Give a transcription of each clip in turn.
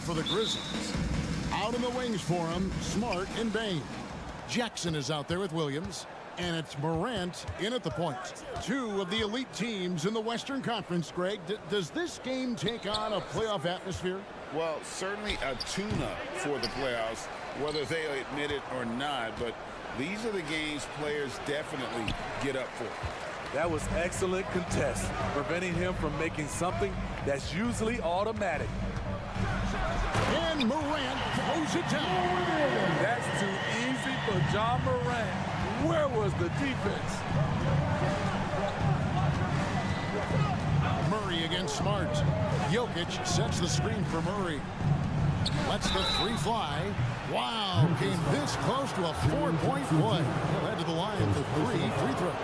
for the Grizzlies. Out in the wings for him, Smart and Bain. Jackson is out there with Williams. And it's Morant in at the point. Two of the elite teams in the Western Conference, Greg. Does this game take on a playoff atmosphere? Well, certainly a tune-up for the playoffs, whether they admit it or not. But these are the games players definitely get up for. That was excellent contest, preventing him from making something that's usually automatic. And Morant throws it down. That's too easy for John Morant. Where was the defense? Murray against Smart. Jokic sets the screen for Murray. Lets the three fly. Wow, came this close to a four-point play. He'll head to the line for three free throws.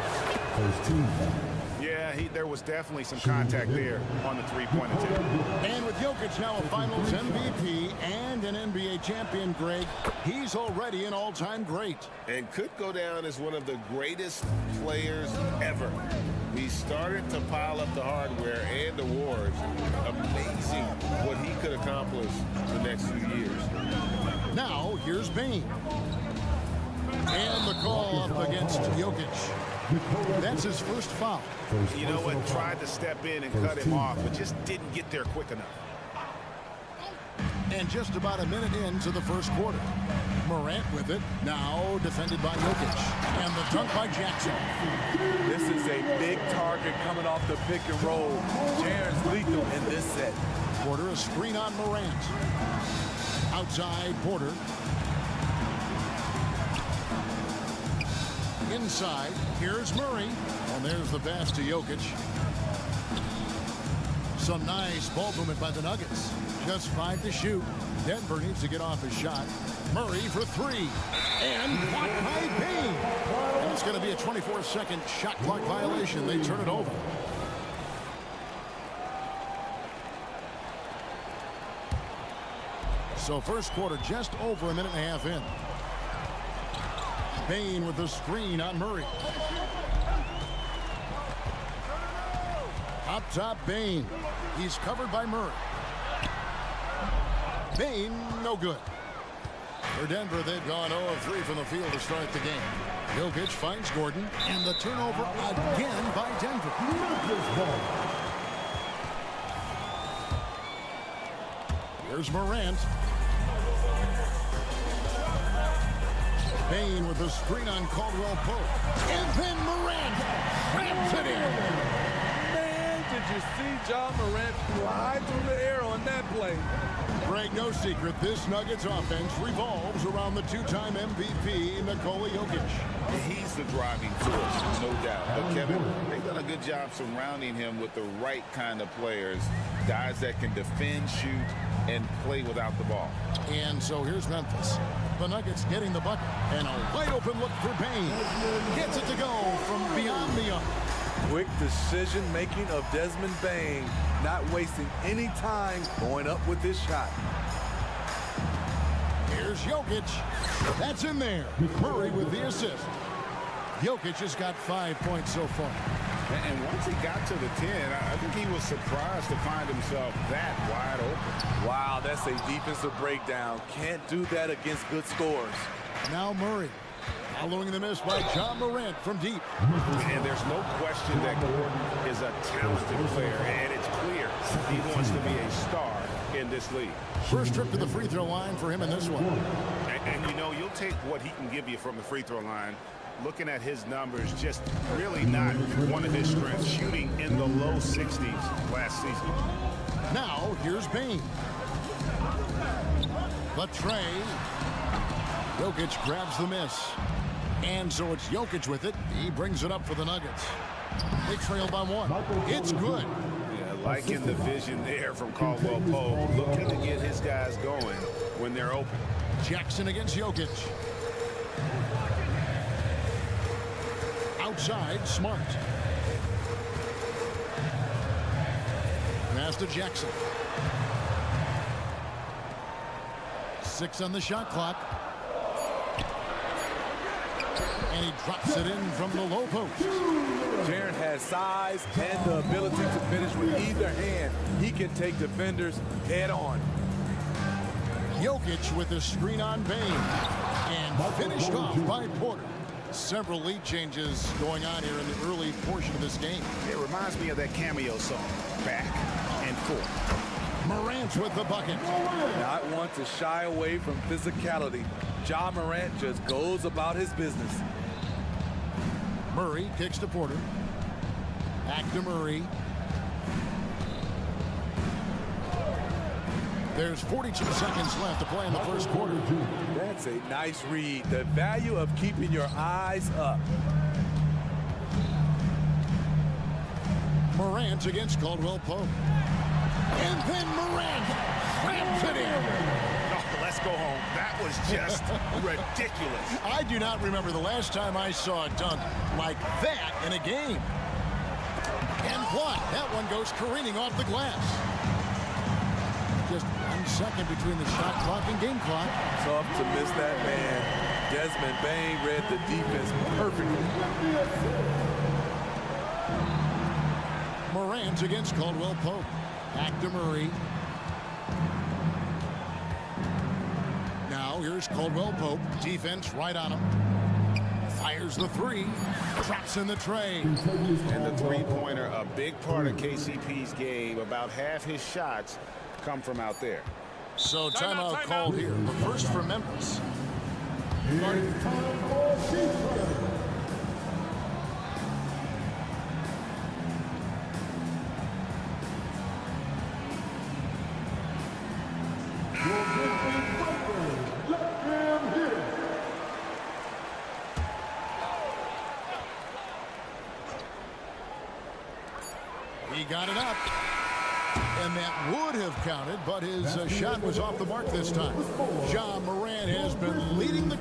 Yeah, there was definitely some contact there on the three-point attempt. And with Jokic now a Finals MVP and an NBA champion, Greg, he's already an all-time great. And could go down as one of the greatest players ever. He started to pile up the hardware and awards. Amazing what he could accomplish the next few years. Now, here's Bain. And the call up against Jokic. That's his first foul. You know what? Tried to step in and cut him off, but just didn't get there quick enough. And just about a minute into the first quarter. Morant with it. Now defended by Jokic. And the dunk by Jackson. This is a big target coming off the pick and roll. Jaren's lethal in this set. Porter, a screen on Morant. Outside, Porter. Inside, here's Murray. And there's the pass to Jokic. Some nice ball movement by the Nuggets. Just 5 to shoot. Denver needs to get off his shot. Murray for three. And blocked by Bain. And it's going to be a 24-second shot clock violation. They turn it over. So first quarter just over a minute and a half in. Bain with the screen on Murray. Up top, Bain. He's covered by Murray. Bain, no good. For Denver, they've gone 0 of 3 from the field to start the game. Jokic finds Gordon, and the turnover again by Denver. Here's Morant. Bain with the screen on Caldwell Pope. And then Morant traps it in. Man, did you see John Morant fly through the air on that play? Greg, no secret, this Nuggets offense revolves around the two-time MVP, Nikola Jokic. He's the driving force, no doubt. But Kevin, they've done a good job surrounding him with the right kind of players. Guys that can defend, shoot, and play without the ball. And so here's Memphis. The Nuggets getting the bucket. And a wide open look for Bain. Gets it to go from beyond the arc. Quick decision-making of Desmond Bain, not wasting any time going up with his shot. Here's Jokic. That's in there. Murray with the assist. Jokic has got 5 points so far. And once he got to the 10, I think he was surprised to find himself that wide open. Wow, that's a defensive breakdown. Can't do that against good scores. Now Murray. Following the miss by John Morant from deep. And there's no question that Gordon is a talented player, and it's clear he wants to be a star in this league. First trip to the free throw line for him in this one. And you know, you'll take what he can give you from the free throw line. Looking at his numbers, just really not one of his strengths, shooting in the low 60s last season. Now, here's Bain. Latrey. Jokic grabs the miss. And so it's Jokic with it. He brings it up for the Nuggets. They trail by 1. It's good. Yeah, liking the vision there from Caldwell Pope, looking to get his guys going when they're open. Jackson against Jokic. Outside, Smart. Pass to Jackson. 6 on the shot clock. And he drops it in from the low post. Jaren has size and the ability to finish with either hand. He can take defenders head on. Jokic with a screen on Bain. And finished off by Porter. Several lead changes going on here in the early portion of this game. It reminds me of that cameo song, Back and Forth. Morant with the bucket. Not one to shy away from physicality. Ja Morant just goes about his business. Murray kicks to Porter. Back to Murray. There's 42 seconds left to play in the first quarter. That's a nice read. The value of keeping your eyes up. Morant against Caldwell Pope. And then Morant slams it in. Oh, let's go home. That was just ridiculous. I do not remember the last time I saw a dunk like that in a game. And what? That one goes careening off the glass. Just 1 second between the shot clock and game clock. Tough to miss that man. Desmond Bain read the defense perfectly. Morant against Caldwell Pope. Back to Murray. Now here's Caldwell Pope. Defense right on him. Fires the three. Traps in the tray. And the three-pointer, a big part of KCP's game. About half his shots come from out there. So timeout called here. The first for Memphis. He got it up. And that would have counted, but his shot was off the mark this time. Ja Morant has been leading the...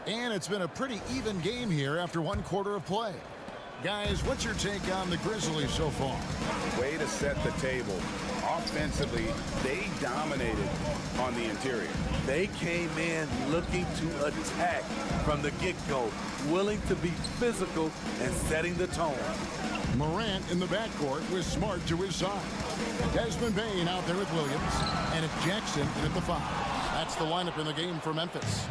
And it's been a pretty even game here after 1 quarter of play. Guys, what's your take on the Grizzlies so far? Way to set the table. Offensively, they dominated on the interior. They came in looking to attack from the get-go, willing to be physical and setting the tone. Morant in the backcourt with Smart to his side. Desmond Bain out there with Williams. And it's Jackson in at the 5. That's the lineup in the game for Memphis.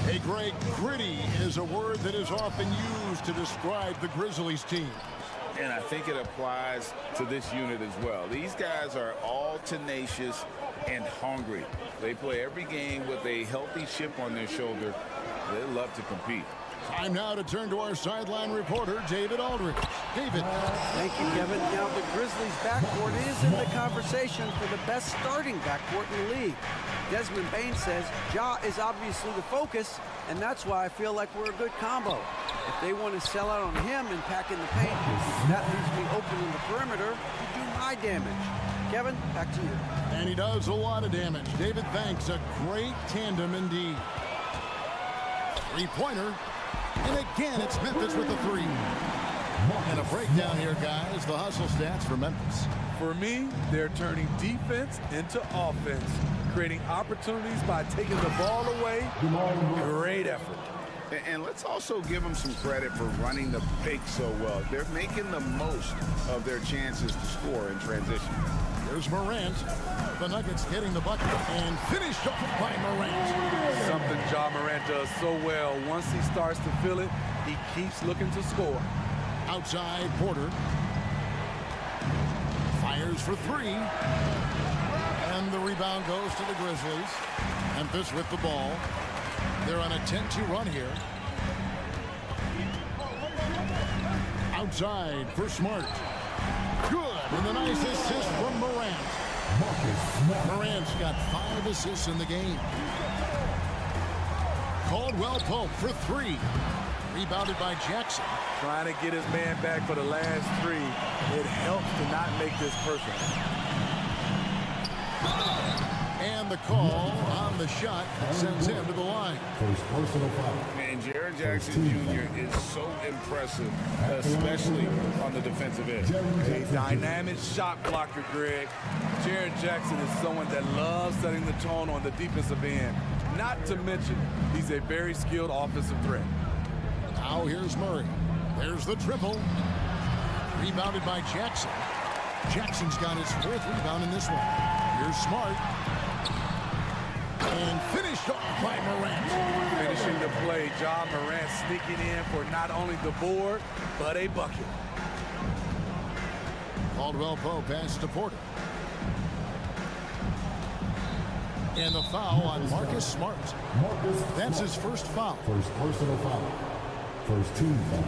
Hey, Greg, gritty is a word that is often used to describe the Grizzlies team. And I think it applies to this unit as well. These guys are all tenacious and hungry. They play every game with a healthy chip on their shoulder. They love to compete. Time now to turn to our sideline reporter, David Aldridge. David. Thank you, Kevin. Now, the Grizzlies' backcourt is in the conversation for the best starting backcourt in the league. Desmond Bain says Ja is obviously the focus, and that's why I feel like we're a good combo. If they want to sell out on him and pack in the paint, that leaves me open in the perimeter to do my damage. Kevin, back to you. And he does a lot of damage. David, thanks. A great tandem indeed. Three-pointer. And again, it's Memphis with the 3. And a breakdown here, guys. The hustle stats for Memphis. For me, they're turning defense into offense, creating opportunities by taking the ball away. Great effort. And let's also give them some credit for running the pick so well. They're making the most of their chances to score in transition. Here's Morant. The Nuggets getting the bucket and finished off by Morant. Something Ja Morant does so well. Once he starts to feel it, he keeps looking to score. Outside, Porter. Fires for 3. And the rebound goes to the Grizzlies. Memphis with the ball. They're on a 10-2 run here. Outside for Smart. Good. And the nice assist from Morant. Morant's got 5 assists in the game. Caldwell Pope for 3. Rebounded by Jackson. Trying to get his man back for the last 3. It helps to not make this personal. And the call on the shot sends him to the line. And Jaren Jackson Jr. is so impressive, especially on the defensive end. A dynamic shot blocker, Greg. Jaren Jackson is someone that loves setting the tone on the defensive end. Not to mention, he's a very skilled offensive threat. Now here's Murray. There's the triple. Rebounded by Jackson. Jackson's got his 4th rebound in this one. Here's Smart. And finished off by Morant. Finishing the play, Ja Morant sneaking in for not only the board, but a bucket. Caldwell Pope passes to Porter. And the foul on Marcus Smart. That's his first foul. First personal foul. First team foul.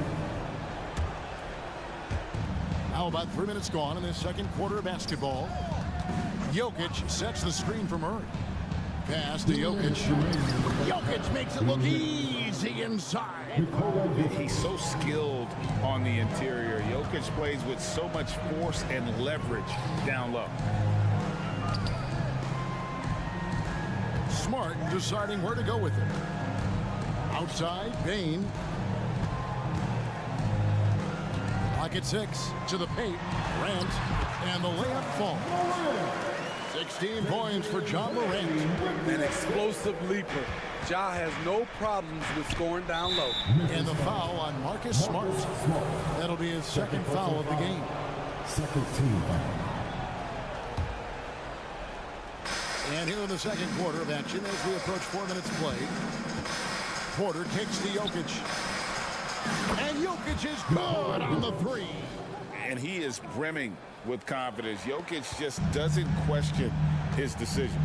Now about 3 minutes gone in this second quarter of basketball. Jokic sets the screen for Murray. Pass to Jokic. Jokic makes it look easy inside. He's so skilled on the interior. Jokic plays with so much force and leverage down low. Smart deciding where to go with it. Outside, Bain. Pocket 6 to the paint. Morant. And the layup falls. 16 points for Ja Morant. An explosive leaper. Ja has no problems with scoring down low. And the foul on Marcus Smart. That'll be his second foul of the game. Second team foul. And here in the second quarter of action as we approach 4 minutes played. Porter kicks to Jokic. And Jokic is good on the 3. And he is brimming with confidence. Jokic just doesn't question his decision.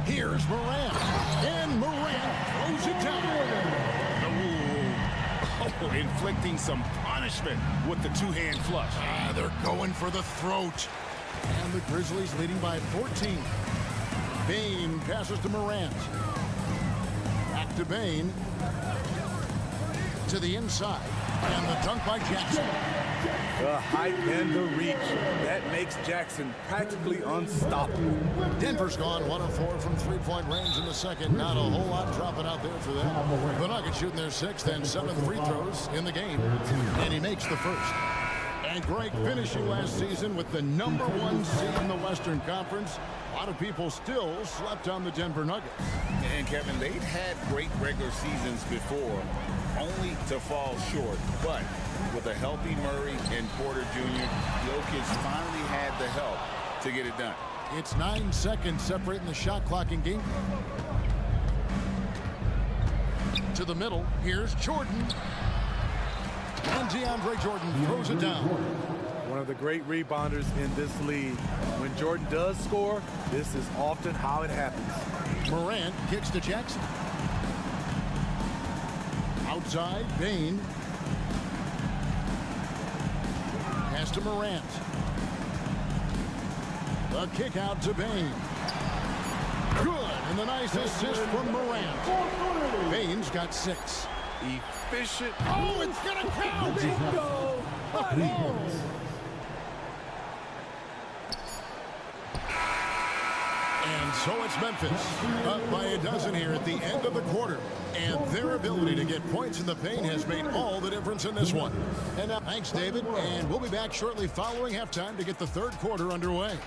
Here's Morant. And Morant throws it down. Oh, inflicting some punishment with the two-hand flush. They're going for the throat. And the Grizzlies leading by 14. Bain passes to Morant. Back to Bain. To the inside. And the dunk by Jackson. The height and the reach. That makes Jackson practically unstoppable. Denver's gone 1 of 4 from three-point range in the second. Not a whole lot dropping out there for them. The Nuggets shooting their 6th and 7th free throws in the game. And he makes the first. And Greg finishing last season with the #1 seed in the Western Conference. A lot of people still slept on the Denver Nuggets. And Kevin, they've had great regular seasons before, only to fall short. But with a healthy Murray and Porter Jr., Jokic finally had the help to get it done. It's 9 seconds separating the shot clock in game. To the middle. Here's Jordan. And DeAndre Jordan throws it down. One of the great rebounders in this league. When Jordan does score, this is often how it happens. Morant kicks to Jackson. Outside, Bain. Pass to Morant. The kick out to Bain. Good, and the nice assist from Morant. Bain's got 6. Efficient. Oh, it's gonna count! Bingo! And so it's Memphis, up by a dozen here at the end of the quarter. And their ability to get points in the paint has made all the difference in this one. And now, thanks, David. And we'll be back shortly following halftime to get the third quarter underway.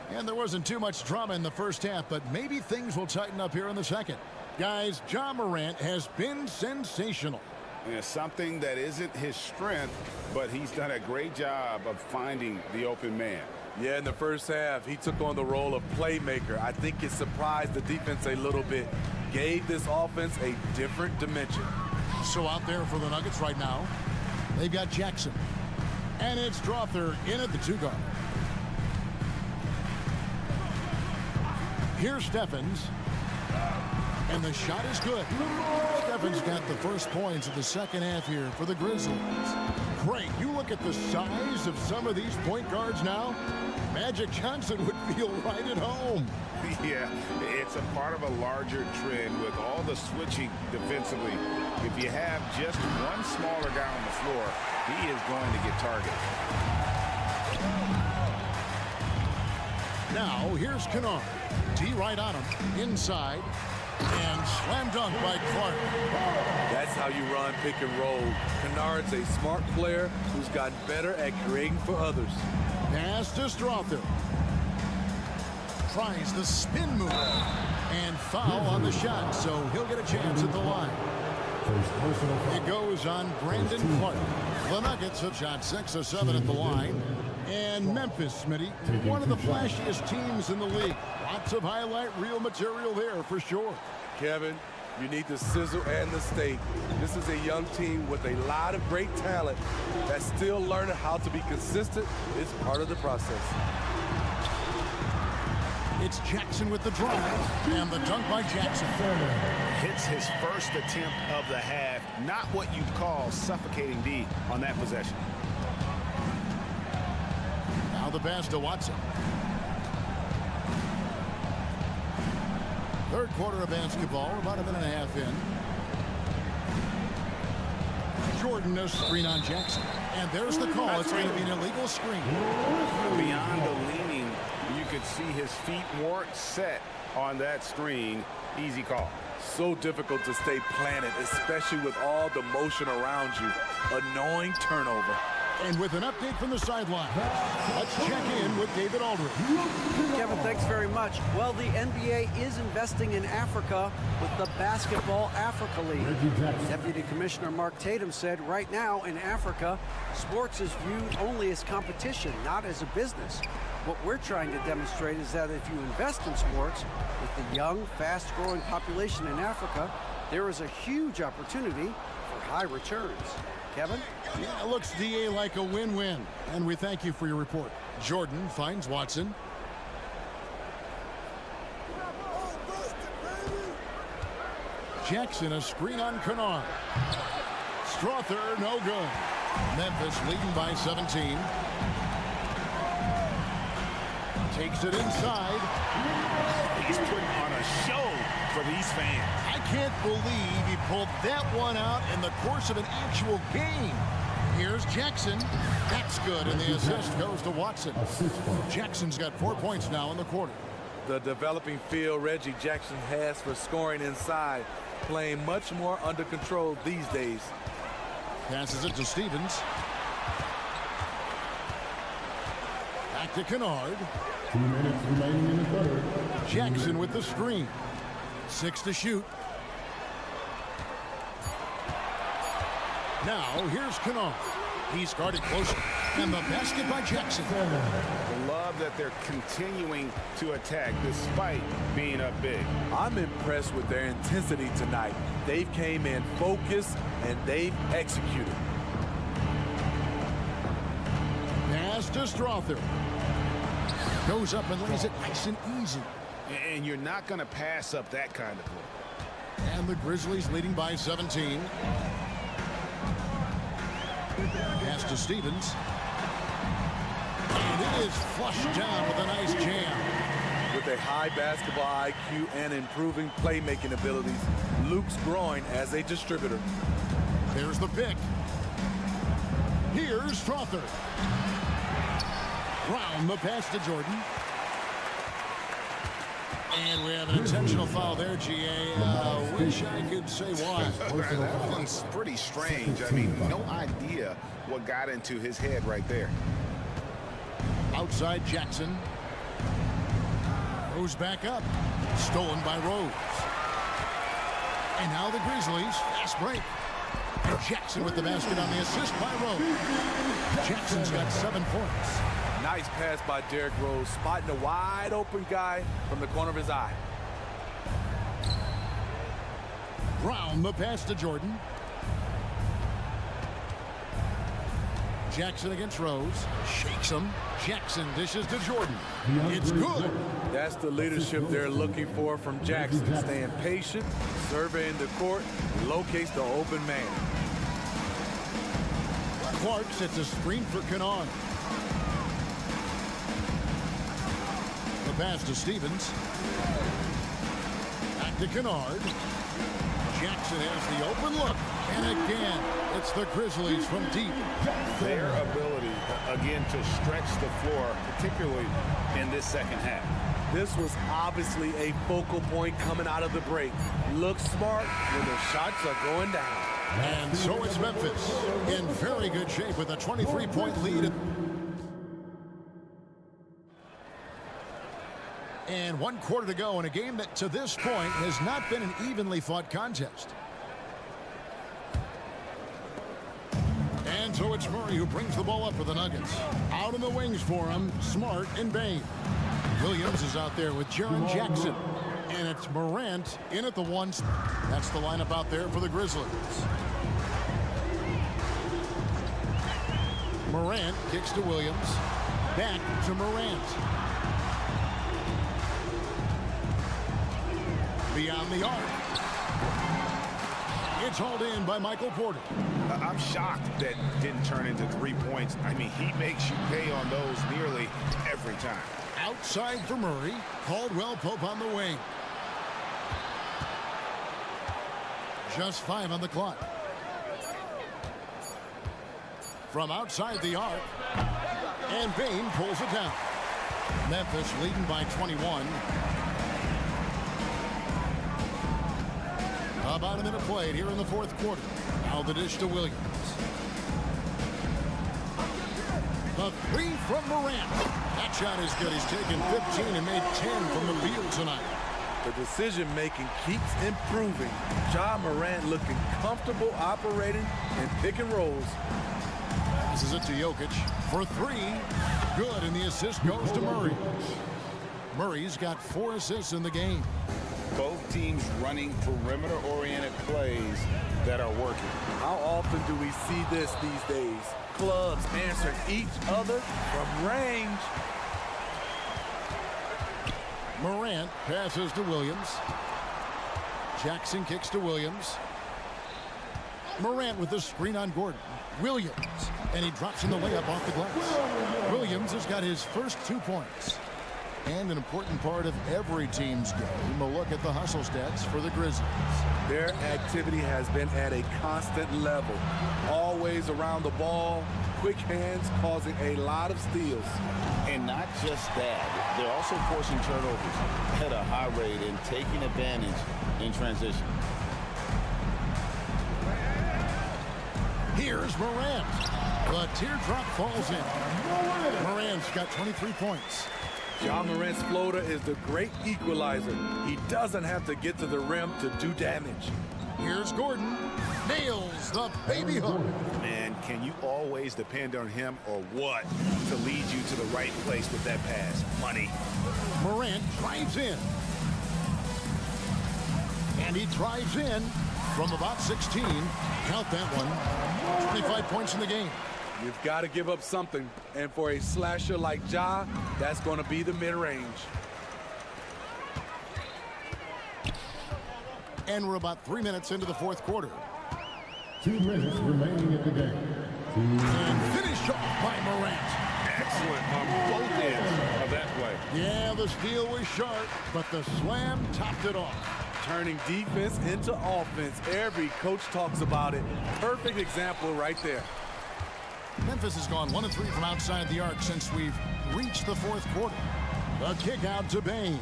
And there wasn't too much drama in the first half, but maybe things will tighten up here in the second. Guys, Ja Morant has been sensational. Yeah, something that isn't his strength, but he's done a great job of finding the open man. Yeah, in the first half, he took on the role of playmaker. I think it surprised the defense a little bit. Gave this offense a different dimension. So out there for the Nuggets right now, they've got Jackson. And it's Drother in at the 2 guard. Here's Stephens. And the shot is good. Stephens got the first points of the second half here for the Grizzlies. Great. You look at the size of some of these point guards now. Magic Johnson would feel right at home. Yeah, it's a part of a larger trend with all the switching defensively. If you have just one smaller guy on the floor, he is going to get targeted. Now, here's Kennard. D right on him. Inside. And slam dunk by Clark. That's how you run pick and roll. Kennard's a smart player who's gotten better at creating for others. Pass to Strother. Tries the spin move. And foul on the shot, so he'll get a chance at the line. First personal foul. It goes on Brandon Clark. The Nuggets have shot 6 of 7 at the line. And Memphis, Smitty, one of the flashiest teams in the league. Lots of highlight reel material there for sure. Kevin, you need the sizzle and the steak. This is a young team with a lot of great talent that's still learning how to be consistent. It's part of the process. It's Jackson with the drive, and the dunk by Jackson. Hits his first attempt of the half. Not what you'd call suffocating D on that possession. Now the pass to Watson. Third quarter of basketball, about a minute and a half in. Jordan, a screen on Jackson. And there's the call. It's going to be an illegal screen. Beyond the leaning, you could see his feet weren't set on that screen. Easy call. So difficult to stay planted, especially with all the motion around you. Annoying turnover. And with an update from the sideline, let's check in with David Aldridge. Kevin, thanks very much. Well, the NBA is investing in Africa with the Basketball Africa League. Deputy Commissioner Mark Tatum said right now in Africa, sports is viewed only as competition, not as a business. What we're trying to demonstrate is that if you invest in sports with the young, fast-growing population in Africa, there is a huge opportunity for high returns. Kevin? Yeah, it looks, DA, like a win-win. And we thank you for your report. Jordan finds Watson. Jackson, a screen on Kennard. Strother, no good. Memphis leading by 17. Takes it inside. He's putting on a show for these fans. I can't believe he pulled that one out in the course of an actual game. Here's Jackson. That's good, and the assist goes to Watson. Jackson's got 4 points now in the quarter. The developing feel Reggie Jackson has for scoring inside, playing much more under control these days. Passes it to Stevens. Back to Kennard. 2 minutes remaining in the third. Jackson with the screen. 6 to shoot. Now, here's Kennard. He's guarded closer. And the basket by Jackson. I love that they're continuing to attack despite being up big. I'm impressed with their intensity tonight. They've came in focused and they've executed. Pass to Strother. Goes up and lays it nice and easy. And you're not going to pass up that kind of play. And the Grizzlies leading by 17. Pass to Stevens. And it is flushed down with a nice jam. With a high basketball IQ and improving playmaking abilities, Luke's growing as a distributor. There's the pick. Here's Strother. Brown, the pass to Jordan. And we have an intentional foul there, GA. Wish I could say why. That one's pretty strange. I mean, no idea what got into his head right there. Outside Jackson. Rose back up. Stolen by Rose. And now the Grizzlies. Fast break. And Jackson with the basket on the assist by Rose. Jackson's got 7 points. Nice pass by Derrick Rose, spotting a wide open guy from the corner of his eye. Brown, the pass to Jordan. Jackson against Rose. Shakes him. Jackson dishes to Jordan. It's good. That's the leadership they're looking for from Jackson. Staying patient, surveying the court, locates the open man. Clark sets a screen for Kennard. The pass to Stevens. Back to Kennard. Jackson has the open look. And again, it's the Grizzlies from deep. Their ability, again, to stretch the floor, particularly in this second half. This was obviously a focal point coming out of the break. Look smart when the shots are going down. And so it's Memphis in very good shape with a 23-point lead. And 1 quarter to go in a game that to this point has not been an evenly fought contest. And so it's Murray who brings the ball up for the Nuggets. Out in the wings for him, Smart and Bane. Williams is out there with Jaren Jackson. And it's Morant in at the 1. That's the lineup out there for the Grizzlies. Morant kicks to Williams. Back to Morant. Beyond the arc. It's hauled in by Michael Porter. I'm shocked that didn't turn into 3 points. I mean, he makes you pay on those nearly every time. Outside for Murray. Caldwell Pope on the wing. Just 5 on the clock. From outside the arc. And Bane pulls it down. Memphis leading by 21. About a minute played here in the 4th quarter. Now the dish to Williams. The 3 from Morant. That shot is good. He's taken 15 and made 10 from the field tonight. The decision-making keeps improving. Ja Morant looking comfortable operating in pick and rolls. This is it to Jokic for 3. Good, and the assist goes to Murray. Murray's got 4 assists in the game. Both teams running perimeter-oriented plays that are working. How often do we see this these days? Clubs answering each other from range. Morant passes to Williams. Jackson kicks to Williams. Morant with the screen on Gordon. Williams, and he drops in the layup off the glass. Williams has got his first 2 points. And an important part of every team's game, a look at the hustle stats for the Grizzlies. Their activity has been at a constant level. Always around the ball, quick hands causing a lot of steals. And not just that, they're also forcing turnovers at a high rate and taking advantage in transition. Here's Morant. The teardrop falls in. Morant's got 23 points. Ja Morant's floater is the great equalizer. He doesn't have to get to the rim to do damage. Here's Gordon. Nails the baby hook. Man, can you always depend on him or what to lead you to the right place with that pass? Money. Morant drives in. And he drives in from about 16. Count that one. 25 points in the game. You've got to give up something. And for a slasher like Ja, that's going to be the mid-range. And we're about 3 minutes into the 4th quarter. 2 minutes remaining in the game. And finished off by Morant. Excellent on both ends of that play. Yeah, the steal was sharp, but the slam topped it off. Turning defense into offense. Every coach talks about it. Perfect example right there. Memphis has gone 1 of 3 from outside the arc since we've reached the 4th quarter. The kick out to Bane.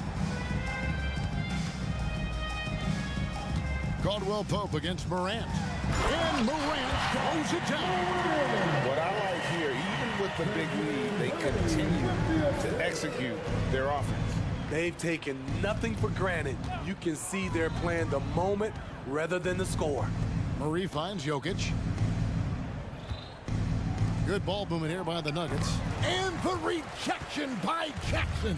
Caldwell Pope against Morant. And Morant throws it down. What I like here, even with the big lead, they continue to execute their offense. They've taken nothing for granted. You can see they're playing the moment rather than the score. Murray finds Jokic. Good ball movement here by the Nuggets. And the rejection by Jackson.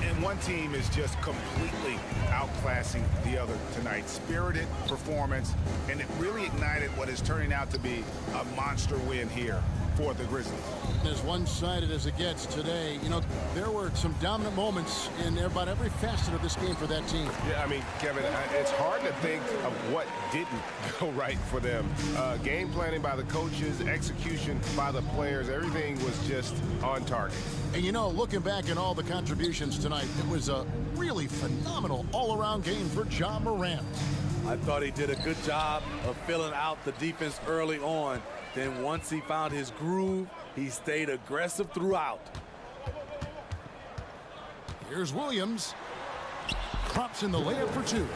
And one team is just completely outclassing the other tonight. Spirited performance, and it really ignited what is turning out to be a monster win here for the Grizzlies. As one-sided as it gets today, you know, there were some dominant moments in about every facet of this game for that team. Yeah, I mean, Kevin, it's hard to think of what didn't go right for them. Game planning by the coaches, execution by the players, everything was just on target. And you know, looking back at all the contributions tonight, it was a really phenomenal all-around game for Ja Morant. I thought he did a good job of filling out the defense early on. Then once he found his groove, he stayed aggressive throughout. Here's Williams. Drops in the layup for two.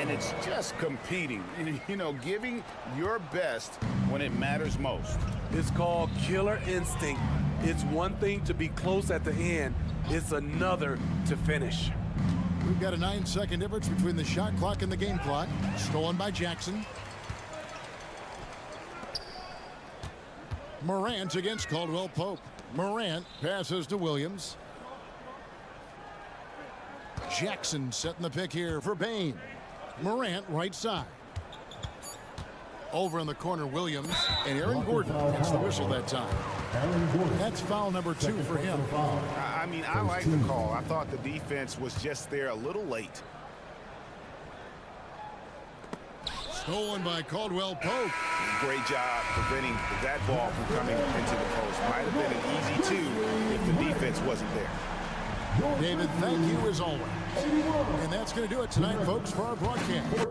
And it's just competing, you know, giving your best when it matters most. It's called killer instinct. It's one thing to be close at the end. It's another to finish. We've got a 9-second difference between the shot clock and the game clock. Stolen by Jackson. Morant against Caldwell Pope. Morant passes to Williams. Jackson setting the pick here for Bain. Morant right side. Over in the corner, Williams, and Aaron Gordon gets the whistle that time. That's foul number 2 for him. I mean, I like the call. I thought the defense was just there a little late. Stolen by Caldwell Pope. Great job preventing that ball from coming into the post. Might have been an easy 2 if the defense wasn't there. David, thank you as always. And that's going to do it tonight, folks, for our broadcast.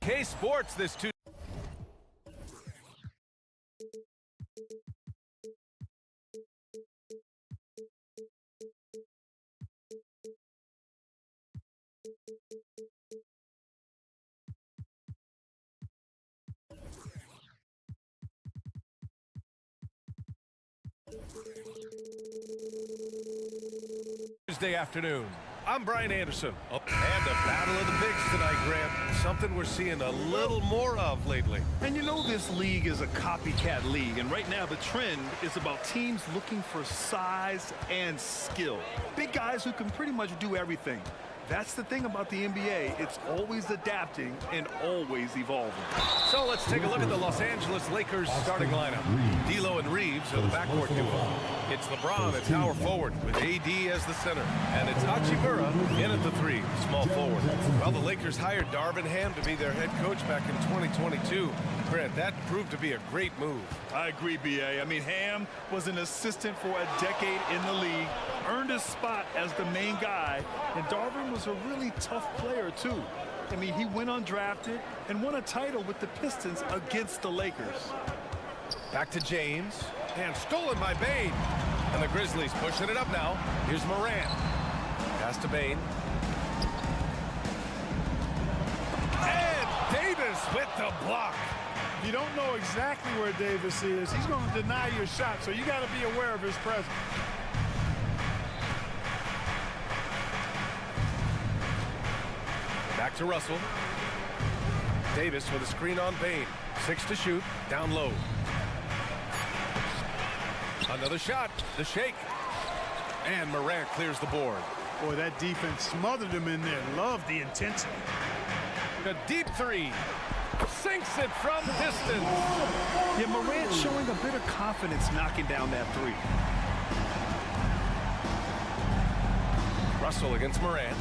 K-Sports this Tuesday. Tuesday afternoon. I'm Brian Anderson. Oh, and a battle of the bigs tonight, Grant. Something we're seeing a little more of lately. And you know this league is a copycat league, and right now the trend is about teams looking for size and skill. Big guys who can pretty much do everything. That's the thing about the NBA. It's always adapting and always evolving. So let's take a look at the Los Angeles Lakers starting lineup. D'Lo and Reeves are the backcourt duo. It's LeBron at power forward with AD as the center. And it's Hachimura in at the 3, small forward. Well, the Lakers hired Darvin Ham to be their head coach back in 2022. Grant, that proved to be a great move. I agree, B.A. I mean, Ham was an assistant for a decade in the league, earned his spot as the main guy, and Darvin was a really tough player, too. I mean, he went undrafted and won a title with the Pistons against the Lakers. Back to James, and stolen by Bane. And the Grizzlies pushing it up now. Here's Morant. Pass to Bane. And Davis with the block. You don't know exactly where Davis is. He's going to deny your shot, so you got to be aware of his presence. Back to Russell. Davis with a screen on Bane. 6 to shoot. Down low. Another shot. The shake. And Morant clears the board. Boy, that defense smothered him in there. Love the intensity. A deep 3. Sinks it from distance. Yeah, Morant showing a bit of confidence knocking down that 3. Russell against Morant.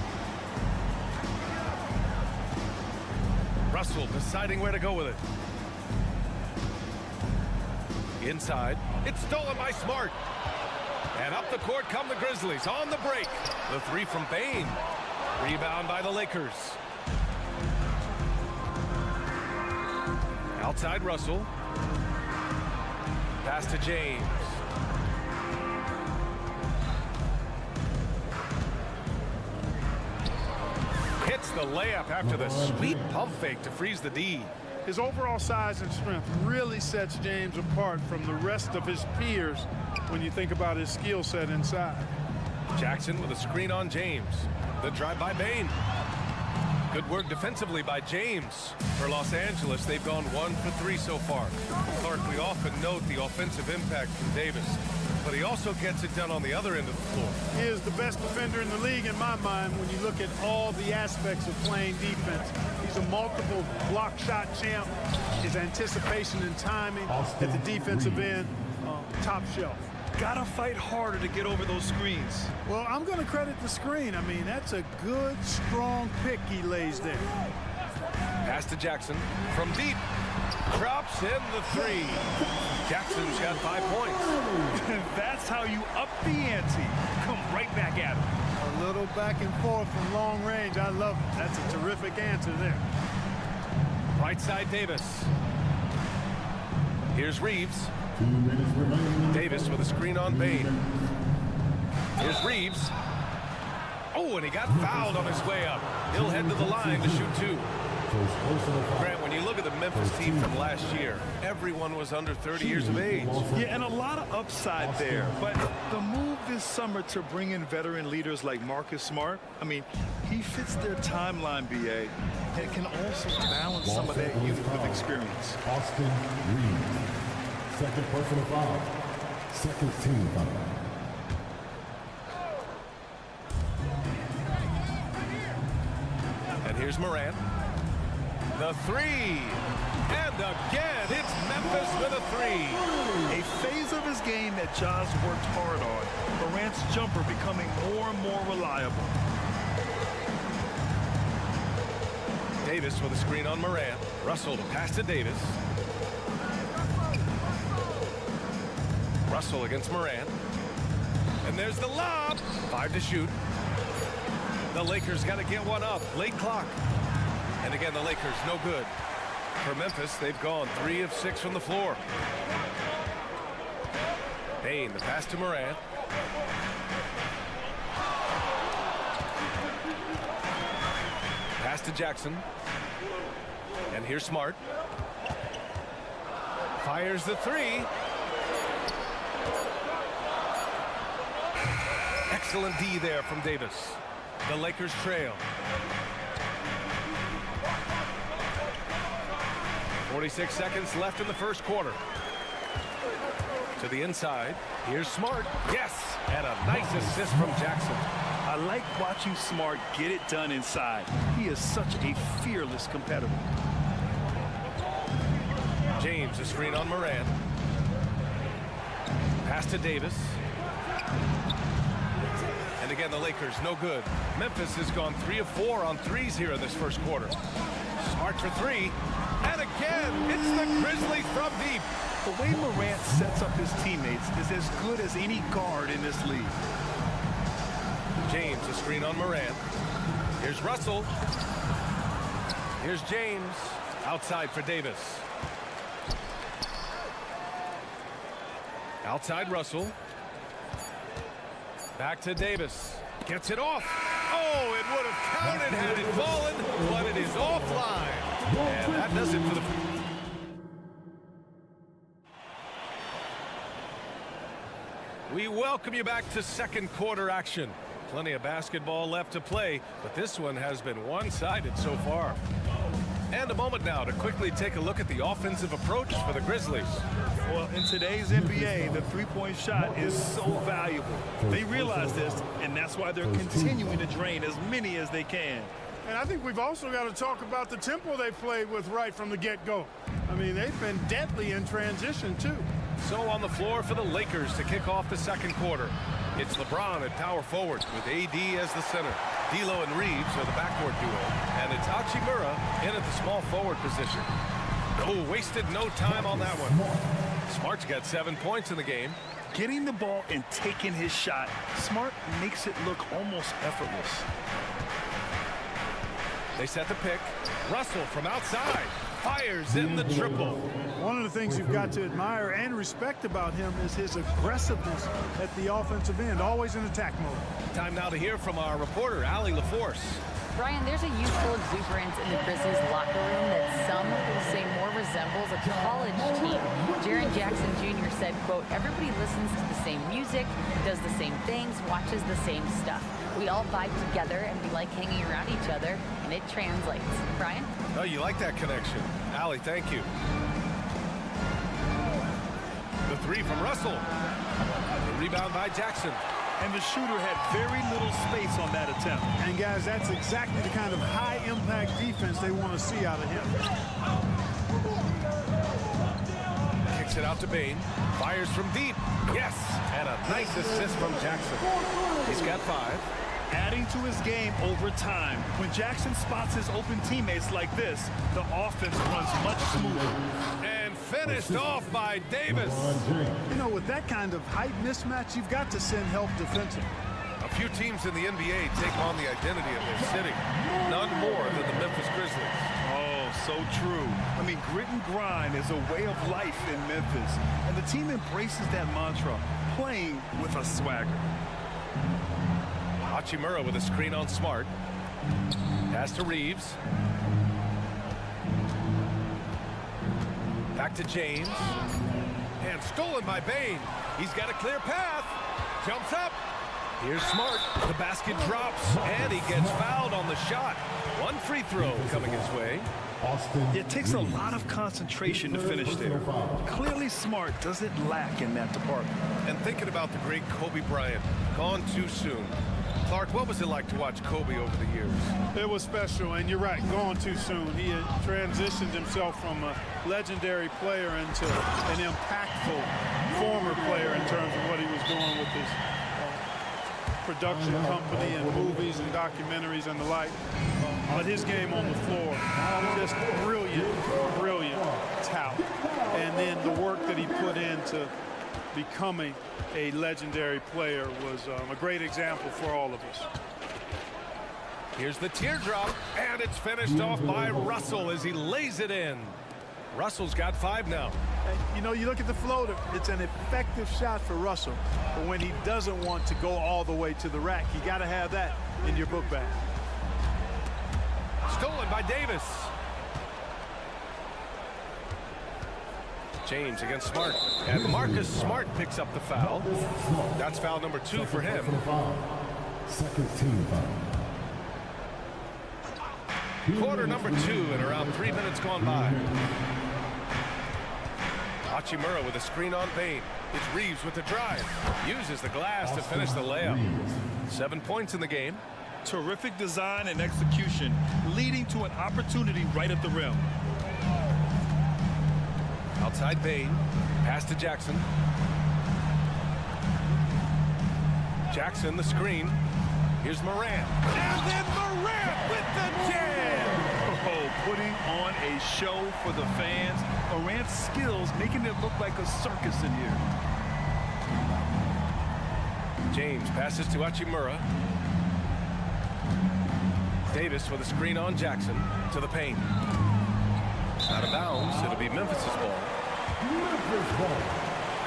Russell deciding where to go with it. Inside. It's stolen by Smart. And up the court come the Grizzlies on the break. The 3 from Bane. Rebound by the Lakers. Outside Russell. Pass to James. Hits the layup after the sweet pump fake to freeze the D. His overall size and strength really sets James apart from the rest of his peers when you think about his skill set inside. Jackson with a screen on James. The drive by Bane. Good work defensively by James. For Los Angeles, they've gone 1 for 3 so far. Clark, we often note the offensive impact from Davis, but he also gets it done on the other end of the floor. He is the best defender in the league in my mind when you look at all the aspects of playing defense. He's a multiple block shot champ. His anticipation and timing at the defensive end, top shelf. Gotta fight harder to get over those screens. Well, I'm going to credit the screen. I mean, that's a good, strong pick he lays there. Pass to Jackson from deep. Drops in the 3. Jackson's got 5 points. That's how you up the ante. Come right back at him. A little back and forth from long range. I love it. That's a terrific answer there. Right side Davis. Here's Reeves. 2 minutes remaining. Davis with a screen on Bane. Here's Reeves. Oh, and he got fouled on his way up. He'll head to the line to shoot 2. Grant, when you look at the Memphis team from last year, everyone was under 30 years of age. Yeah, and a lot of upside there. But the move this summer to bring in veteran leaders like Marcus Smart, I mean, he fits their timeline, B.A., and can also balance some of that youth with experience. Austin Reeves. Second personal foul. Second team foul. And here's Here's Morant. The three. And again, it's Memphis with a three. A phase of his game that Ja's worked hard on. Morant's jumper becoming more and more reliable. Davis with a screen on Morant. Russell to pass to Davis. Russell against Morant. And there's the lob. 5 to shoot. The Lakers got to get one up. Late clock. And again, the Lakers no good. For Memphis, they've gone 3 of 6 from the floor. Payne, the pass to Morant. Pass to Jackson. And here's Smart. Fires the three. Excellent D there from Davis. The Lakers trail. 46 seconds left in the first quarter. To the inside. Here's Smart. Yes! And a nice assist from Jackson. I like watching Smart get it done inside. He is such a fearless competitor. James, a screen on Morant. Pass to Davis. And again, the Lakers no good. Memphis has gone 3 of 4 on threes here in this first quarter. Smart for three. And again, it's the Grizzlies from deep. The way Morant sets up his teammates is as good as any guard in this league. James, a screen on Morant. Here's Russell. Here's James. Outside for Davis. Outside Russell. Back to Davis. Gets it off. Oh, it would have counted had it fallen, but it is offline. And that does it for the... We welcome you back to second quarter action. Plenty of basketball left to play, but this one has been one-sided so far. And a moment now to quickly take a look at the offensive approach for the Grizzlies. Well, in today's NBA, the three-point shot is so valuable. They realize this, and that's why they're continuing to drain as many as they can. And I think we've also got to talk about the tempo they played with right from the get-go. I mean, they've been deadly in transition, too. So on the floor for the Lakers to kick off the second quarter. It's LeBron at power forward with AD as the center. D'Lo and Reeves are the backcourt duo. And it's Hachimura in at the small forward position. Oh, wasted no time on that one. Smart's got 7 points in the game. Getting the ball and taking his shot, Smart makes it look almost effortless. They set the pick. Russell from outside. Fires in the triple. One of the things you've got to admire and respect about him is his aggressiveness at the offensive end, always in attack mode. Time now to hear from our reporter, Allie LaForce. Brian, there's a youthful exuberance in the Grizzlies locker room that some will say more resembles a college team. Jaren Jackson Jr. said, quote, everybody listens to the same music, does the same things, watches the same stuff. We all vibe together and we like hanging around each other, and it translates. Brian? Oh, you like that connection. Allie, thank you. The three from Russell. The rebound by Jackson. And the shooter had very little space on that attempt. And guys, that's exactly the kind of high-impact defense they want to see out of him. Kicks it out to Bane. Fires from deep. Yes! And a nice assist from Jackson. He's got 5. Adding to his game over time. When Jackson spots his open teammates like this, the offense runs much smoother. And finished off by Davis. You know, with that kind of height mismatch, you've got to send help defensively. A few teams in the NBA take on the identity of their city. None more than the Memphis Grizzlies. Oh, so true. I mean, grit and grind is a way of life in Memphis. And the team embraces that mantra, playing with a swagger. Hachimura with a screen on Smart. Pass to Reeves. Back to James. And stolen by Bane. He's got a clear path. Jumps up. Here's Smart. The basket drops. And he gets fouled on the shot. One free throw coming his way. It takes a lot of concentration to finish there. Clearly Smart doesn't lack in that department. And thinking about the great Kobe Bryant, gone too soon. Clark, what was it like to watch Kobe over the years? It was special, and you're right, gone too soon. He had transitioned himself from a legendary player into an impactful former player in terms of what he was doing with his production company and movies and documentaries and the like. But his game on the floor, just brilliant talent. And then the work that he put into becoming a legendary player was a great example for all of us. Here's the teardrop, and it's finished off by Russell as he lays it in. Russell's got 5 now. And, you know, you look at the floater, it's an effective shot for Russell. But when he doesn't want to go all the way to the rack, you got to have that in your book bag. Stolen by Davis. James against Smart, and Marcus Smart picks up the foul. That's foul number 2 for him. Second team foul. Quarter number 2 and around 3 minutes gone by. Hachimura with a screen on Bain. It's Reeves with the drive. Uses the glass to finish the layup. 7 points in the game. Terrific design and execution, leading to an opportunity right at the rim. Outside Bain. Pass to Jackson. Jackson the screen. Here's Morant. And then Morant with the jam! Oh, putting on a show for the fans. Morant's skills making it look like a circus in here. James passes to Hachimura. Davis with a screen on Jackson to the paint. Out of bounds. It'll be Memphis' ball.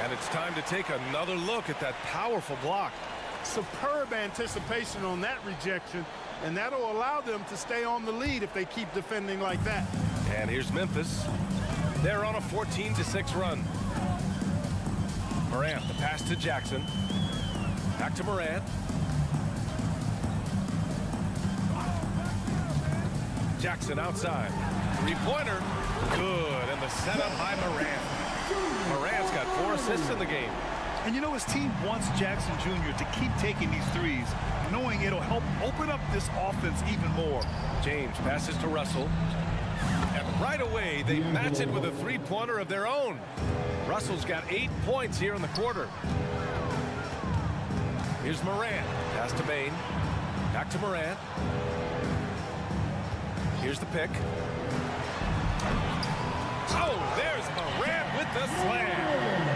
And it's time to take another look at that powerful block. Superb anticipation on that rejection, and that'll allow them to stay on the lead if they keep defending like that. And here's Memphis. They're on a 14-6 run. Morant, the pass to Jackson. Back to Morant. Jackson outside. Three-pointer. Good. And the setup by Morant. Morant's got 4 assists in the game. And you know, his team wants Jackson Jr. to keep taking these threes, knowing it'll help open up this offense even more. James passes to Russell. And right away, they match it with a three-pointer of their own. Russell's got 8 points here in the quarter. Here's Morant. Pass to Bain. Back to Morant. Here's the pick. Oh, there's Morant with the slam.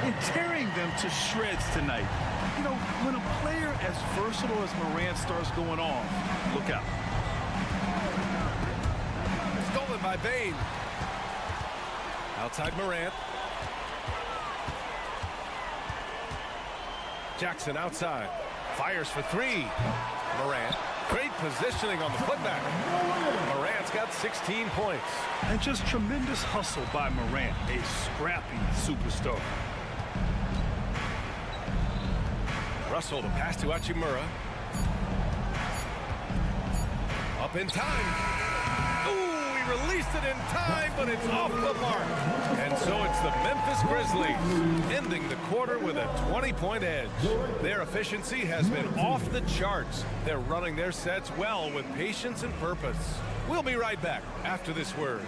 And tearing them to shreds tonight. You know, when a player as versatile as Morant starts going on, look out. Stolen by Bain. Outside Morant. Jackson outside. Fires for 3. Morant. Great positioning on the putback. Morant's got 16 points. And just tremendous hustle by Morant, a scrappy superstar. Russell to pass to Hachimura. Up in time. Ooh, he released it in time, but it's off the mark. And so it's the Memphis Grizzlies ending the quarter with a 20-point edge. Their efficiency has been off the charts. They're running their sets well with patience and purpose. We'll be right back after this word.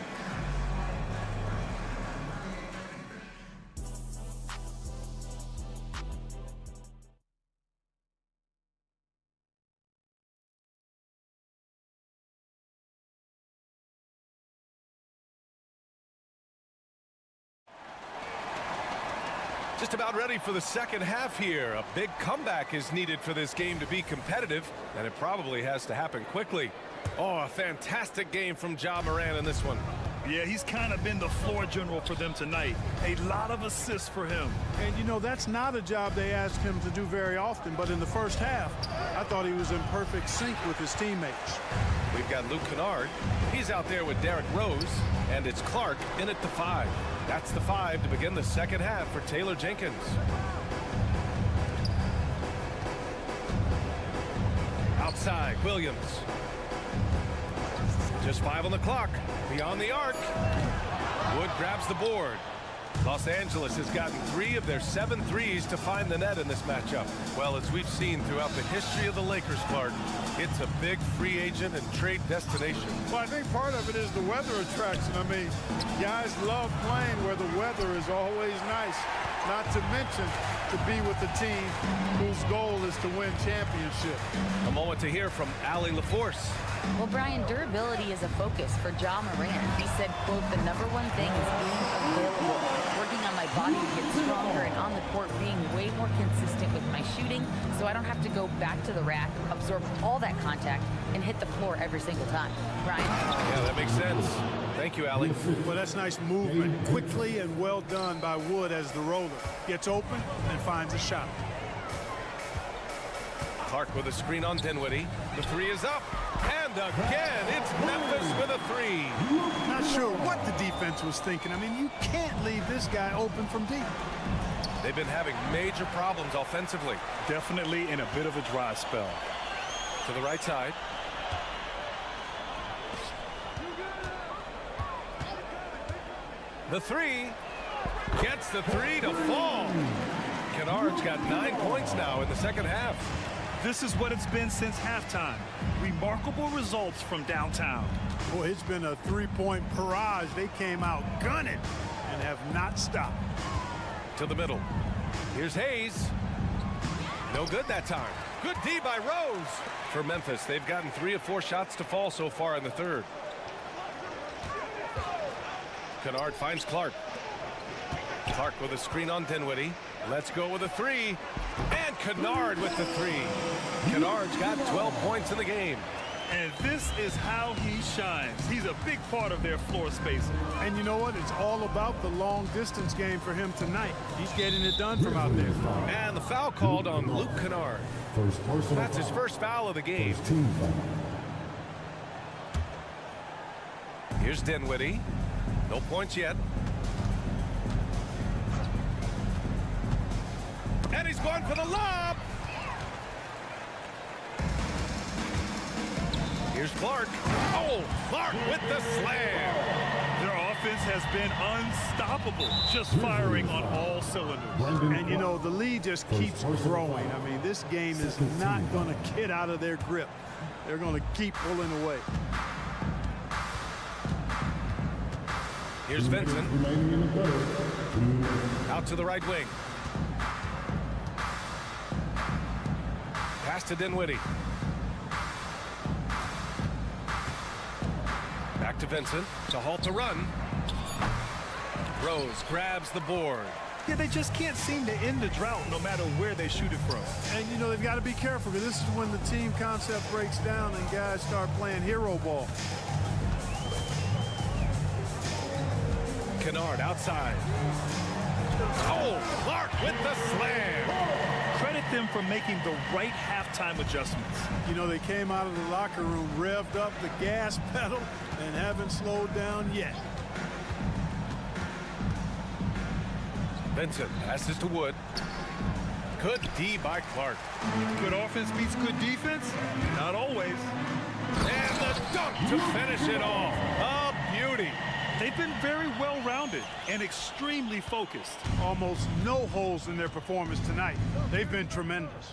Just about ready for the second half here. A big comeback is needed for this game to be competitive, and it probably has to happen quickly. Oh, a fantastic game from Ja Morant in this one. Yeah, he's kind of been the floor general for them tonight. A lot of assists for him. And, you know, that's not a job they ask him to do very often, but in the first half, I thought he was in perfect sync with his teammates. We've got Luke Kennard. He's out there with Derrick Rose, and it's Clark in at the 5. That's the 5 to begin the second half for Taylor Jenkins. Outside, Williams. Just 5 on the clock. Beyond the arc. Wood grabs the board. Los Angeles has gotten 3 of their 7 threes to find the net in this matchup. Well, as we've seen throughout the history of the Lakers, Clark, it's a big free agent and trade destination. Well, I think part of it is the weather attraction. I mean, guys love playing where the weather is always nice, not to mention to be with the team whose goal is to win championship. A moment to hear from Allie LaForce. Well, Brian, durability is a focus for Ja Morant. He said, quote, the #1 thing is being available, working on my body to get stronger, and on the court being way more consistent with my shooting so I don't have to go back to the rack, absorb all that contact, and hit the floor every single time. Brian? Yeah, that makes sense. Thank you, Allie. Well, that's nice movement. Quickly and well done by Wood as the roller. Gets open and finds a shot. Clark with a screen on Dinwiddie. The 3 is up. And again, it's Memphis with a 3. Not sure what the defense was thinking. I mean, you can't leave this guy open from deep. They've been having major problems offensively. Definitely in a bit of a dry spell. To the right side. The 3 gets the 3 to fall. Kennard's got 9 points now in the second half. This is what it's been since halftime. Remarkable results from downtown. Boy, it's been a three-point barrage. They came out gunning and have not stopped. To the middle. Here's Hayes. No good that time. Good D by Rose. For Memphis, they've gotten 3 of 4 shots to fall so far in the third. Kennard finds Clark. Clark with a screen on Dinwiddie. Let's go with a 3. And Kennard with the 3. Kennard's got 12 points in the game. And this is how he shines. He's a big part of their floor space. And you know what? It's all about the long distance game for him tonight. He's getting it done from out there. And the foul called on Luke Kennard. That's his first foul of the game. Here's Dinwiddie. No points yet. And he's going for the lob. Here's Clark. Oh, Clark with the slam. Their offense has been unstoppable, just firing on all cylinders. And, you know, the lead just keeps growing. I mean, this game is not going to get out of their grip. They're going to keep pulling away. Here's Vincent. Out to the right wing. Pass to Dinwiddie. Back to Vincent to halt the run. Rose grabs the board. Yeah, they just can't seem to end the drought no matter where they shoot it from. And, you know, they've got to be careful because this is when the team concept breaks down and guys start playing hero ball. Kennard outside. Oh, Clark with the slam. Credit them for making the right halftime adjustments. You know, they came out of the locker room, revved up the gas pedal, and haven't slowed down yet. Vincent passes to Wood. Good D by Clark. Good offense beats good defense? Not always. And the dunk to finish it off. A beauty. They've been very well-rounded and extremely focused. Almost no holes in their performance tonight. They've been tremendous.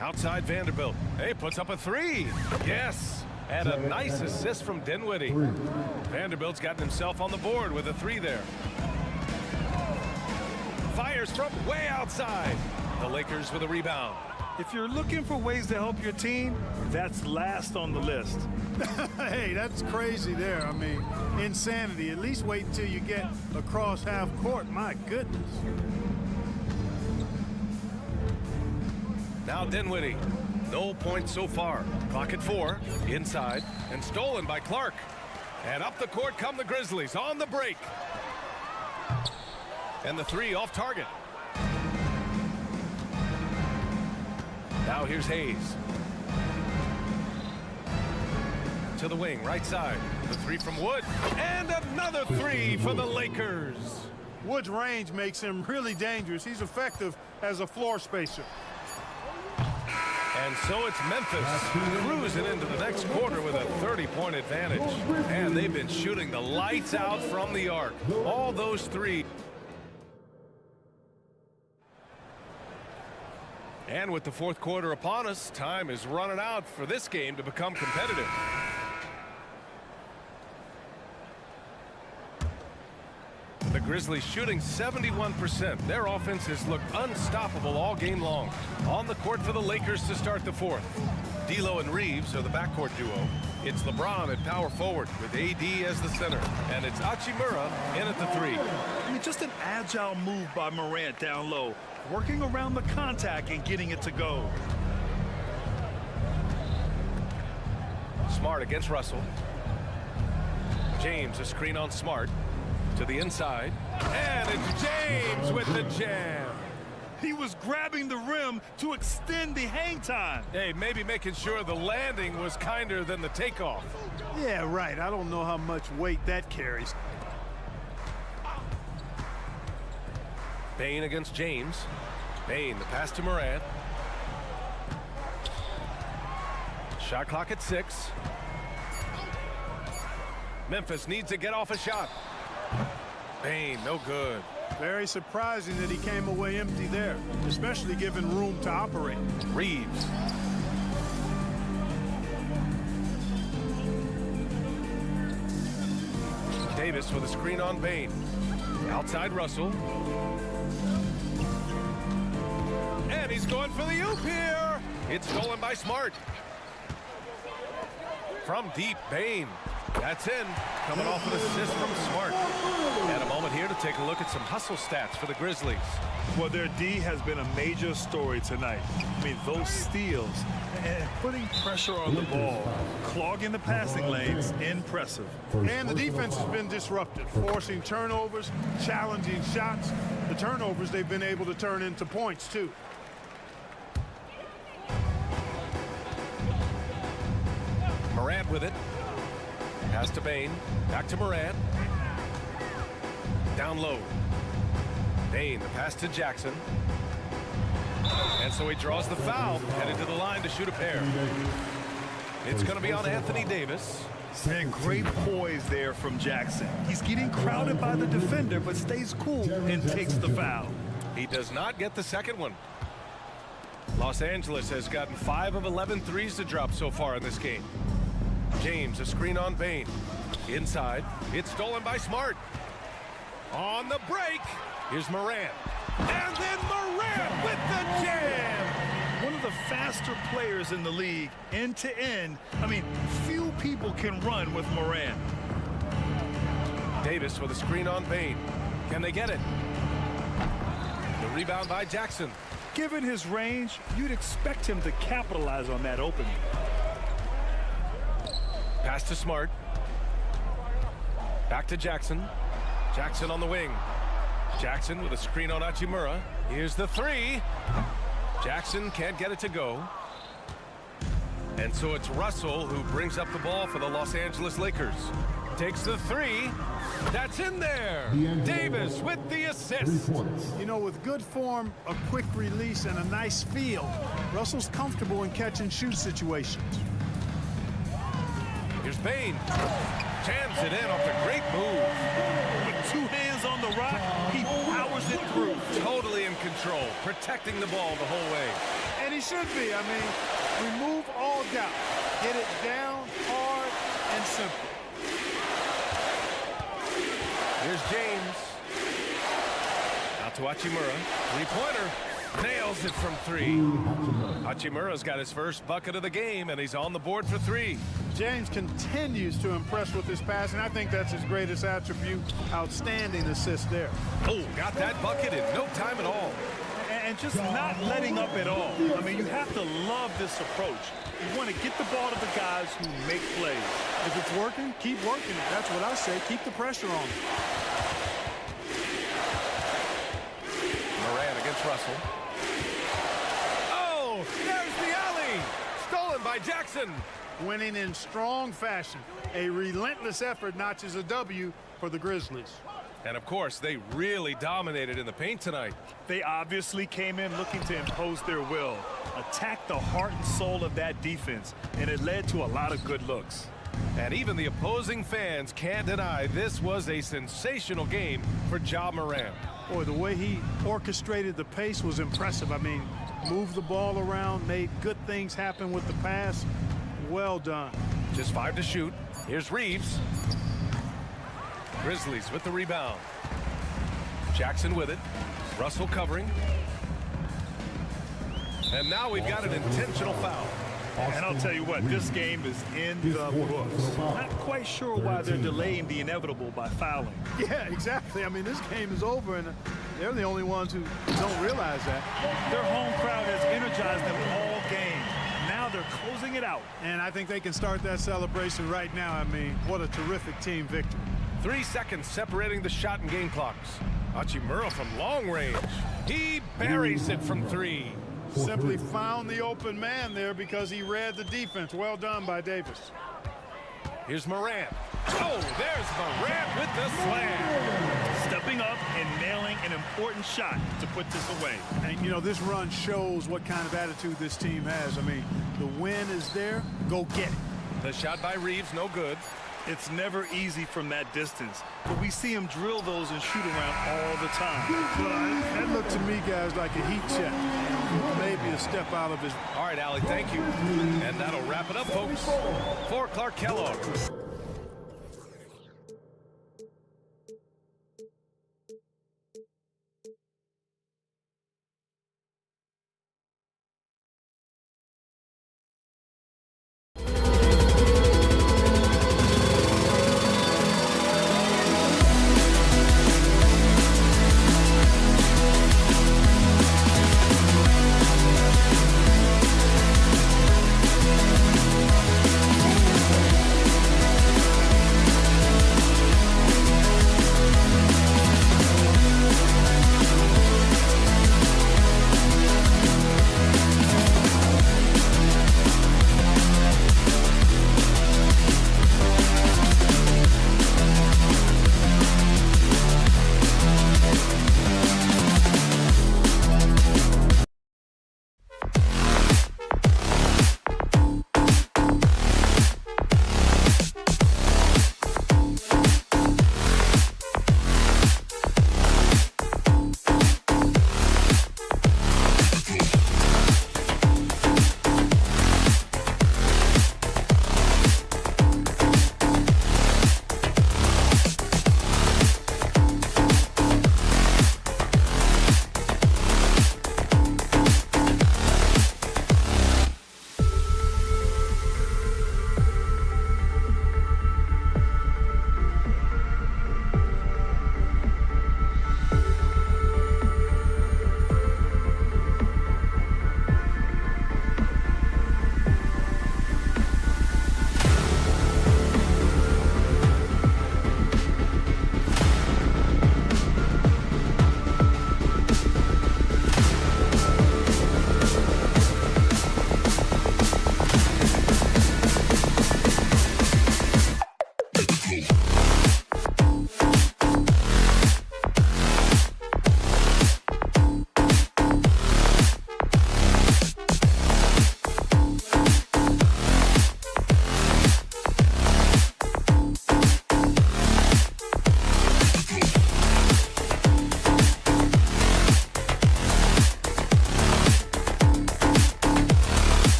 Outside Vanderbilt. Hey, puts up a 3. Yes. And a nice assist from Dinwiddie. Vanderbilt's gotten himself on the board with a 3 there. Fires from way outside. The Lakers with a rebound. If you're looking for ways to help your team, that's last on the list. Hey, that's crazy there. I mean, insanity. At least wait until you get across half court. My goodness. Now Dinwiddie. No points so far. Clock at 4. Inside. And stolen by Clark. And up the court come the Grizzlies on the break. And the 3 off target. Now here's Hayes. To the wing, right side. The 3 from Wood. And another 3 for the Lakers. Wood's range makes him really dangerous. He's effective as a floor spacer. And so it's Memphis cruising into the next quarter with a 30-point advantage. And they've been shooting the lights out from the arc. All those three. And with the fourth quarter upon us, time is running out for this game to become competitive. The Grizzlies shooting 71%. Their offense has looked unstoppable all game long. On the court for the Lakers to start the fourth. D'Lo and Reeves are the backcourt duo. It's LeBron at power forward with AD as the center. And it's Hachimura in at the three. I mean, just an agile move by Morant down low, working around the contact and getting it to go. Smart against Russell. James a screen on Smart. To the inside, and it's James with the jam. He was grabbing the rim to extend the hang time. Hey, maybe making sure the landing was kinder than the takeoff. Yeah, right. I don't know how much weight that carries. Bane against James. Bane, the pass to Morant. Shot clock at 6. Memphis needs to get off a shot. Bane, no good. Very surprising that he came away empty there, especially given room to operate. Reeves. Davis with a screen on Bane. Outside Russell. And he's going for the oop here. It's stolen by Smart. From deep, Bane. That's in. Coming off an assist from Smart. And a moment here to take a look at some hustle stats for the Grizzlies. Well, their D has been a major story tonight. I mean, those steals and putting pressure on the ball, clogging the passing lanes, impressive. And the defense has been disruptive, forcing turnovers, challenging shots. The turnovers they've been able to turn into points, too. Morant with it. Pass to Bane. Back to Morant. Down low. Bane, the pass to Jackson. And so he draws the foul, headed to the line to shoot a pair. It's going to be on Anthony Davis. And great poise there from Jackson. He's getting crowded by the defender, but stays cool and takes the foul. He does not get the second one. Los Angeles has gotten 5 of 11 threes to drop so far in this game. James, a screen on Bane. Inside, it's stolen by Smart. On the break, here's Morant. And then Morant with the jam! One of the faster players in the league, end to end. I mean, few people can run with Morant. Davis with a screen on Bane. Can they get it? The rebound by Jackson. Given his range, you'd expect him to capitalize on that opening. Pass to Smart. Back to Jackson. Jackson on the wing. Jackson with a screen on Hachimura. Here's the three. Jackson can't get it to go. And so it's Russell who brings up the ball for the Los Angeles Lakers. Takes the three. That's in there. Davis with the assist. You know, with good form, a quick release, and a nice feel, Russell's comfortable in catch-and-shoot situations. Here's Bane. Jams it in off a great move. With 2 hands on the rock, he powers it through. Totally in control, protecting the ball the whole way. And he should be. I mean, remove all doubt. Get it down, hard, and simple. Here's James. Out to Hachimura. Three-pointer. Nails it from 3. Hachimura's got his first bucket of the game, and he's on the board for 3. James continues to impress with his passing. I think that's his greatest attribute. Outstanding assist there. Oh, got that bucket in no time at all. And just not letting up at all. I mean, you have to love this approach. You want to get the ball to the guys who make plays. If it's working, keep working it. That's what I say. Keep the pressure on. Morant against Russell. Oh, there's the alley. Stolen by Jackson. Winning in strong fashion. A relentless effort notches a W for the Grizzlies. And of course, they really dominated in the paint tonight. They obviously came in looking to impose their will, attack the heart and soul of that defense, and it led to a lot of good looks. And even the opposing fans can't deny this was a sensational game for Ja Morant. Boy, the way he orchestrated the pace was impressive. I mean, moved the ball around, made good things happen with the pass. Well done. Just 5 to shoot. Here's Reeves. Grizzlies with the rebound. Jackson with it. Russell covering. And now we've got an intentional foul. And I'll tell you what, this game is in the books. Not quite sure why they're delaying the inevitable by fouling. Yeah, exactly. I mean, this game is over, and they're the only ones who don't realize that. Their home crowd has energized them all game. Now they're closing it out. And I think they can start that celebration right now. I mean, what a terrific team victory. 3 seconds separating the shot and game clocks. Hachimura from long range. He buries it from 3. Simply found the open man there because he read the defense. Well done by Davis. Here's Morant. Oh, there's Morant with the slam. Stepping up and nailing an important shot to put this away. And, you know, this run shows what kind of attitude this team has. I mean, the win is there. Go get it. The shot by Reeves, no good. It's never easy from that distance, but we see him drill those and shoot around all the time. Well, that looked to me, guys, like a heat check. Maybe a step out of his... All right, Allie, thank you. And that'll wrap it up, folks. For Clark Kellogg.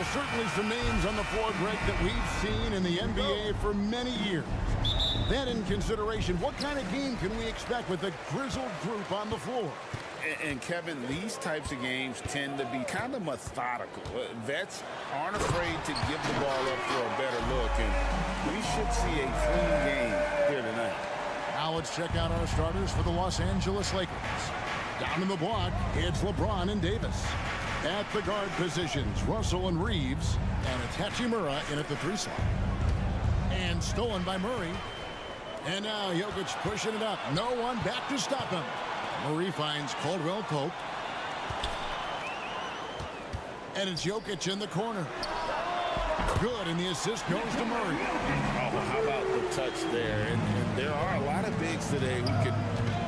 Well, certainly some names on the floor, Greg, that we've seen in the NBA for many years. Then in consideration, what kind of game can we expect with a grizzled group on the floor? And Kevin, these types of games tend to be kind of methodical. Vets aren't afraid to give the ball up for a better look, and we should see a clean game here tonight. Now let's check out our starters for the Los Angeles Lakers. Down in the block, it's LeBron and Davis. At the guard positions, Russell and Reeves, and it's Hachimura in at the 3 slot. And stolen by Murray. And now Jokic pushing it up. No one back to stop him. Murray finds Caldwell Pope. And it's Jokic in the corner. Good, and the assist goes to Murray. Oh, how about the touch there? And there are a lot of bigs today who can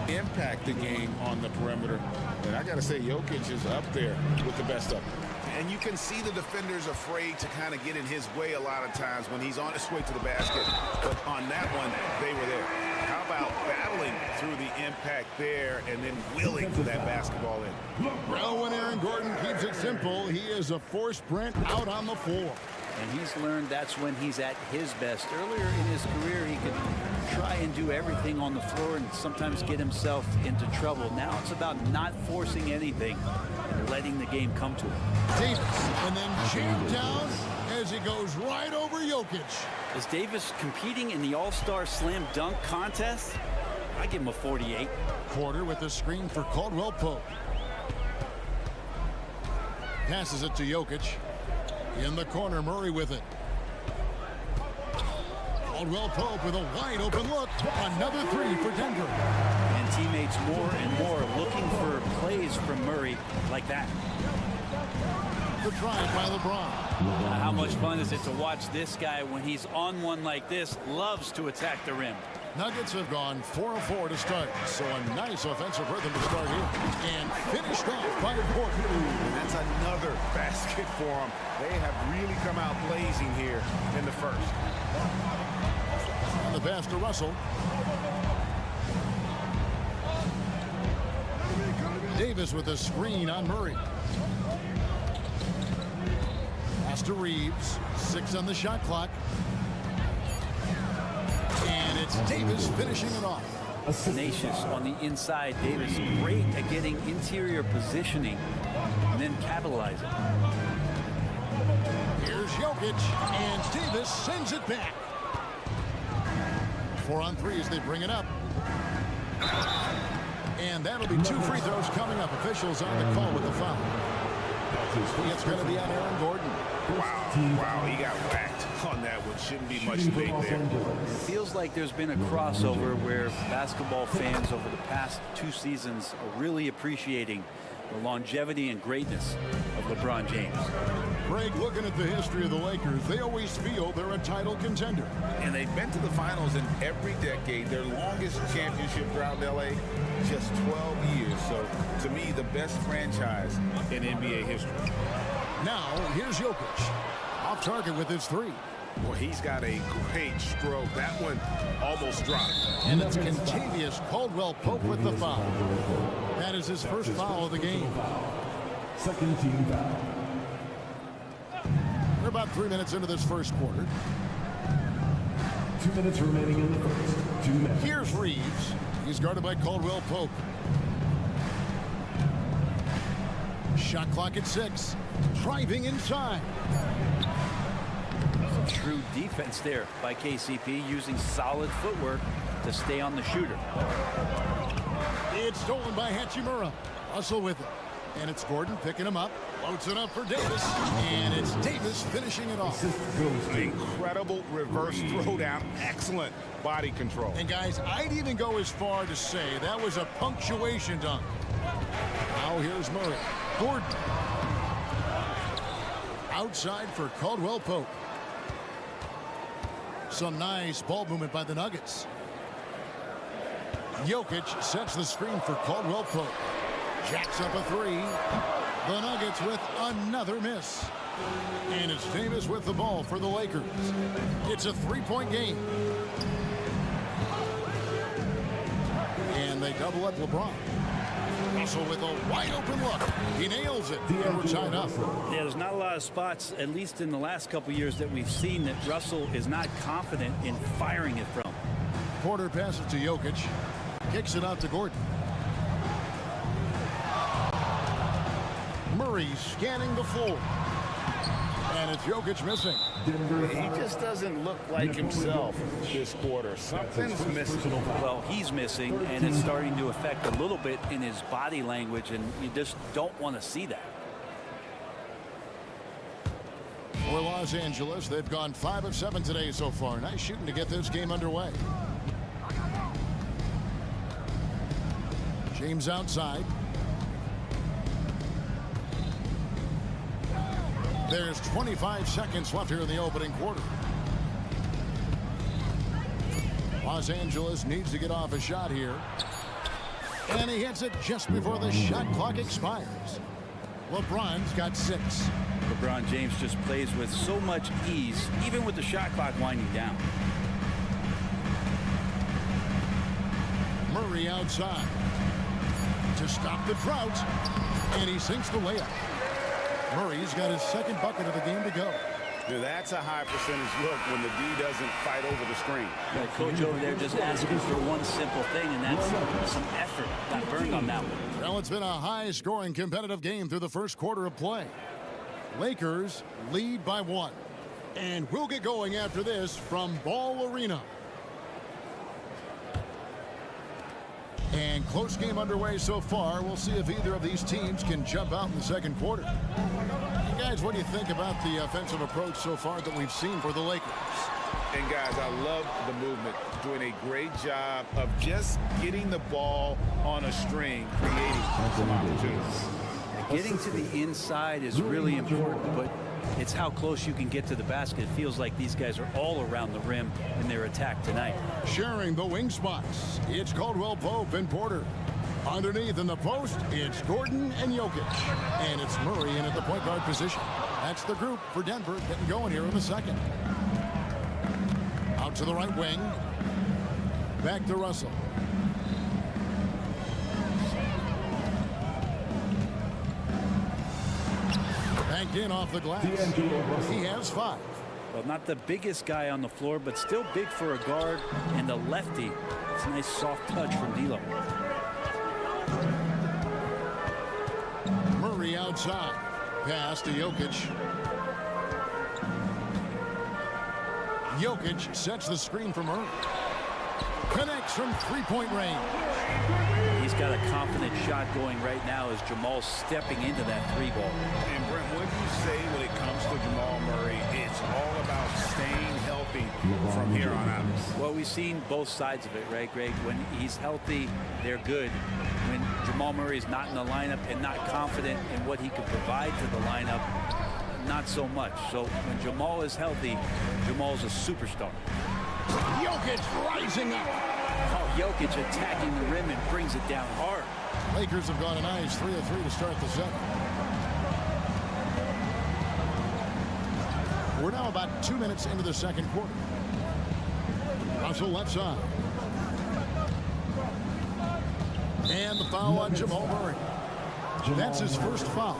impact the game on the perimeter. And I got to say, Jokic is up there with the best of them. And you can see the defenders afraid to kind of get in his way a lot of times when he's on his way to the basket. But on that one, they were there. How about battling through the impact there and then willing for that basketball in? Well, when Aaron Gordon keeps it simple, he is a force sprint out on the floor. And he's learned that's when he's at his best. Earlier in his career, he could try and do everything on the floor and sometimes get himself into trouble. Now it's about not forcing anything and letting the game come to him. Davis, and then jammed down as he goes right over Jokic. Is Davis competing in the All-Star Slam Dunk contest? I give him a 48. Porter with the screen for Caldwell Pope. Passes it to Jokic. In the corner, Murray with it. Caldwell Pope with a wide open look. Another three for Denver. And teammates more and more looking for plays from Murray like that. The drive by LeBron. How much fun is it to watch this guy when he's on one like this? Loves to attack the rim. Nuggets have gone 4 of 4 to start, so a nice offensive rhythm to start here. And finished off by Porter. And that's another basket for them. They have really come out blazing here in the first. And the pass to Russell. Davis with a screen on Murray. Pass to Reeves. 6 on the shot clock. And it's Davis finishing it off. Tenacious on the inside. Davis great at getting interior positioning and then capitalizing. Here's Jokic, and Davis sends it back. 4 on 3 as they bring it up. And that'll be 2 free throws coming up. Officials on the call with the foul. It's going to be on Aaron Gordon. Wow, he got whacked on that one. Shouldn't be much debate there. It feels like there's been a crossover where basketball fans over the past 2 seasons are really appreciating the longevity and greatness of LeBron James. Greg, looking at the history of the Lakers, they always feel they're a title contender. And they've been to the finals in every decade. Their longest championship drought in L.A., just 12 years. So, to me, the best franchise in NBA history. Now, here's Jokic. Off target with his 3. Well, he's got a great stroke. That one almost dropped. And it's Contavious Caldwell Pope with the foul. That is his first foul of the game. Second team foul. We're about 3 minutes into this first quarter. 2 minutes remaining in the first. 2 minutes. Here's Reeves. He's guarded by Caldwell Pope. Shot clock at 6. Driving inside. True defense there by KCP, using solid footwork to stay on the shooter. It's stolen by Hachimura. Russell with it. And it's Gordon picking him up. Loads it up for Davis. And it's Davis finishing it off. An incredible reverse throwdown. Excellent body control. And guys, I'd even go as far to say that was a punctuation dunk. Now here's Murray. Gordon. Outside for Caldwell Pope. Some nice ball movement by the Nuggets. Jokic sets the screen for Caldwell Pope. Jacks up a 3. The Nuggets with another miss. And it's Davis with the ball for the Lakers. It's a 3-point game. And they double up LeBron. Russell with a wide open look. He nails it. And we're tied up. Yeah, there's not a lot of spots, at least in the last couple years, that we've seen that Russell is not confident in firing it from. Porter passes to Jokic. Kicks it out to Gordon. Murray scanning the floor. And it's Jokic missing. He just doesn't look like himself this quarter. Something's missing. Well, he's missing, and it's starting to affect a little bit in his body language, and you just don't want to see that. For Los Angeles, they've gone 5 of 7 today so far. Nice shooting to get this game underway. James outside. There's 25 seconds left here in the opening quarter. Los Angeles needs to get off a shot here. And he hits it just before the shot clock expires. LeBron's got 6. LeBron James just plays with so much ease, even with the shot clock winding down. Murray outside to stop the drought. And he sinks the layup. Murray's got his second bucket of the game to go. Now, that's a high percentage look when the D doesn't fight over the screen. The coach over there just asking for one simple thing, and that's some effort. Got burned on that one. Well, it's been a high-scoring competitive game through the first quarter of play. Lakers lead by 1. And we'll get going after this from Ball Arena. And close game underway so far. We'll see if either of these teams can jump out in the second quarter. Guys, what do you think about the offensive approach so far that we've seen for the Lakers? And guys, I love the movement. Doing a great job of just getting the ball on a string, creating some opportunities. Getting to the inside is really important, but it's how close you can get to the basket. It feels like these guys are all around the rim in their attack tonight. Sharing the wing spots, it's Caldwell Pope and Porter. Underneath in the post, it's Gordon and Jokic. And it's Murray in at the point guard position. That's the group for Denver getting going here in the second. Out to the right wing. Back to Russell. Banked in off the glass. He has 5. Well, not the biggest guy on the floor, but still big for a guard and a lefty. It's a nice soft touch from D'Lo. Murray outside. Pass to Jokic. Jokic sets the screen for Murray. Connects from three-point range. He's got a confident shot going right now as Jamal's stepping into that 3-ball. And Brent, what do you say when it comes to Jamal Murray? It's all about staying healthy from here on out. Well, we've seen both sides of it, right, Greg? When he's healthy, they're good. When Jamal Murray is not in the lineup and not confident in what he can provide to the lineup, not so much. So when Jamal is healthy, Jamal's a superstar. Jokic rising up. Oh, Jokic attacking the rim and brings it down hard. Lakers have got a nice 3 of 3 to start the second. We're now about 2 minutes into the second quarter. Russell left side. And the foul on Jamal Murray. That's his first foul.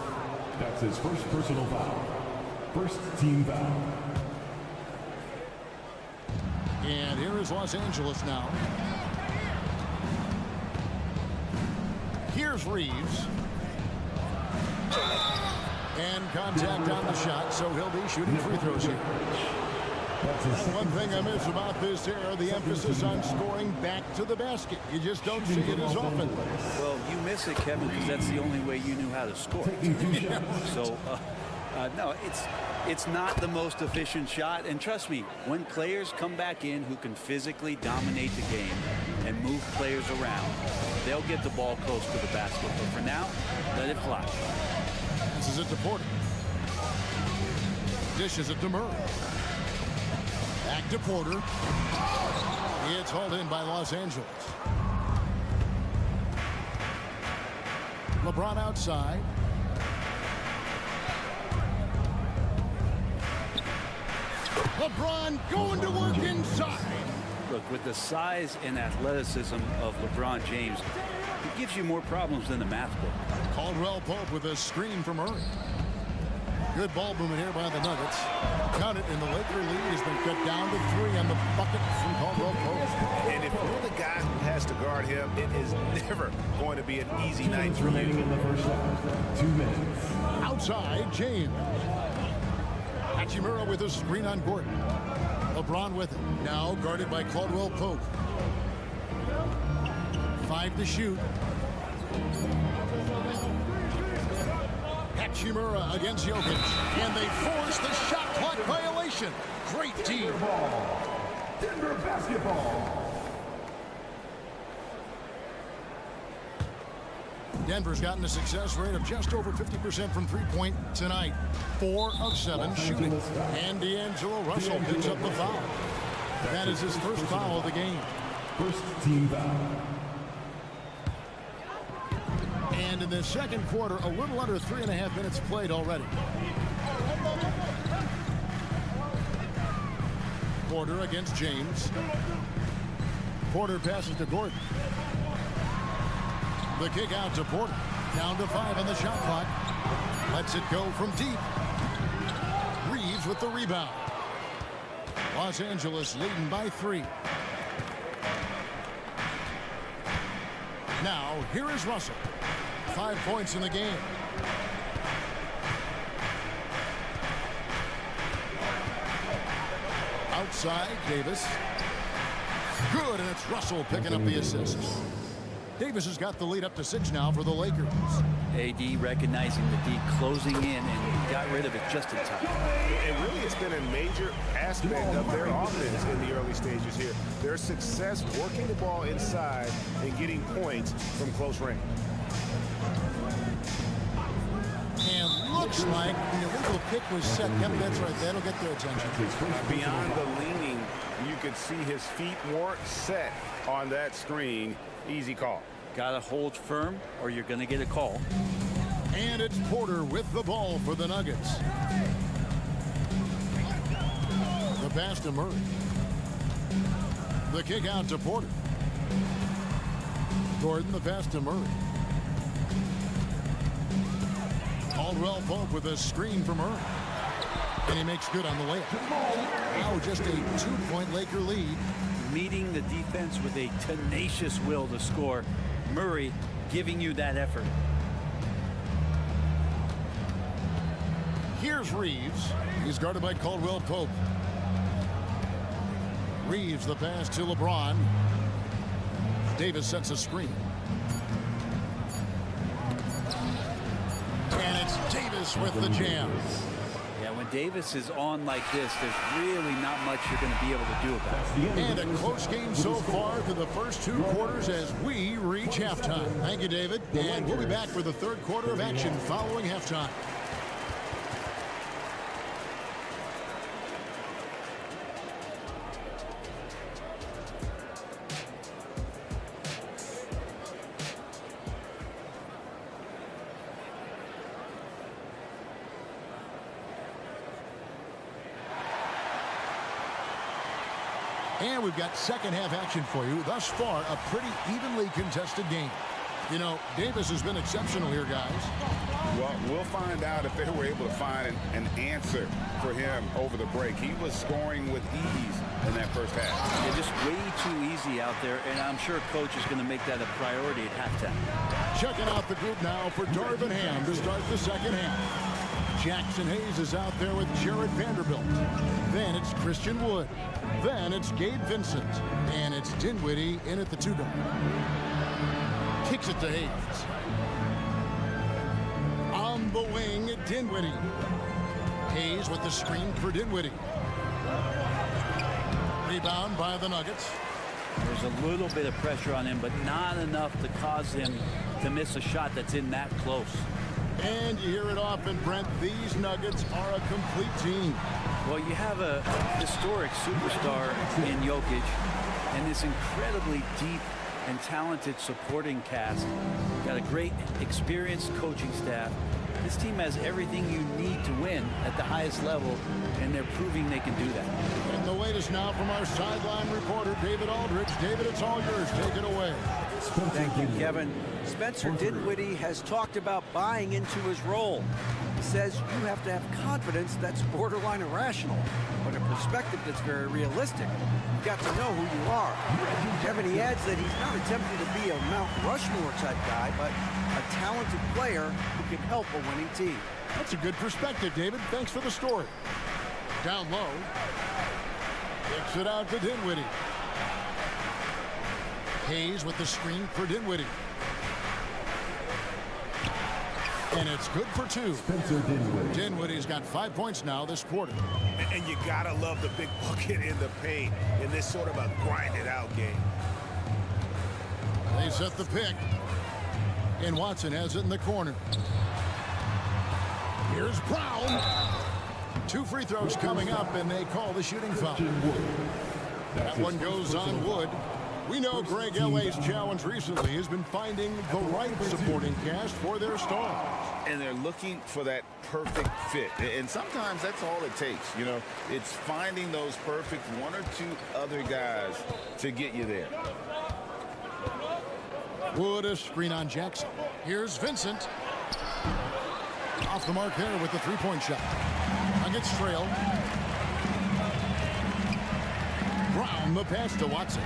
That's his first personal foul. First team foul. And here is Los Angeles now. Here's Reeves. And contact on the shot, so he'll be shooting free throws here. One thing I miss about this era, the emphasis on scoring back to the basket. You just don't see it as often. Well, you miss it, Kevin, because that's the only way you knew how to score. So, no, it's not the most efficient shot. And trust me, when players come back in who can physically dominate the game and move players around, they'll get the ball close to the basket. But for now, let it fly. This is it to Porter. Dishes it to Murray. Back to Porter. It's hauled in by Los Angeles. LeBron outside. LeBron going to work inside. Look, with the size and athleticism of LeBron James, it gives you more problems than the math book. Caldwell Pope with a screen from Murray. Good ball movement here by the Nuggets. Count it, and the Laker lead has been cut down to 3 on the bucket from Caldwell Pope. And if you're the guy who has to guard him, it is never going to be an easy night for remaining you. in the first half. 2 minutes. Outside, James. Hachimura with a screen on Gordon. LeBron with it. Now guarded by Caldwell Pope. 5 to shoot. Hachimura against Jokic. And they force the shot clock violation. Great team. Denver basketball. Denver's gotten a success rate of just over 50% from three-point tonight. 4 of 7 shooting. And D'Angelo Russell picks up the foul. That is his first foul of the game. First team foul. And in the second quarter, a little under 3.5 minutes played already. Porter against James. Porter passes to Gordon. The kick out to Porter. Down to 5 on the shot clock. Lets it go from deep. Reeves Reeves with the rebound. Los Angeles leading by 3. Now, here is Russell. 5 points in the game. Outside, Davis. Good, and it's Russell picking up the assist. Davis has got the lead up to 6 now for the Lakers. AD recognizing the D, closing in, and got rid of it just in time. And really, it's been a major aspect of their offense in the early stages here. Their success working the ball inside and getting points from close range. And looks like the illegal kick was set. Yep, that's right. That'll get their attention. Beyond the leaning, you could see his feet weren't set on that screen. Easy call. Got to hold firm or you're going to get a call. And it's Porter with the ball for the Nuggets. The pass to Murray. The kick out to Porter. Gordon, the pass to Murray. Caldwell Pope with a screen from Murray. And he makes good on the layup. Now just a 2-point Laker lead. Meeting the defense with a tenacious will to score. Murray giving you that effort. Here's Reeves. He's guarded by Caldwell Pope. Reeves the pass to LeBron. Davis sets a screen. And it's Davis with the jam. Yeah, when Davis is on like this, there's really not much you're going to be able to do about it. And a close game so far through the first 2 quarters as we reach halftime. Thank you, David. And we'll be back for the 3rd quarter of action following halftime. And we've got second half action for you. Thus far, a pretty evenly contested game. You know, Davis has been exceptional here, guys. Well, we'll find out if they were able to find an answer for him over the break. He was scoring with ease in that first half. They're just way too easy out there, and I'm sure coach is going to make that a priority at halftime. Checking out the group now for Darvin Ham to start the second half. Jackson Hayes is out there with Jared Vanderbilt. Then it's Christian Wood. Then it's Gabe Vincent. And it's Dinwiddie in at the 2-guard. Kicks it to Hayes. On the wing, Dinwiddie. Hayes with the screen for Dinwiddie. Rebound by the Nuggets. There's a little bit of pressure on him, but not enough to cause him to miss a shot that's in that close. And you hear it often, Brent, these Nuggets are a complete team. Well, you have a historic superstar in Jokic and this incredibly deep and talented supporting cast. Got a great experienced coaching staff. This team has everything you need to win at the highest level, and they're proving they can do that. And the latest now from our sideline reporter, David Aldridge. David, it's all yours. Take it away. Thank you, Kevin. Spencer Dinwiddie has talked about buying into his role. He says you have to have confidence that's borderline irrational, but a perspective that's very realistic. You've got to know who you are. Kevin, he adds that he's not attempting to be a Mount Rushmore type guy, but a talented player who can help a winning team. That's a good perspective, David. Thanks for the story. Down low. Kicks it out to Dinwiddie. Hayes with the screen for Dinwiddie. And it's good for 2. Dinwiddie's got 5 points now this quarter. And you gotta love the big bucket in the paint in this sort of a grinded out game. They set the pick. And Watson has it in the corner. Here's Brown. 2 free throws coming up, and they call the shooting foul. That one goes on Wood. We know Greg L.A.'s challenge recently has been finding the right supporting cast for their stars. And they're looking for that perfect fit. And sometimes that's all it takes. You know, it's finding those perfect 1 or 2 other guys to get you there. Wood a screen on Jackson. Here's Vincent. Off the mark there with the 3-point shot. Nuggets trail. Brown the pass to Watson.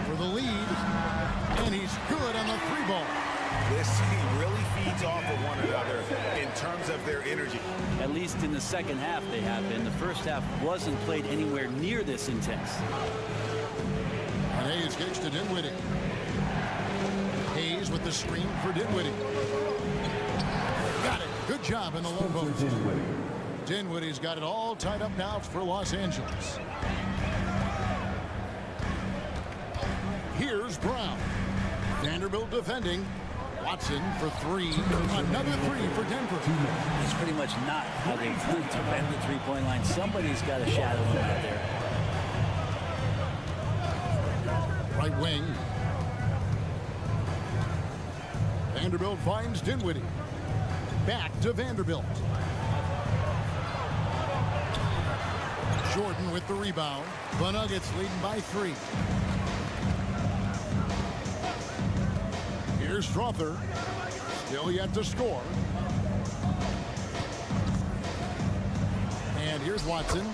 For the lead. And he's good on the three ball. This team really feeds off of one another in terms of their energy. At least in the second half they have been. The first half wasn't played anywhere near this intense. And Hayes kicks to Dinwiddie. Hayes with the screen for Dinwiddie. Got it. Good job in the low post. Dinwiddie's got it all tied up now for Los Angeles. Here's Brown. Vanderbilt defending. Watson for three. Another three for Denver. It's pretty much not how they defend the three-point line. Somebody's got to shadow him out there. Right wing. Vanderbilt finds Dinwiddie. Back to Vanderbilt. Jordan with the rebound. The Nuggets leading by 3. Here's Strother. Still yet to score. And here's Watson.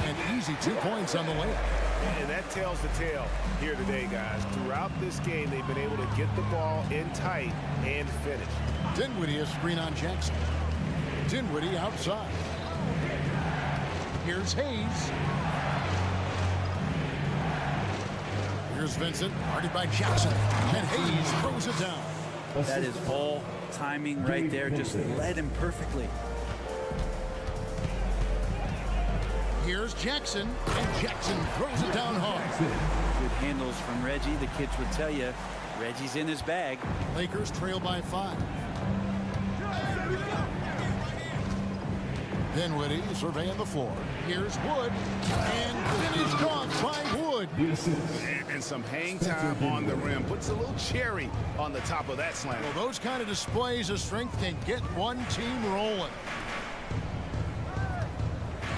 An easy 2 points on the layup. And that tells the tale here today, guys. Throughout this game, they've been able to get the ball in tight and finish. Dinwiddie a screen on Jackson. Dinwiddie outside. Here's Hayes. Here's Vincent, guarded by Jackson. And Hayes throws it down. That is ball timing right there. Just led him perfectly. Here's Jackson, and Jackson throws it down hard. Good handles from Reggie. The kids would tell you, Reggie's in his bag. Lakers trail by 5. Dinwiddie surveying the floor. Here's Wood, and finished off by Wood. And some hang time on the rim. Puts a little cherry on the top of that slam. Well, those kind of displays of strength can get one team rolling.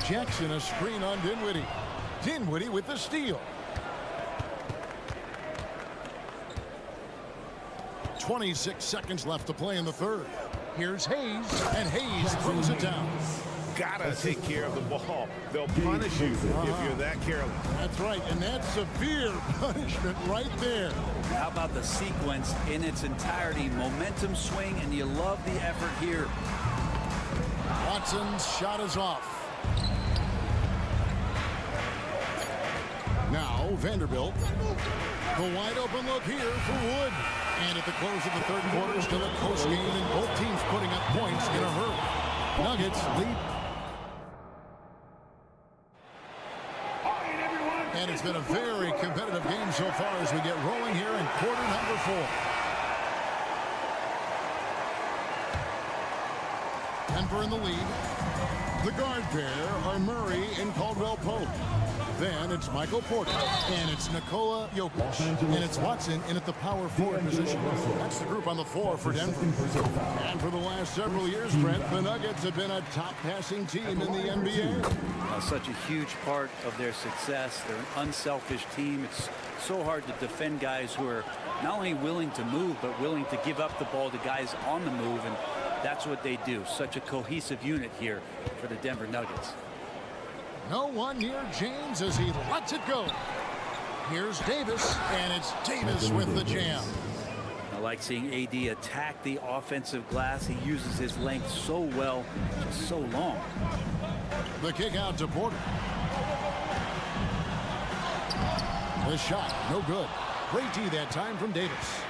Jackson a screen on Dinwiddie. Dinwiddie with the steal. 26 seconds left to play in the third. Here's Hayes, and Hayes throws it down. Gotta take care of the ball. They'll punish you if you're that careless. That's right, and that's severe punishment right there. How about the sequence in its entirety? Momentum swing, and you love the effort here. Watson's shot is off. Now Vanderbilt. The wide open look here for Wood. And at the close of the third quarter, still a close game, and both teams putting up points in a hurry. Nuggets lead. And it's been a very competitive game so far as we get rolling here in quarter number 4. Denver in the lead. The guard pair are Murray and Caldwell Pope. Then it's Michael Porter, and it's Nikola Jokic, and it's Watson in at the power forward position. That's the group on the floor for Denver. And for the last several years, Brent, the Nuggets have been a top passing team in the NBA. Such a huge part of their success. They're an unselfish team. It's so hard to defend guys who are not only willing to move, but willing to give up the ball to guys on the move, and that's what they do. Such a cohesive unit here for the Denver Nuggets. No one near James as he lets it go. Here's Davis, and it's Davis with the jam. I like seeing AD attack the offensive glass. He uses his length so well, just so long. The kick out to Porter. The shot, no good. Great D that time from Davis.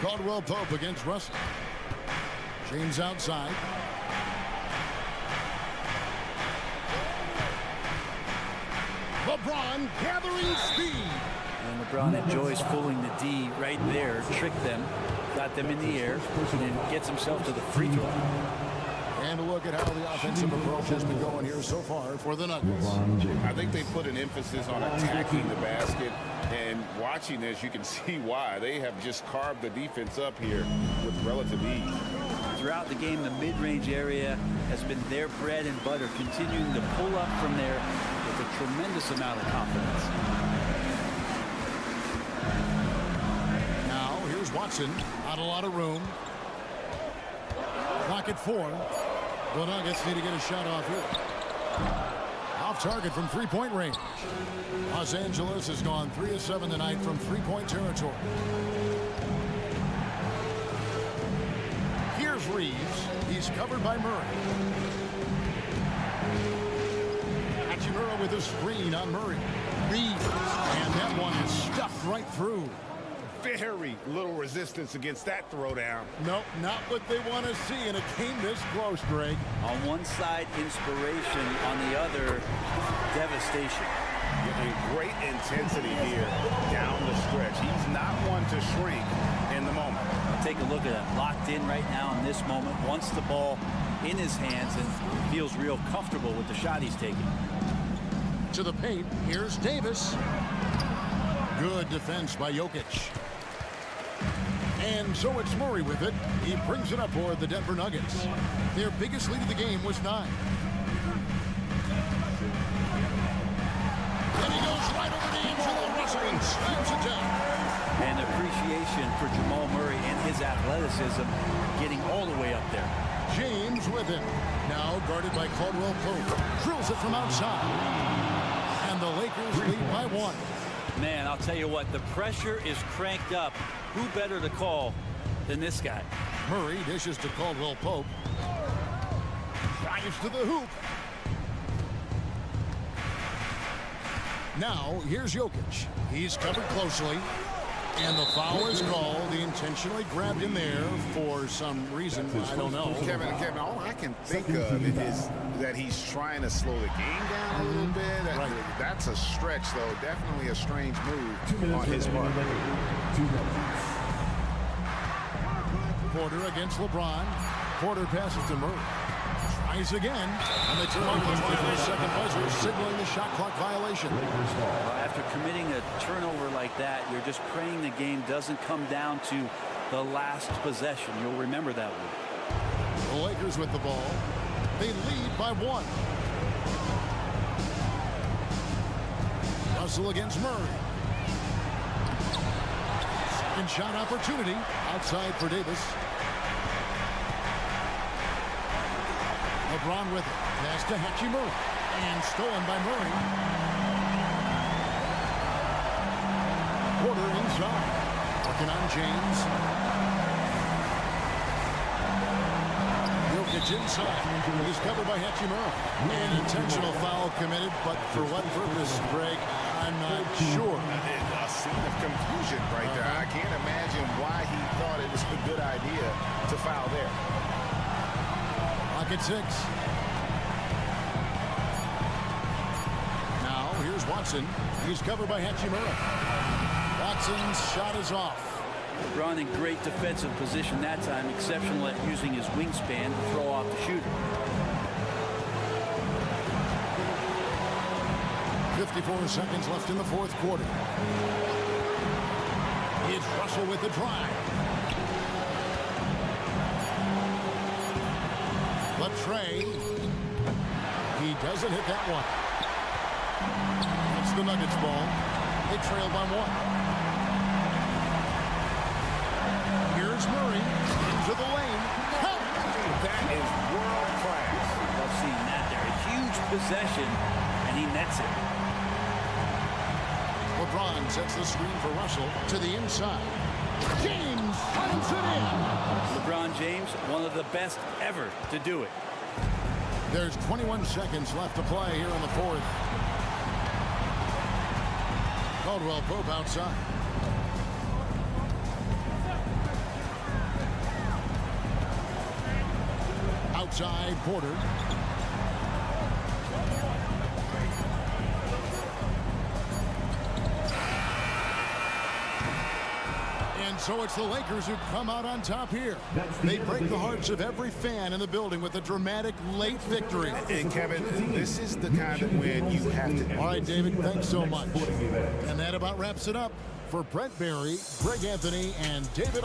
Caldwell Pope against Russell. James outside. LeBron gathering speed. And LeBron enjoys fooling the D right there, tricked them, got them in the air, and gets himself to the free throw. And a look at how the offensive approach has been going here so far for the Nuggets. I think they put an emphasis on attacking the basket, and watching this, you can see why. They have just carved the defense up here with relative ease. Throughout the game, the mid-range area has been their bread and butter, continuing to pull up from there with a tremendous amount of confidence. Now, here's Watson. Not a lot of room. clock at 4. The Nuggets need to get a shot off here. Off target from three-point range. Los Angeles has gone 3 of 7 tonight from three-point territory. Here's Reeves. He's covered by Murray. Hachimura with a screen on Murray. Reeves. And that one is stuffed right through. Very little resistance against that throwdown. Nope, not what they want to see in a game this close, Greg. On one side, inspiration. On the other, devastation. And great intensity here down the stretch. He's not one to shrink in the moment. Take a look at him. Locked in right now in this moment. Wants the ball in his hands and feels real comfortable with the shot he's taking. To the paint. Here's Davis. Good defense by Jokic. And so it's Murray with it. He brings it up for the Denver Nuggets. Their biggest lead of the game was 9. And he goes right over to Angelo Russell and slams it down. And appreciation for Jamal Murray and his athleticism getting all the way up there. James with him. Now guarded by Caldwell Pope. Drills it from outside. And the Lakers lead by 1. Man, I'll tell you what, the pressure is cranked up. Who better to call than this guy? Murray dishes to Caldwell Pope. Drives to the hoop. Now, here's Jokic. He's covered closely. And the foul is called. He intentionally grabbed him there for some reason. I don't know. Kevin, all I can think of is that he's trying to slow the game down a little bit. Right. That's a stretch, though. Definitely a strange move on his part. Porter against LeBron. Porter passes to Murray. Tries again. And they turn over the 24-second buzzer, signaling the shot clock violation. After committing a turnover like that, you're just praying the game doesn't come down to the last possession. You'll remember that one. The Lakers with the ball. They lead by 1. Russell against Murray. Second shot opportunity. Outside for Davis. LeBron with it. Pass to Hachimura. And stolen by Murray. Porter inside. Working on James. Jokic inside. He's covered by Hachimura. An intentional foul committed, but for what purpose, Greg? I'm not sure. A scene of confusion right there. I can't imagine why he thought it was a good idea to foul there. Clock at 6. Now, here's Watson. He's covered by Hachimura. Watson's shot is off. LeBron in great defensive position that time. Exceptional at using his wingspan to throw off the shooter. 54 seconds left in the fourth quarter. It's Russell with the drive. Latrey. He doesn't hit that one. It's the Nuggets ball. They trail by 1. Here's Murray into the lane. That is world class. Love seeing that there. A huge possession, and he nets it. LeBron sets the screen for Russell to the inside. James slams it in. LeBron James, one of the best ever to do it. There's 21 seconds left to play here in the fourth. Caldwell Pope outside. Outside Porter. And so it's the Lakers who come out on top here. They break the hearts of every fan in the building with a dramatic late victory. And Kevin, this is the kind of win you have to. All right, David, thanks so much. And that about wraps it up for Brent Barry, Greg Anthony, and David.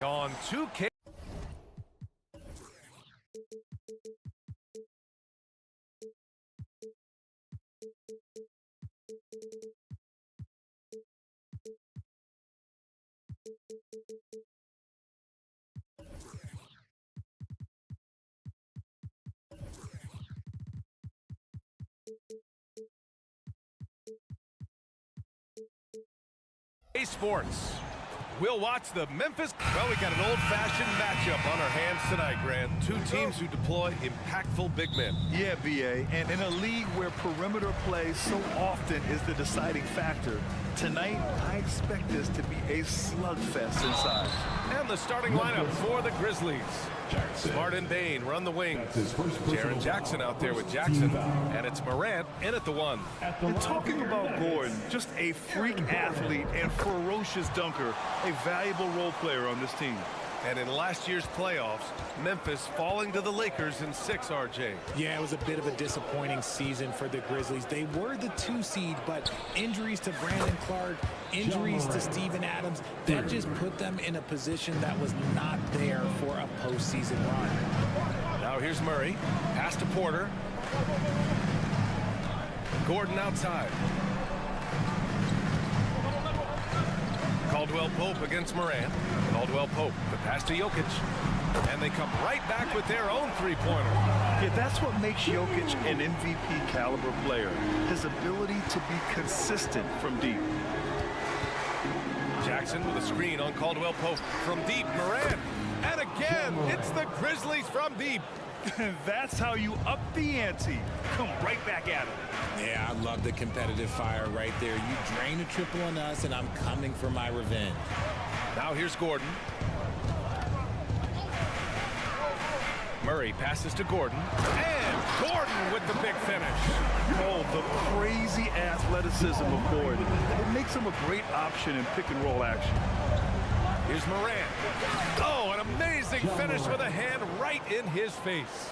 On 2K. Sports. We'll watch the Memphis. Well, we got an old-fashioned matchup on our hands tonight, Grant. Two teams who deploy impactful big men. Yeah, BA. And in a league where perimeter play so often is the deciding factor, tonight I expect this to be a slugfest inside. And the starting lineup for the Grizzlies. Smart and Bain run the wings. Jaren Jackson out there with Jackson. And it's Morant in at the 1. And talking about Gordon, just a freak athlete and ferocious dunker, a valuable role player on this team. And in last year's playoffs, Memphis falling to the Lakers in 6, RJ. Yeah, it was a bit of a disappointing season for the Grizzlies. They were the 2 seed, but injuries to Brandon Clark, injuries to Steven Adams, that just put them in a position that was not there for a postseason run. Now here's Murray. Pass to Porter. Gordon outside. Caldwell Pope against Morant. Caldwell Pope, the pass to Jokic. And they come right back with their own three-pointer. Yeah, that's what makes Jokic an MVP caliber player. His ability to be consistent from deep. Jackson with a screen on Caldwell Pope from deep. Morant. And again, it's the Grizzlies from deep. That's how you up the ante. Come right back at it. Yeah, I love the competitive fire right there. You drain a triple on us, and I'm coming for my revenge. Now here's Gordon. Murray passes to Gordon. And Gordon with the big finish. Oh, the crazy athleticism of Gordon. It makes him a great option in pick-and-roll action. Here's Morant. Oh, an amazing finish with a hand right in his face.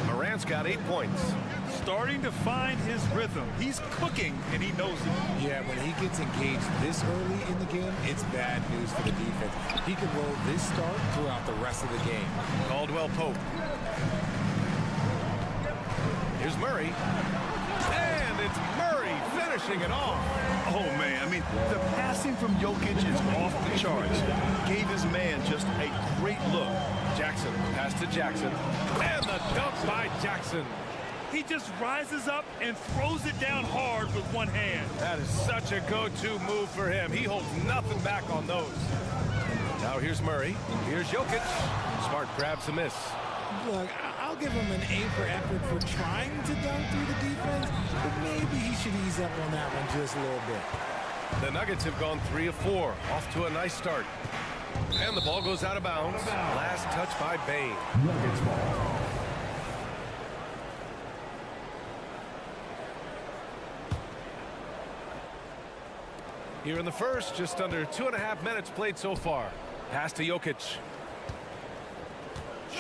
Morant's got 8 points. Starting to find his rhythm. He's cooking, and he knows it. Yeah, when he gets engaged this early in the game, it's bad news for the defense. He can roll this start throughout the rest of the game. Caldwell Pope. Here's Murray. And it's Murray finishing it off. Oh, man, I mean, the passing from Jokic is off the charts. Gave his man just a great look. Jackson, pass to Jackson. And the dunk by Jackson. He just rises up and throws it down hard with one hand. That is such a go-to move for him. He holds nothing back on those. Now here's Murray. Here's Jokic. Smart grabs a miss. Look, I'll give him an A for effort for trying to dunk through the defense, but maybe he should ease up on that one just a little bit. The Nuggets have gone 3 of 4, off to a nice start. And the ball goes out of bounds. Last touch by Bain. Nuggets ball. Here in the first, just under 2.5 minutes played so far. Pass to Jokic.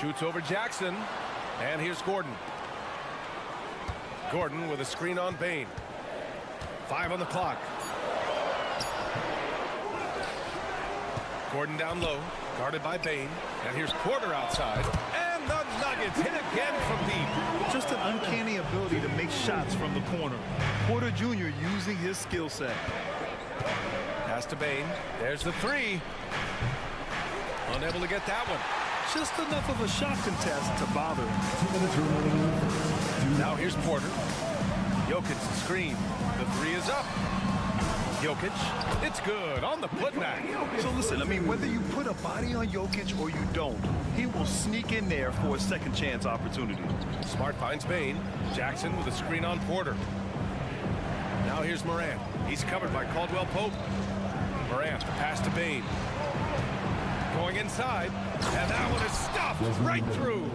Shoots over Jackson. And here's Gordon. Gordon with a screen on Bain. 5 on the clock. Gordon down low, guarded by Bain. And here's Porter outside. And the Nuggets hit again from deep. Just an uncanny ability to make shots from the corner. Porter Jr. using his skill set. Pass to Bane. There's the three. Unable to get that one. Just enough of a shot contest to bother him. Now here's Porter. Jokic screen. The three is up. Jokic, it's good on the putback. So listen, I mean, whether you put a body on Jokic or you don't, he will sneak in there for a second chance opportunity. Smart finds Bane. Jackson with a screen on Porter. Now here's Morant. He's covered by Caldwell Pope. Morant, the pass to Bane. Going inside, and that one is stuffed right through.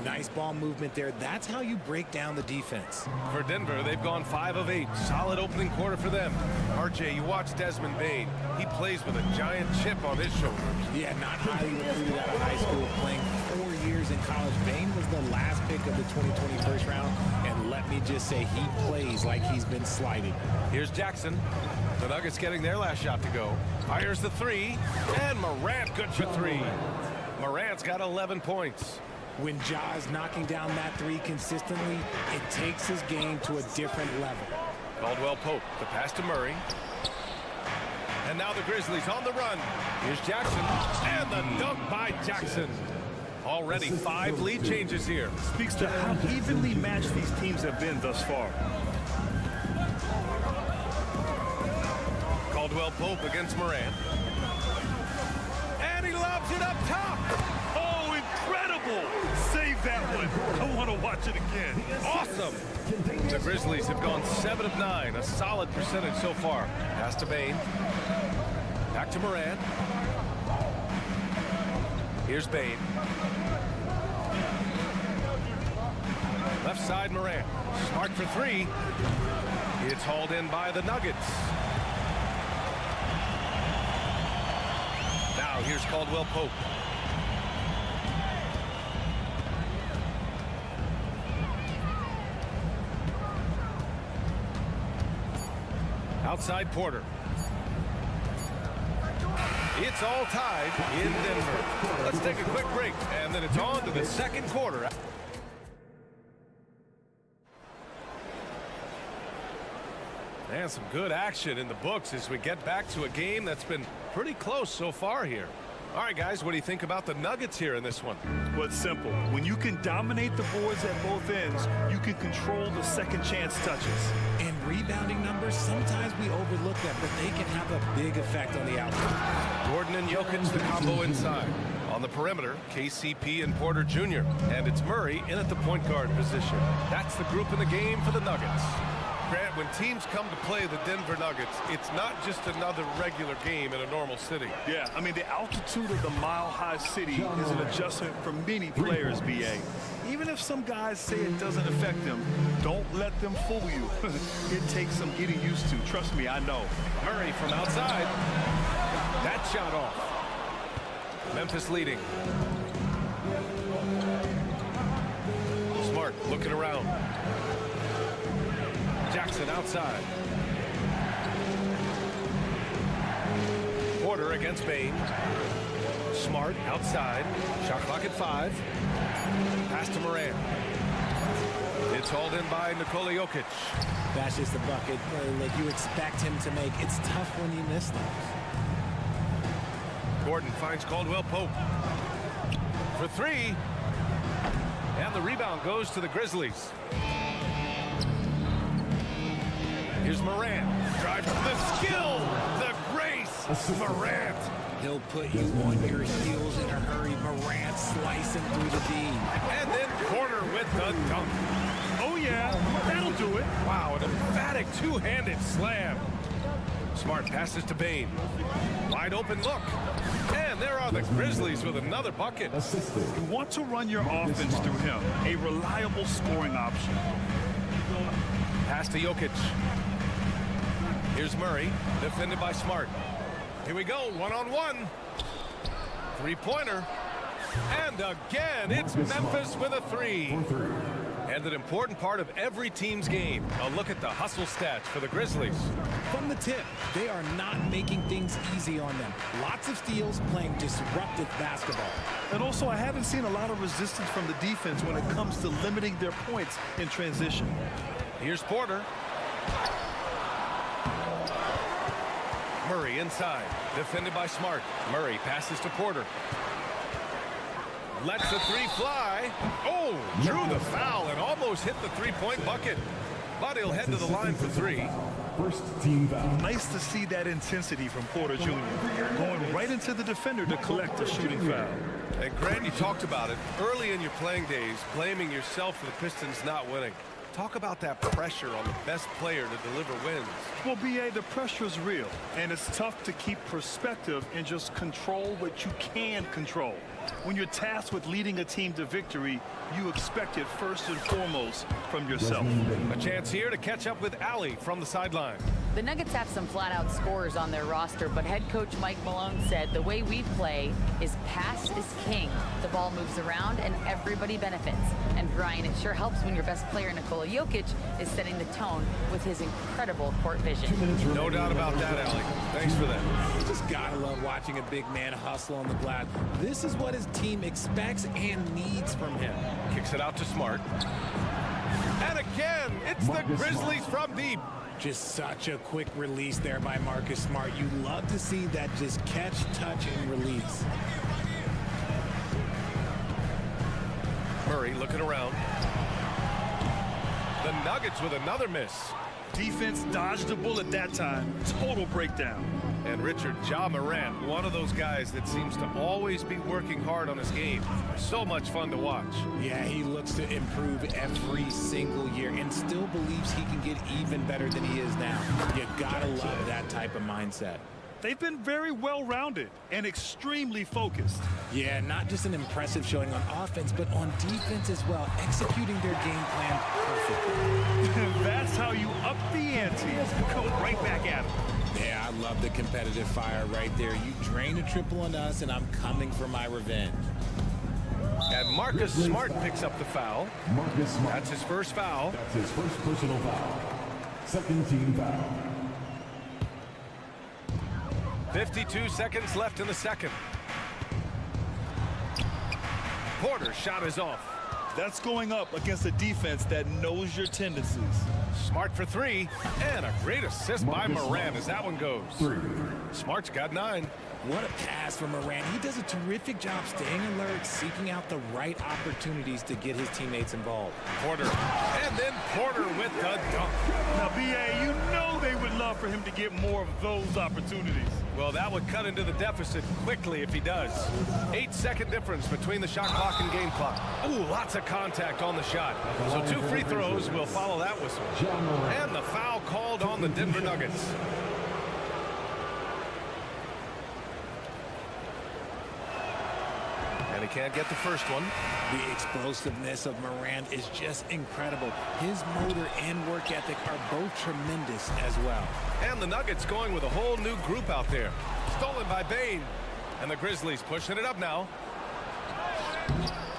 Nice ball movement there. That's how you break down the defense. For Denver, they've gone 5 of 8. Solid opening quarter for them. RJ, you watch Desmond Bane. He plays with a giant chip on his shoulder. Yeah, not highly recruited out of high school, playing 4 years in college. Bane was the last pick of the 2020 first round, and let me just say, he plays like he's been slighted. Here's Jackson. The Nuggets getting their last shot to go. Fires the three, and Morant good for 3. Morant's got 11 points. When Ja is knocking down that three consistently, it takes his game to a different level. Caldwell Pope, the pass to Murray. And now the Grizzlies on the run. Here's Jackson, and the dunk by Jackson. Already 5 lead changes here. Speaks to how evenly matched these teams have been thus far. Caldwell Pope against Morant. And he lobs it up top. Oh, incredible! Save that one. I want to watch it again. Awesome. The Grizzlies have gone 7 of 9, a solid percentage so far. Pass to Bane. Back to Morant. Here's Bane. Left side Morant. Smart for 3. It's hauled in by the Nuggets. Now here's Caldwell Pope. Outside Porter. It's all tied in Denver. Let's take a quick break, and then it's on to the second quarter. And some good action in the books as we get back to a game that's been pretty close so far here. All right, guys, what do you think about the Nuggets here in this one? Well, it's simple. When you can dominate the boards at both ends, you can control the second chance touches. And rebounding numbers, sometimes we overlook that, but they can have a big effect on the outside. Gordon and Jokic, the combo inside. On the perimeter, KCP and Porter Jr. And it's Murray in at the point guard position. That's the group in the game for the Nuggets. Grant, when teams come to play the Denver Nuggets, it's not just another regular game in a normal city. Yeah, I mean, the altitude of the mile-high city is an adjustment for many players, BA. Even if some guys say it doesn't affect them, don't let them fool you. It takes some getting used to. Trust me, I know. Murray from outside. That shot off. Memphis leading. Smart looking around. Jackson outside. Porter against Bane. Smart outside. Shot clock at 5. Pass to Morant. It's hauled in by Nikola Jokic. That's just the bucket like you expect him to make. It's tough when you miss those. Gordon finds Caldwell Pope for 3. And the rebound goes to the Grizzlies. Here's Morant. Drives to the skill. The grace. Morant. He'll put you on your heels in a hurry. Morant slicing through the D. And then Porter with the dunk. Oh, yeah. That'll do it. Wow, an emphatic two-handed slam. Smart passes to Bane. Wide open look. And there are the Grizzlies with another bucket. You want to run your offense through him. A reliable scoring option. Pass to Jokic. Here's Murray, defended by Smart. Here we go, one-on-one. Three-pointer. And again, it's Memphis with a 3. And an important part of every team's game. A look at the hustle stats for the Grizzlies. From the tip, they are not making things easy on them. Lots of steals, playing disruptive basketball. And also, I haven't seen a lot of resistance from the defense when it comes to limiting their points in transition. Here's Porter. Murray inside, defended by Smart. Murray passes to Porter. Lets the three fly. Oh, drew the foul and almost hit the three-point bucket. But he'll head to the line for three. First team foul. Nice to see that intensity from Porter Jr. Going right into the defender to collect a shooting foul. And Grant, you talked about it early in your playing days, blaming yourself for the Pistons not winning. Talk about that pressure on the best player to deliver wins. Well, B.A., the pressure is real, and it's tough to keep perspective and just control what you can control. When you're tasked with leading a team to victory, you expect it first and foremost from yourself. A chance here to catch up with Allie from the sideline. The Nuggets have some flat-out scorers on their roster, but head coach Mike Malone said the way we play is pass is king. The ball moves around and everybody benefits. And Brian, it sure helps when your best player, Nikola Jokic, is setting the tone with his incredible court vision. No doubt about that, Allie. Thanks for that. You just gotta love watching a big man hustle on the glass. This is what his team expects and needs from him. Kicks it out to Smart. And again, it's the Grizzlies from deep. Just such a quick release there by Marcus Smart. You love to see that just catch, touch, and release. Murray looking around. The Nuggets with another miss. Defense dodged a bullet that time. Total breakdown. And Richard, Ja Morant, one of those guys that seems to always be working hard on his game. So much fun to watch. Yeah, he looks to improve every single year and still believes he can get even better than he is now. You gotta love that type of mindset. They've been very well-rounded and extremely focused. Yeah, not just an impressive showing on offense, but on defense as well, executing their game plan perfectly. That's how you up the ante. Come right back at them. Yeah, I love the competitive fire right there. You drain a triple on us, and I'm coming for my revenge. And Marcus Smart picks up the foul. Marcus Smart. That's his first foul. That's his first personal foul. Second team foul. 52 seconds left in the second. Porter's shot is off. That's going up against a defense that knows your tendencies. Smart for three, and a great assist by Morant as that one goes. Smart's got 9. What a pass from Morant. He does a terrific job staying alert, seeking out the right opportunities to get his teammates involved. Porter, and then Porter with the dunk. Now, B.A., you know they would love for him to get more of those opportunities. Well, that would cut into the deficit quickly if he does. 8-second difference between the shot clock and game clock. Ooh, lots of contact on the shot. So 2 free throws will follow that whistle. And the foul called on the Denver Nuggets. And he can't get the first one. The explosiveness of Morant is just incredible. His motor and work ethic are both tremendous as well. And the Nuggets going with a whole new group out there. Stolen by Bane. And the Grizzlies pushing it up now.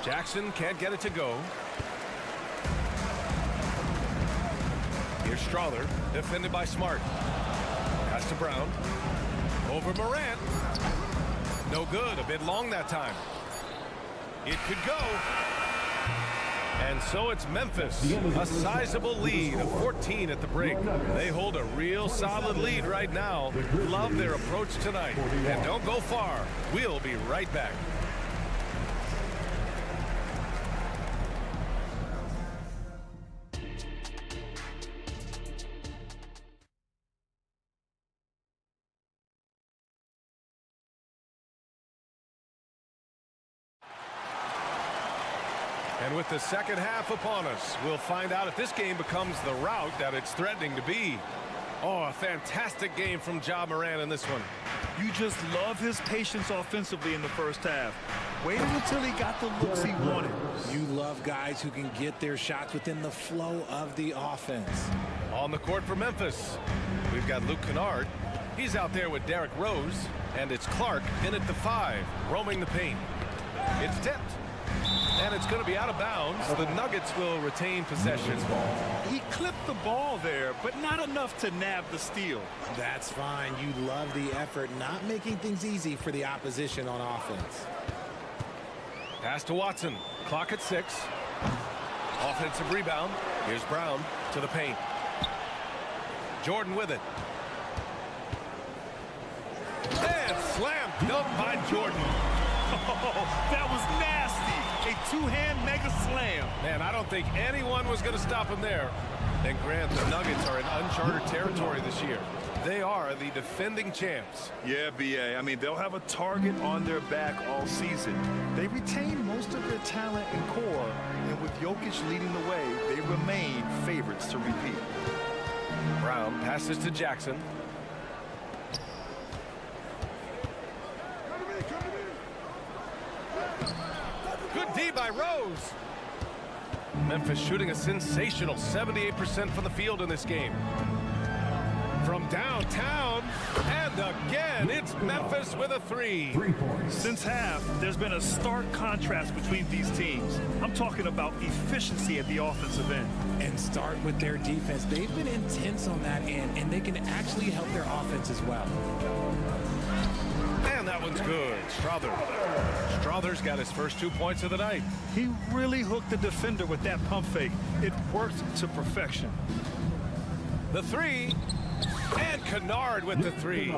Jackson can't get it to go. Here's Strother, defended by Smart. Pass to Brown. Over Morant. No good, a bit long that time. It could go. And so it's Memphis, a sizable lead of 14 at the break. They hold a real solid lead right now. Love their approach tonight. And don't go far. We'll be right back. And with the second half upon us, we'll find out if this game becomes the rout that it's threatening to be. Oh, a fantastic game from Ja Morant in this one. You just love his patience offensively in the first half. Waited until he got the looks he wanted. You love guys who can get their shots within the flow of the offense. On the court for Memphis, we've got Luke Kennard. He's out there with Derrick Rose, and it's Clark in at the 5, roaming the paint. It's tipped. And it's going to be out of bounds. The Nuggets will retain possession. He clipped the ball there, but not enough to nab the steal. That's fine. You love the effort, not making things easy for the opposition on offense. Pass to Watson. Clock at 6. Offensive rebound. Here's Brown to the paint. Jordan with it. And slam dunk by Jordan. Oh, that was nasty. A two-hand mega slam. Man, I don't think anyone was going to stop him there. And Grant, the Nuggets are in uncharted territory this year. They are the defending champs. Yeah, B.A. I mean, they'll have a target on their back all season. They retain most of their talent and core, and with Jokic leading the way, they remain favorites to repeat. Brown passes to Jackson. Good D by Rose. Memphis shooting a sensational 78% from the field in this game. From downtown, and again, it's Memphis with a 3. Since half, there's been a stark contrast between these teams. I'm talking about efficiency at the offensive end. And start with their defense. They've been intense on that end, and they can actually help their offense as well. And that one's good. Strother's got his first 2 points of the night. He really hooked the defender with that pump fake. It worked to perfection. The 3. And Kennard with the 3.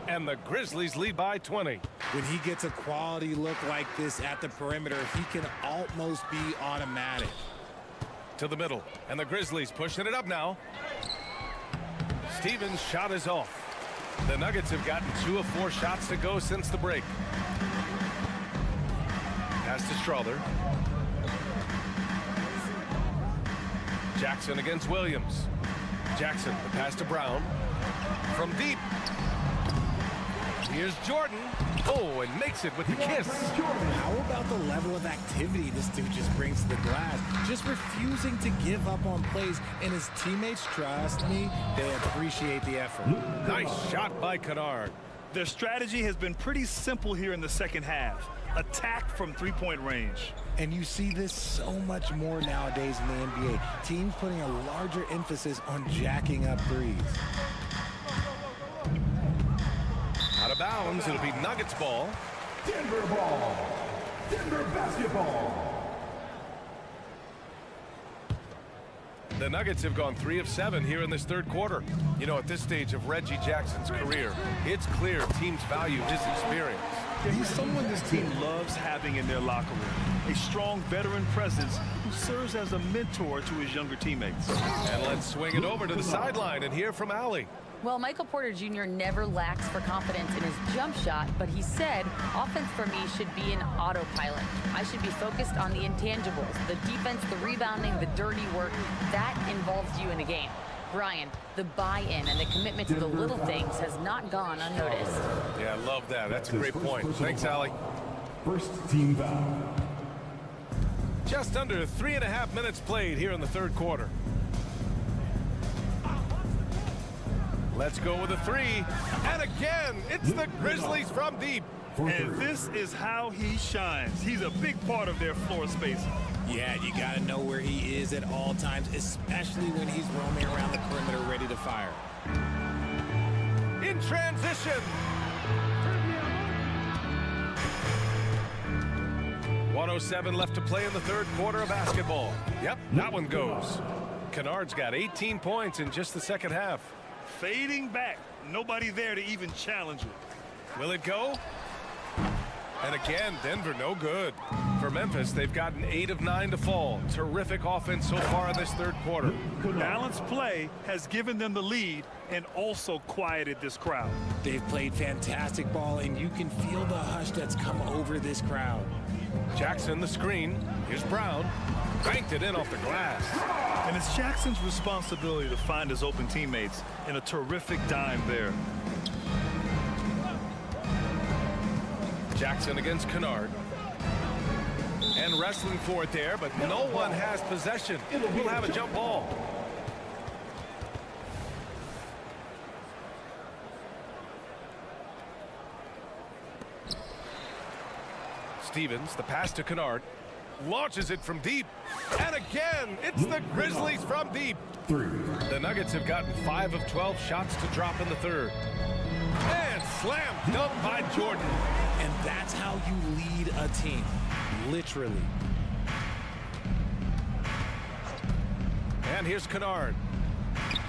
And the Grizzlies lead by 20. When he gets a quality look like this at the perimeter, he can almost be automatic. To the middle. And the Grizzlies pushing it up now. Stevens' shot is off. The Nuggets have gotten 2 of 4 shots to go since the break. Pass to Strother. Jackson against Williams. Jackson, the pass to Brown. From deep. Here's Jordan. Oh, and makes it with the kiss. How about the level of activity this dude just brings to the glass? Just refusing to give up on plays, and his teammates, trust me, they appreciate the effort. Nice shot by Kennard. Their strategy has been pretty simple here in the second half. Attack from three-point range. And you see this so much more nowadays in the NBA. Teams putting a larger emphasis on jacking up threes. Out of bounds, it'll be Nuggets ball. Denver ball. Denver basketball. The Nuggets have gone 3 of 7 here in this third quarter. You know, at this stage of Reggie Jackson's career, it's clear teams value his experience. Yeah, he's someone this team loves having in their locker room. A strong veteran presence who serves as a mentor to his younger teammates. And let's swing it over to the sideline and hear from Allie. Well, Michael Porter Jr. never lacks for confidence in his jump shot, but he said, offense for me should be an autopilot. I should be focused on the intangibles, the defense, the rebounding, the dirty work. That involves you in a game. Brian, the buy-in and the commitment to the little things has not gone unnoticed. Yeah, I love that. That's a great point. Thanks, Allie. First team foul. Just under 3.5 minutes played here in the third quarter. Let's go with a 3. And again, it's the Grizzlies from deep. And this is how he shines. He's a big part of their floor spacing. Yeah, you got to know where he is at all times, especially when he's roaming around the perimeter ready to fire. In transition. 1:07 left to play in the third quarter of basketball. Yep, that one goes. Kennard's got 18 points in just the second half. Fading back. Nobody there to even challenge it. Will it go? And again, Denver no good. For Memphis, they've gotten 8 of 9 to fall. Terrific offense so far in this third quarter. Balanced play has given them the lead and also quieted this crowd. They've played fantastic ball, and you can feel the hush that's come over this crowd. Jackson, the screen. Here's Brown. Banked it in off the glass. And it's Jackson's responsibility to find his open teammates, and a terrific dime there. Jackson against Kennard. And wrestling for it there, but no one has possession. We'll have a jump ball. Stevens, the pass to Kennard. launches it from deep. And again, it's the Grizzlies from deep. 3. The Nuggets have gotten 5 of 12 shots to drop in the third. And slam dunk by Jordan. And that's how you lead a team, literally. And here's Kennard.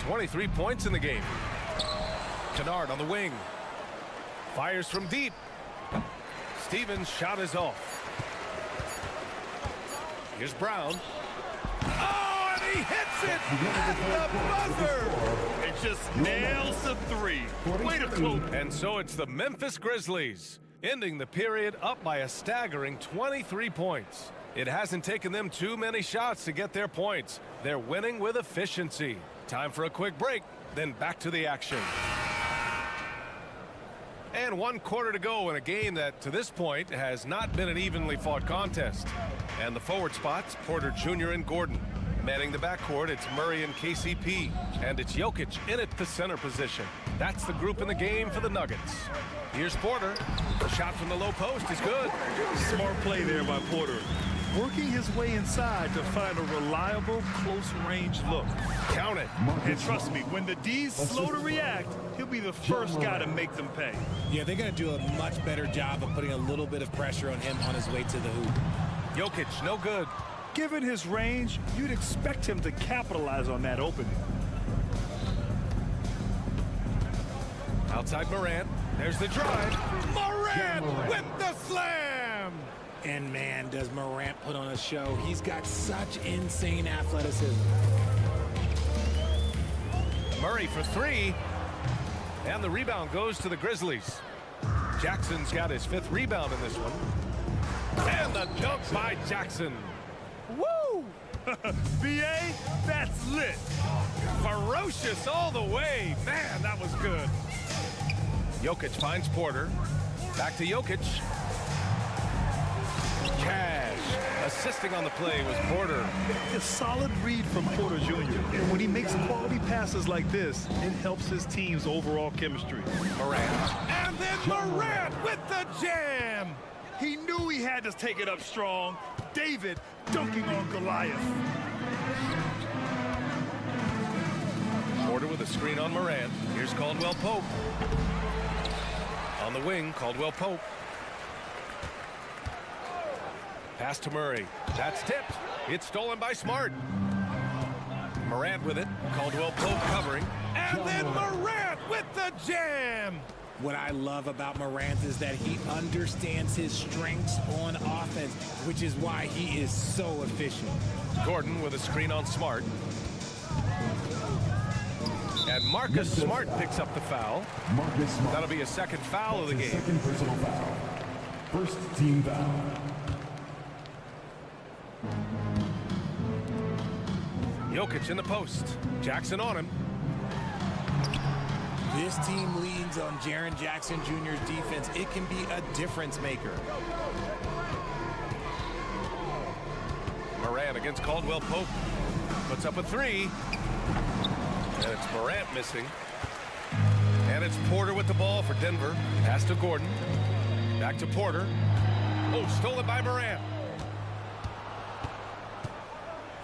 23 points in the game. Kennard on the wing. Fires from deep. Stevens' shot is off. Here's Brown. Oh, and he hits it at the buzzer. It just nails the three. Way to coach. And so it's the Memphis Grizzlies, ending the period up by a staggering 23 points. It hasn't taken them too many shots to get their points. They're winning with efficiency. Time for a quick break, then back to the action. And 1 quarter to go in a game that, to this point, has not been an evenly fought contest. And the forward spots, Porter Jr. and Gordon. Manning the backcourt, it's Murray and KCP. And it's Jokic in at the center position. That's the group in the game for the Nuggets. Here's Porter. The shot from the low post is good. Smart play there by Porter. Working his way inside to find a reliable, close-range look. Count it. And trust me, when the D's slow to react, he'll be the first guy to make them pay. Yeah, they're going to do a much better job of putting a little bit of pressure on him on his way to the hoop. Jokic, no good. Given his range, you'd expect him to capitalize on that opening. Outside Morant. There's the drive. Morant with the slam. And man, does Morant put on a show. He's got such insane athleticism. Murray for 3. And the rebound goes to the Grizzlies. Jackson's got his 5th rebound in this one. And the dunk by Jackson. Woo! BA, that's lit. Ferocious all the way. Man, that was good. Jokic finds Porter. Back to Jokic. Cash. Assisting on the play was Porter. A solid read from Porter Jr. And when he makes quality passes like this, it helps his team's overall chemistry. Morant. And then Morant with the jam. He knew he had to take it up strong. David dunking on Goliath. Porter with a screen on Morant. Here's Caldwell Pope. On the wing, Caldwell Pope. Pass to Murray. That's tipped. It's stolen by Smart. Morant with it. Caldwell Pope covering. And then Morant with the jam. What I love about Morant is that he understands his strengths on offense, which is why he is so efficient. Gordon with a screen on Smart. And Marcus Smart picks up the foul. Marcus Smart. That'll be a 2nd foul of the game. 2nd personal foul. 1st team foul. Jokic in the post. Jackson on him. This team leans on Jaren Jackson Jr.'s defense. It can be a difference maker. Morant against Caldwell Pope. Puts up a 3. And it's Morant missing. And it's Porter with the ball for Denver. Pass to Gordon. Back to Porter. Oh, stolen by Morant.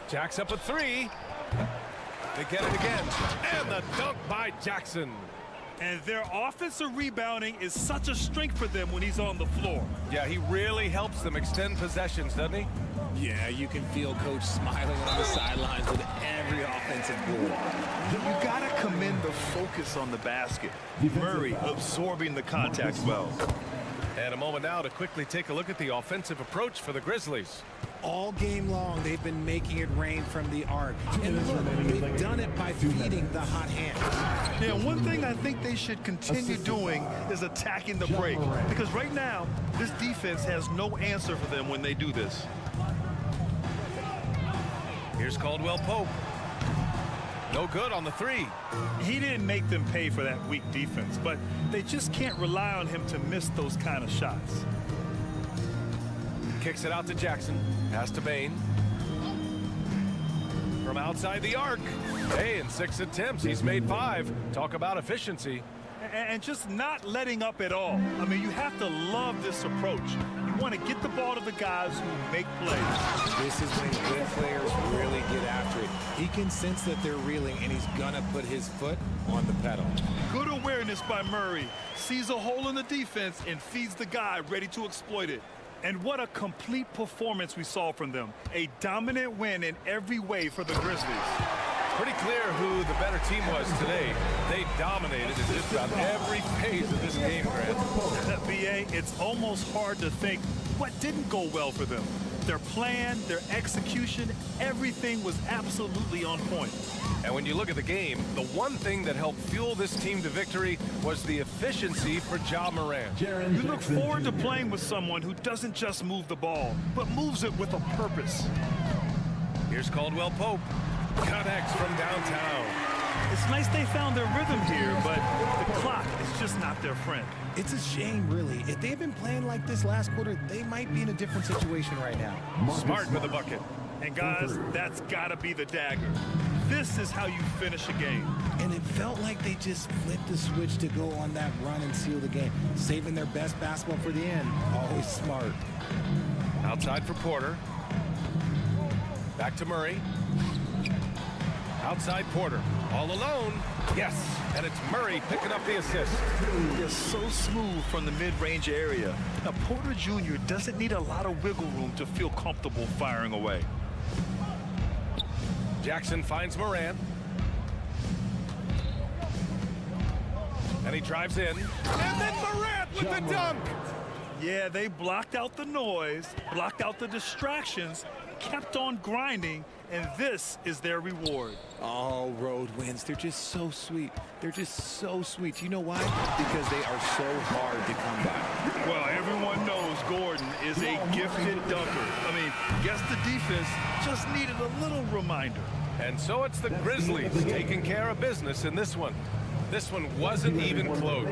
Jacks up a 3. They get it again. And the dunk by Jackson. And their offensive rebounding is such a strength for them when he's on the floor. Yeah, he really helps them extend possessions, doesn't he? Yeah, you can feel Coach smiling on the sidelines with every offensive board. You gotta commend the focus on the basket. Murray absorbing the contact well. And a moment now to quickly take a look at the offensive approach for the Grizzlies. All game long, they've been making it rain from the arc. And look, they've done it by feeding the hot hand. Yeah, one thing I think they should continue doing is attacking the break. Because right now, this defense has no answer for them when they do this. Here's Caldwell Pope. No good on the 3. He didn't make them pay for that weak defense, but they just can't rely on him to miss those kind of shots. Kicks it out to Jackson. Pass to Bain. From outside the arc. Hey, in 6 attempts, he's made 5. Talk about efficiency. And just not letting up at all. I mean, you have to love this approach. You want to get the ball to the guys who make plays. This is when good players really get after it. He can sense that they're reeling, and he's going to put his foot on the pedal. Good awareness by Murray. Sees a hole in the defense and feeds the guy ready to exploit it. And what a complete performance we saw from them. A dominant win in every way for the Grizzlies. Pretty clear who the better team was today. They dominated in just about every phase of this game, Grant. BA, it's almost hard to think what didn't go well for them. Their plan, their execution, everything was absolutely on point. And when you look at the game, the one thing that helped fuel this team to victory was the efficiency for Ja Morant. You look forward to playing with someone who doesn't just move the ball, but moves it with a purpose. Here's Caldwell Pope. Connects from downtown. It's nice they found their rhythm here, but the clock is just not their friend. It's a shame, really. If they had been playing like this last quarter, they might be in a different situation right now. Smart with a bucket. And guys, that's got to be the dagger. This is how you finish a game. And it felt like they just flipped the switch to go on that run and seal the game, saving their best basketball for the end. Always smart. Outside for Porter. Back to Murray. Outside Porter. All alone. Yes. And it's Murray picking up the assist. They're so smooth from the mid-range area. Now, Porter Jr. doesn't need a lot of wiggle room to feel comfortable firing away. Jackson finds Morant. And he drives in. And then Morant with the dunk. Yeah, they blocked out the noise, blocked out the distractions, kept on grinding, and this is their reward. All road wins. They're just so sweet. They're just so sweet. You know why? Because they are so hard to come by. Well, everyone knows Gordon is a gifted dunker. I mean, guess the defense just needed a little reminder. And so it's the Grizzlies taking care of business in this one. This one wasn't even close.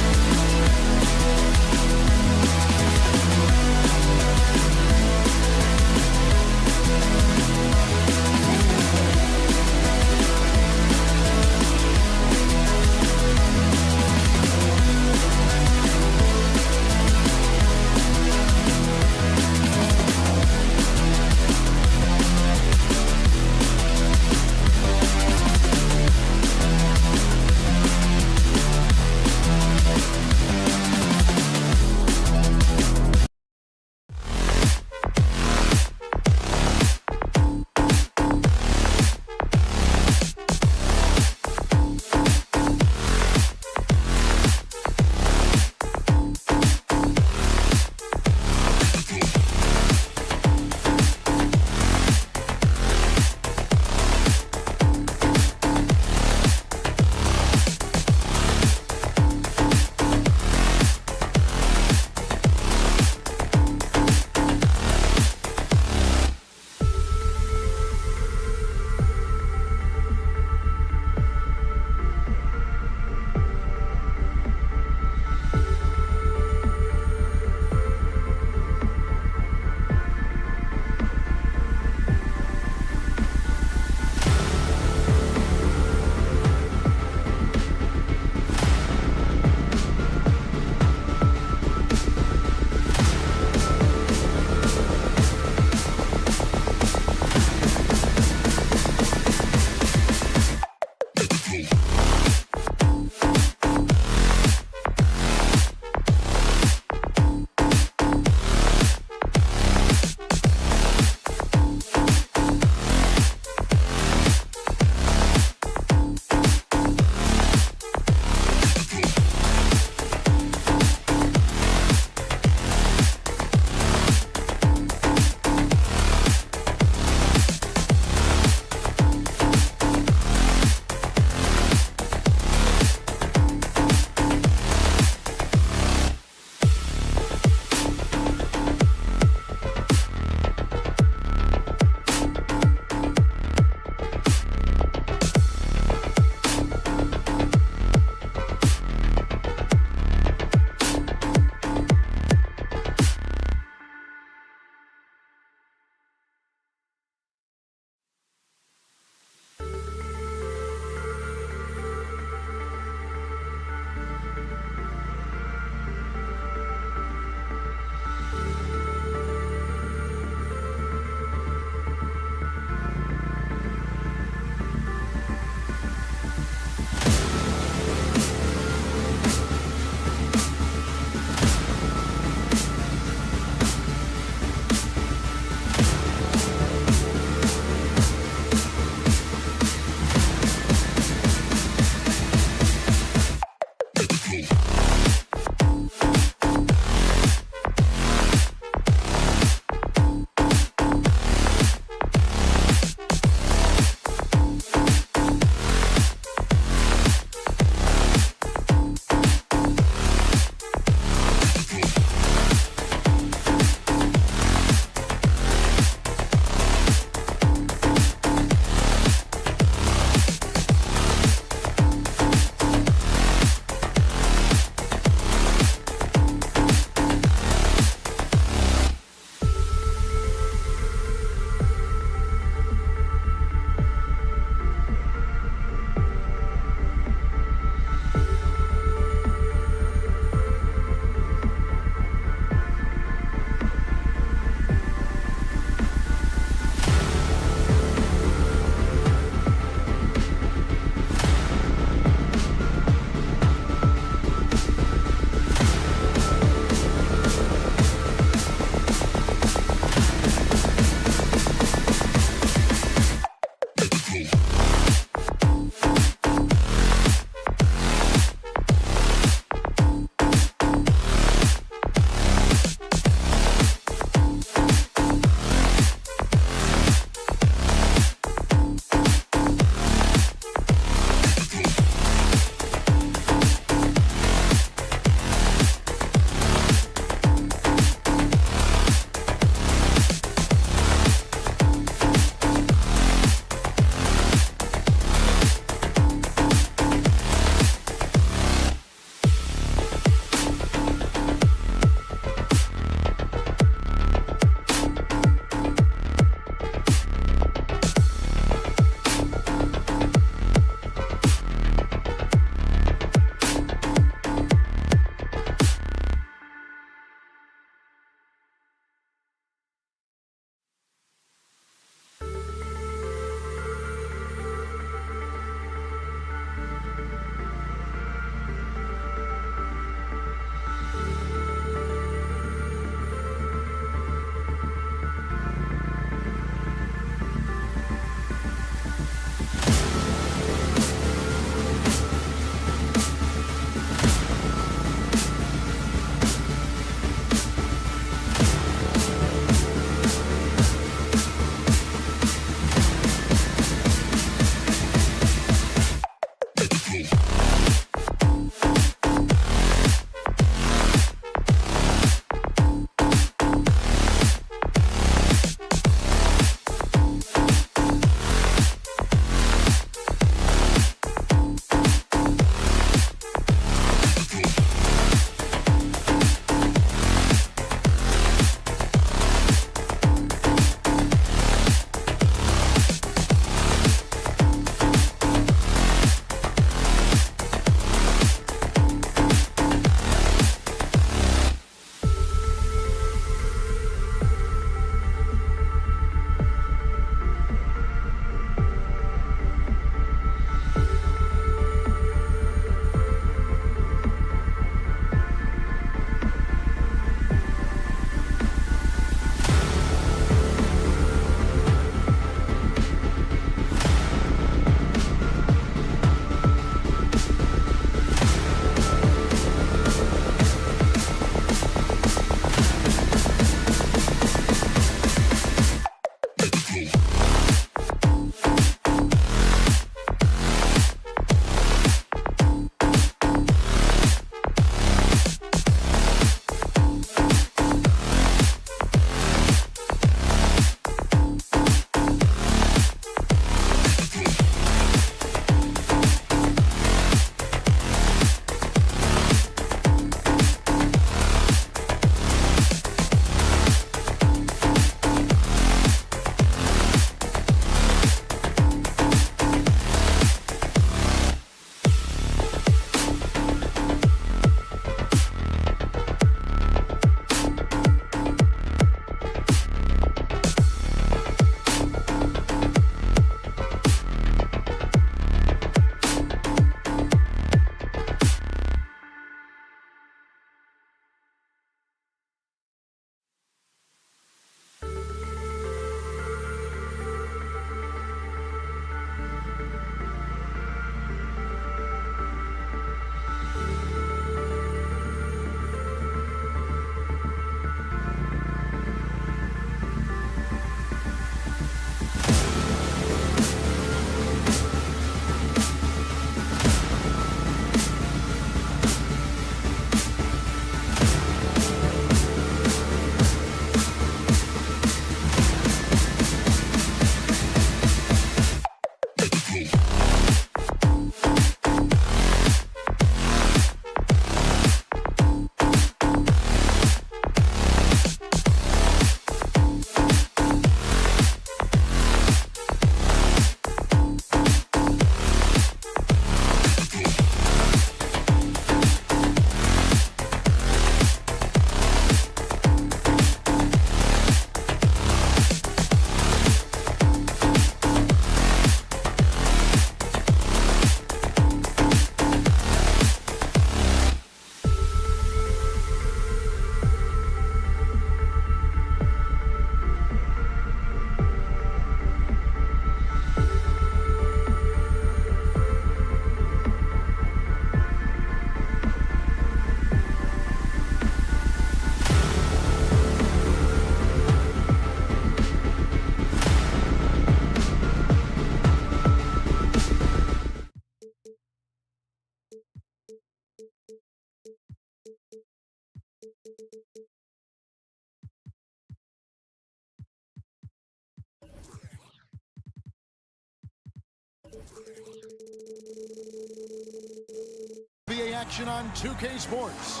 action on 2K Sports.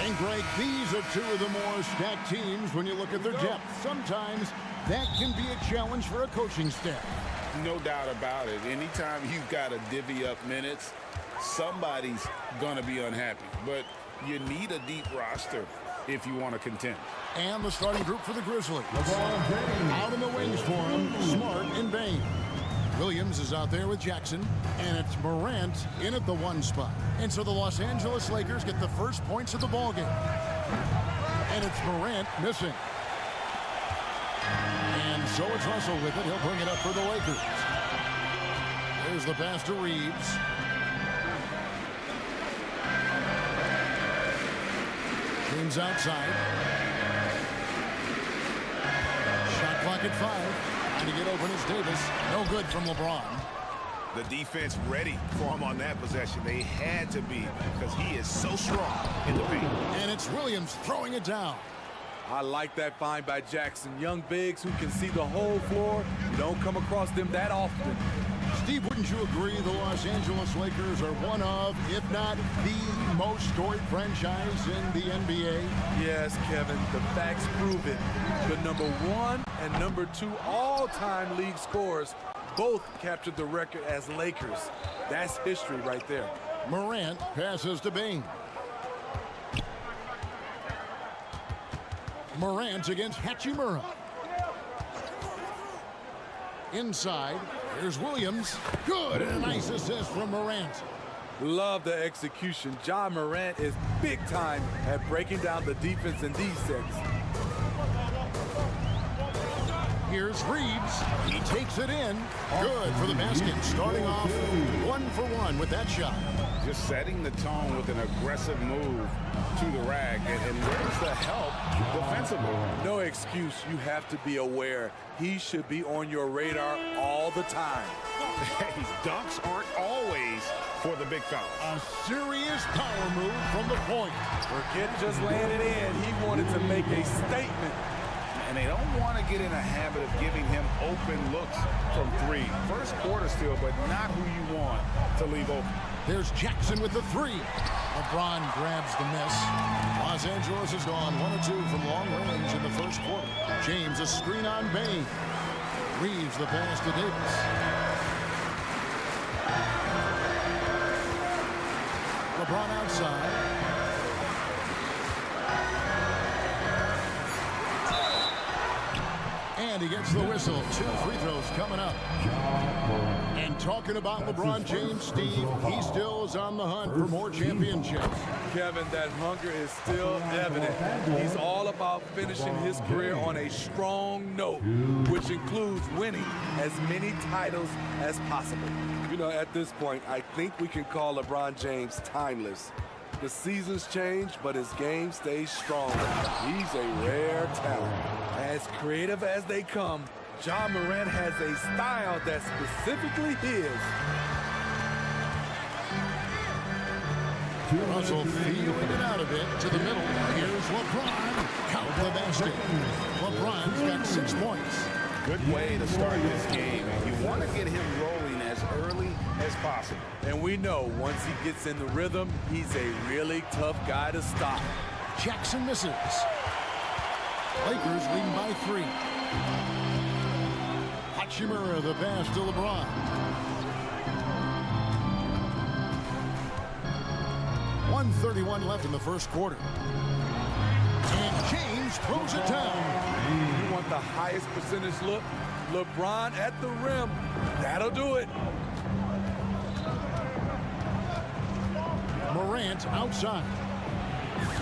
And Greg, these are two of the more stacked teams when you look at their depth. Sometimes that can be a challenge for a coaching staff. No doubt about it. Anytime you've got to divvy up minutes, somebody's going to be unhappy. But you need a deep roster if you want to contend. And the starting group for the Grizzlies. Out in the wings for him, Smart and Bain. Williams is out there with Jackson, and it's Morant in at the 1 spot. And so the Los Angeles Lakers get the first points of the ballgame. And it's Morant missing. And so it's Russell with it. He'll bring it up for the Lakers. There's the pass to Reeves. James outside. Shot clock at 5. Trying to get open is Davis. No good from LeBron. The defense ready for him on that possession. They had to be because he is so strong in the paint. And it's Williams throwing it down. I like that find by Jackson. Young bigs who can see the whole floor. You don't come across them that often. Steve, wouldn't you agree the Los Angeles Lakers are one of, if not the most storied franchise in the NBA? Yes, Kevin, the facts prove it. The number 1 and number 2 all-time league scorers both captured the record as Lakers. That's history right there. Morant passes to Bain. Morant against Hachimura. Inside, here's Williams. Good, and a nice assist from Morant. Love the execution. Ja Morant is big time at breaking down the defense in these sets. Here's Reeves. He takes it in. Good for the basket. Starting off 1 for 1 with that shot. Just setting the tone with an aggressive move to the rack. And where's the help defensively? No excuse. You have to be aware. He should be on your radar all the time. Hey, dunks aren't always for the big fella. A serious power move from the point. Forget just laying it in. He wanted to make a statement. And they don't want to get in a habit of giving him open looks from 3. First quarter still, but not who you want to leave open. There's Jackson with the 3. LeBron grabs the miss. Los Angeles has gone 1 or 2 from long range in the first quarter. James a screen on Bain. Reeves the pass to Davis. LeBron outside. And he gets the whistle. 2 free throws coming up. And talking about LeBron James, Steve, he still is on the hunt for more championships. Kevin, that hunger is still evident. He's all about finishing his career on a strong note, which includes winning as many titles as possible. You know, at this point, I think we can call LeBron James timeless. The seasons change, but his game stays strong. He's a rare talent. As creative as they come, Ja Morant has a style that's specifically his. Russell feeling it out a bit to the middle. Here's LeBron. Count the basket. LeBron's got 6 points. Good way to start this game. You want to get him rolling as early as possible. And we know once he gets in the rhythm, he's a really tough guy to stop. Jackson misses. Lakers leading by 3. Hachimura the pass to LeBron. .131 left in the first quarter. And James throws it down. You want the highest percentage look? LeBron at the rim. That'll do it. Morant outside.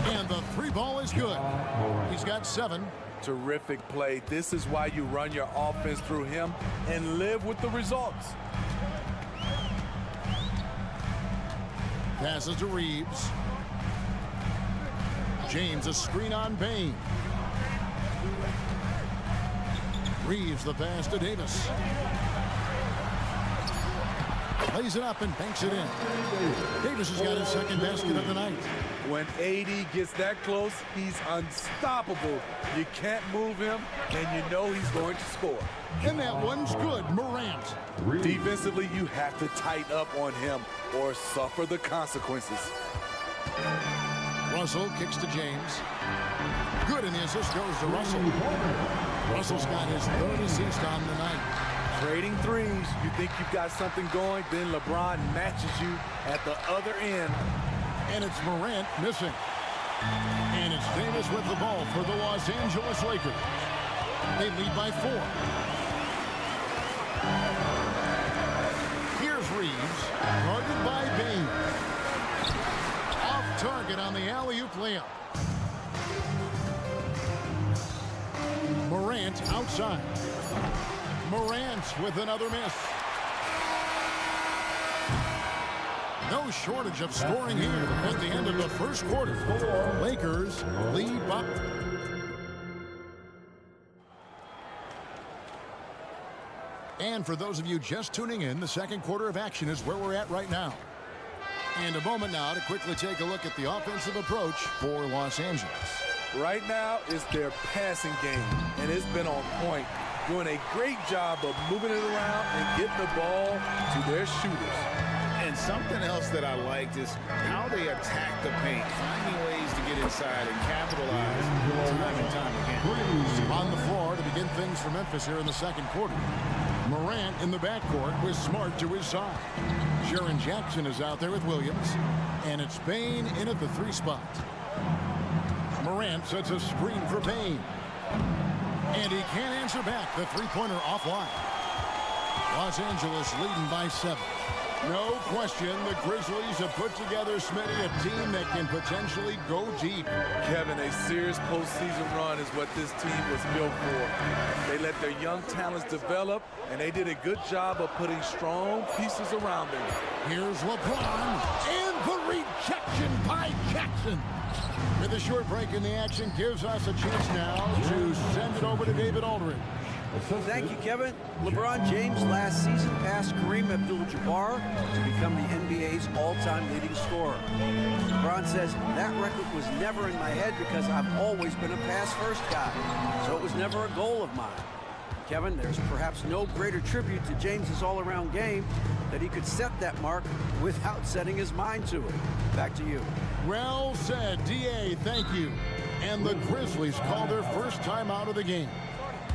And the 3 ball is good. He's got 7. Terrific play. This is why you run your offense through him and live with the results. Passes to Reeves. James a screen on Bain. Reeves the pass to Davis. Plays it up and banks it in. Davis has got his second basket of the night. When AD gets that close, he's unstoppable. You can't move him, and you know he's going to score. And that one's good, Morant. Defensively, you have to tighten up on him or suffer the consequences. Russell kicks to James. Good, and the assist goes to Russell. Russell's got his third assist on the night. Trading threes, you think you've got something going, then LeBron matches you at the other end. And it's Morant missing. And it's Davis with the ball for the Los Angeles Lakers. They lead by 4. Here's Reeves, guarded by Bain. Off target on the alley-oop layup. Morant outside. Morant with another miss. No shortage of scoring here at the end of the first quarter. Lakers lead by. And for those of you just tuning in, the second quarter of action is where we're at right now. And a moment now to quickly take a look at the offensive approach for Los Angeles. Right now, it's their passing game, and it's been on point. Doing a great job of moving it around and getting the ball to their shooters. And something else that I liked is how they attack the paint, finding ways to get inside and capitalize time and time again. On the floor to begin things for Memphis here in the second quarter. Morant in the backcourt with Smart to his side. Jaren Jackson is out there with Williams. And it's Bain in at the 3 spot. Morant sets a screen for Bain. And he can't answer back. The three-pointer offline. Los Angeles leading by 7. No question, the Grizzlies have put together, Smitty, a team that can potentially go deep. Kevin, a serious postseason run is what this team was built for. They let their young talents develop, and they did a good job of putting strong pieces around them. Here's LeBron, and the rejection by Jackson. With a short break in the action, gives us a chance now to send it over to David Aldridge. Thank you, Kevin. LeBron James last season passed Kareem Abdul-Jabbar to become the NBA's all-time leading scorer. LeBron says, that record was never in my head because I've always been a pass-first guy, so it was never a goal of mine. Kevin, there's perhaps no greater tribute to James's all-around game that he could set that mark without setting his mind to it. Back to you. Well said, D.A., thank you. And the Grizzlies call their first time out of the game.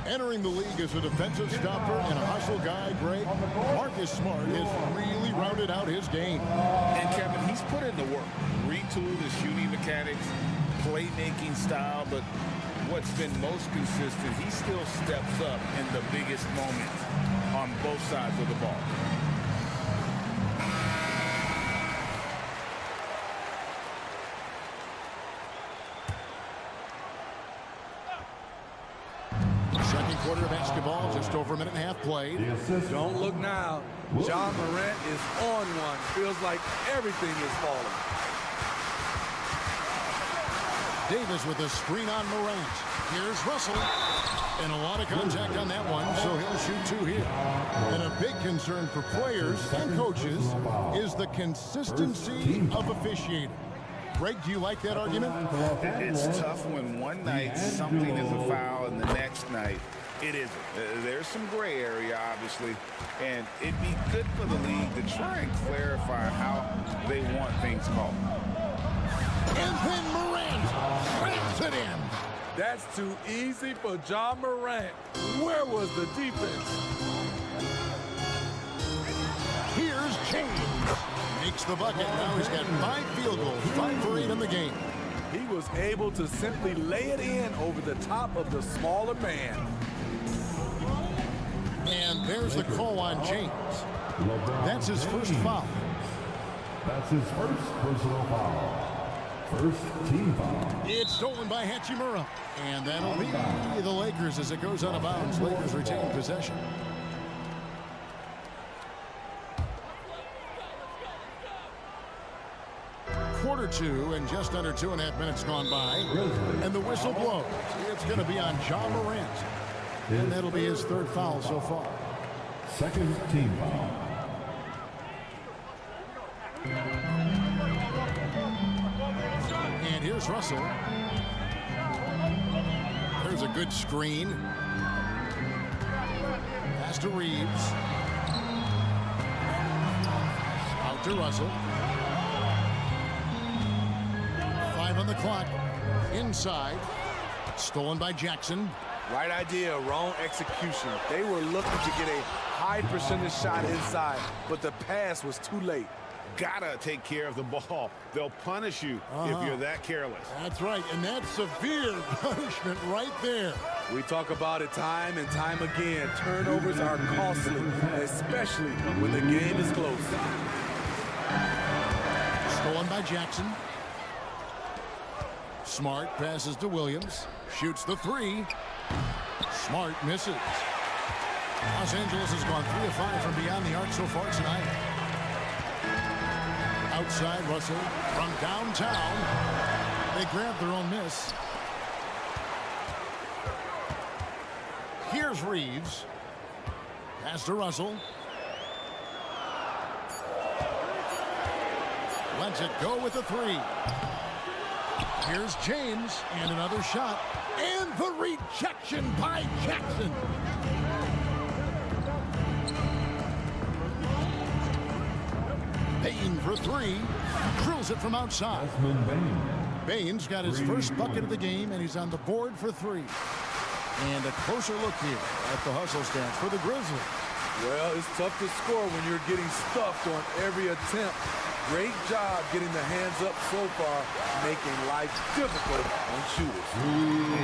Entering the league as a defensive stopper and a hustle guy, Greg, Marcus Smart has really rounded out his game. And Kevin, he's put in the work. Retooled his shooting mechanics, playmaking style, but what's been most consistent, he still steps up in the biggest moments on both sides of the ball. Second quarter of basketball, just over a minute and a half played. Don't look now. Ja Morant is on one. Feels like everything is falling. Davis with a screen on Morant. Here's Russell. And a lot of contact on that one, so he'll shoot 2 here. And a big concern for players and coaches is the consistency of officiating. Greg, do you like that argument? It's tough when one night something is a foul and the next night it isn't. There's some gray area, obviously, and it'd be good for the league to try and clarify how they want things called. And then Morant slams it in. That's too easy for Ja Morant. Where was the defense? Here's James. Makes the bucket. Now he's got 5 field goals, 5 for 8 in the game. He was able to simply lay it in over the top of the smaller man. And there's the call on James. That's his first foul. That's his first personal foul. First team foul. It's stolen by Hachimura. And that'll be the Lakers as it goes out of bounds. Lakers retain possession. Quarter 2 and just under 2.5 minutes gone by. And the whistle blows. It's going to be on Ja Morant. And that'll be his 3rd foul so far. Second team foul. Here's Russell. There's a good screen. Pass to Reeves. Out to Russell. 5 on the clock. Inside. Stolen by Jackson. Right idea, wrong execution. They were looking to get a high percentage shot inside, but the pass was too late. Gotta take care of the ball. They'll punish you if you're that careless. That's right, and that's severe punishment right there. We talk about it time and time again. Turnovers are costly, especially when the game is close. Stolen by Jackson. Smart passes to Williams. Shoots the 3. Smart misses. Los Angeles has gone 3 of 5 from beyond the arc so far tonight. Outside Russell from downtown. They grab their own miss. Here's Reeves. Pass to Russell. Lets it go with the 3. Here's James, and another shot, and the rejection by Jackson. Bain for 3, drills it from outside. Bain's got his first bucket of the game, and he's on the board for 3. And a closer look here at the hustle stance for the Grizzlies. Well, it's tough to score when you're getting stuffed on every attempt. Great job getting the hands up so far, making life difficult on shooters.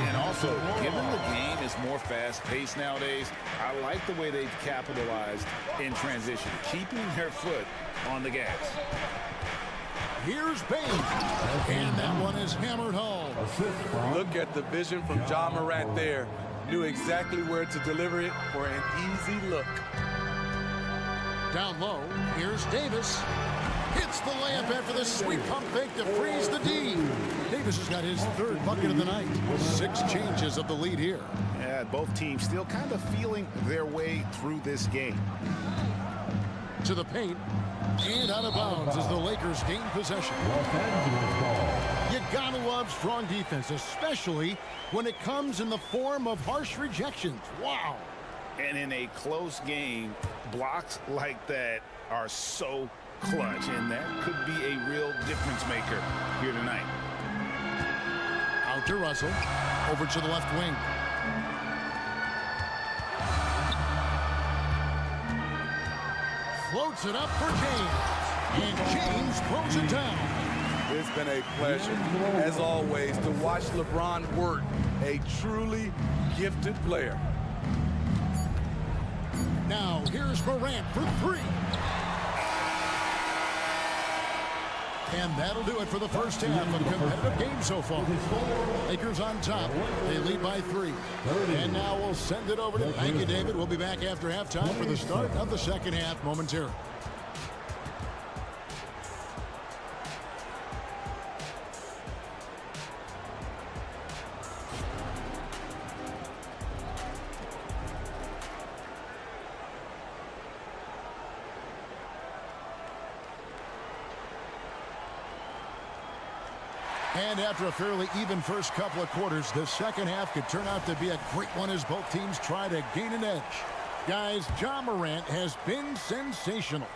And also, given the game is more fast-paced nowadays, I like the way they've capitalized in transition, keeping their foot on the gas. Here's Bain, and that one is hammered home. Look at the vision from Ja Morant there. Knew exactly where to deliver it for an easy look. Down low, here's Davis. Hits the layup after the sweet pump fake to freeze the D. Davis has got his 3rd bucket of the night. 6 changes of the lead here. Yeah, both teams still kind of feeling their way through this game. To the paint. And out of bounds as the Lakers gain possession. You gotta love strong defense, especially when it comes in the form of harsh rejections. Wow. And in a close game, blocks like that are so clutch, and that could be a real difference maker here tonight. Out to Russell. Over to the left wing. Floats it up for James. And James throws it down. It's been a pleasure, as always, to watch LeBron work. A truly gifted player. Now here's Morant for 3. And that'll do it for the first half of competitive game so far. Lakers on top. They lead by 3. And now we'll send it over to... Thank you, David. We'll be back after halftime for the start of the second half momentarily. And after a fairly even first couple of quarters, the second half could turn out to be a great one as both teams try to gain an edge. Guys, Ja Morant has been sensational.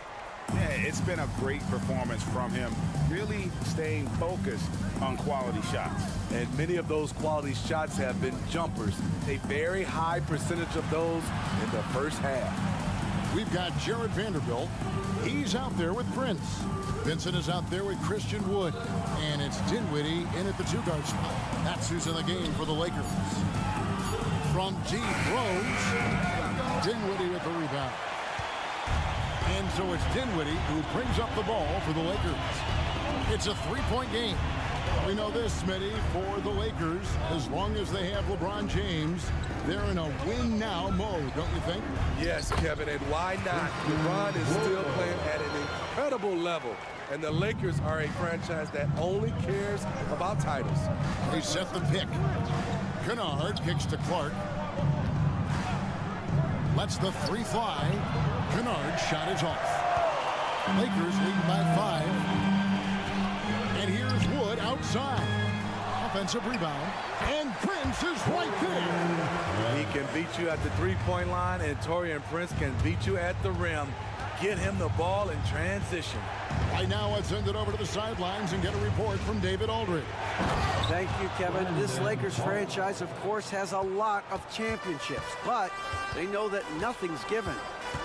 Yeah, it's been a great performance from him, really staying focused on quality shots. And many of those quality shots have been jumpers. A very high percentage of those in the first half. We've got Jared Vanderbilt. He's out there with Prince. Vincent is out there with Christian Wood. And it's Dinwiddie in at the 2-guard spot. That's who's in the game for the Lakers. From deep throws, Dinwiddie with the rebound. And so it's Dinwiddie who brings up the ball for the Lakers. It's a 3-point game. We know this, Smitty, for the Lakers, as long as they have LeBron James, they're in a win-now mode, don't you think? Yes, Kevin, and why not? LeBron is still playing at an incredible level, and the Lakers are a franchise that only cares about titles. They set the pick. Kennard kicks to Clark. Lets the 3 fly. Kennard's shot is off. Lakers lead by 5. And here's Wood outside. offensive rebound, and Prince is right there. He can beat you at the three-point line, and Taurean Prince can beat you at the rim. Get him the ball in transition. Right now, let's send it over to the sidelines and get a report from David Aldridge. Thank you, Kevin. This Lakers franchise, of course, has a lot of championships, but they know that nothing's given.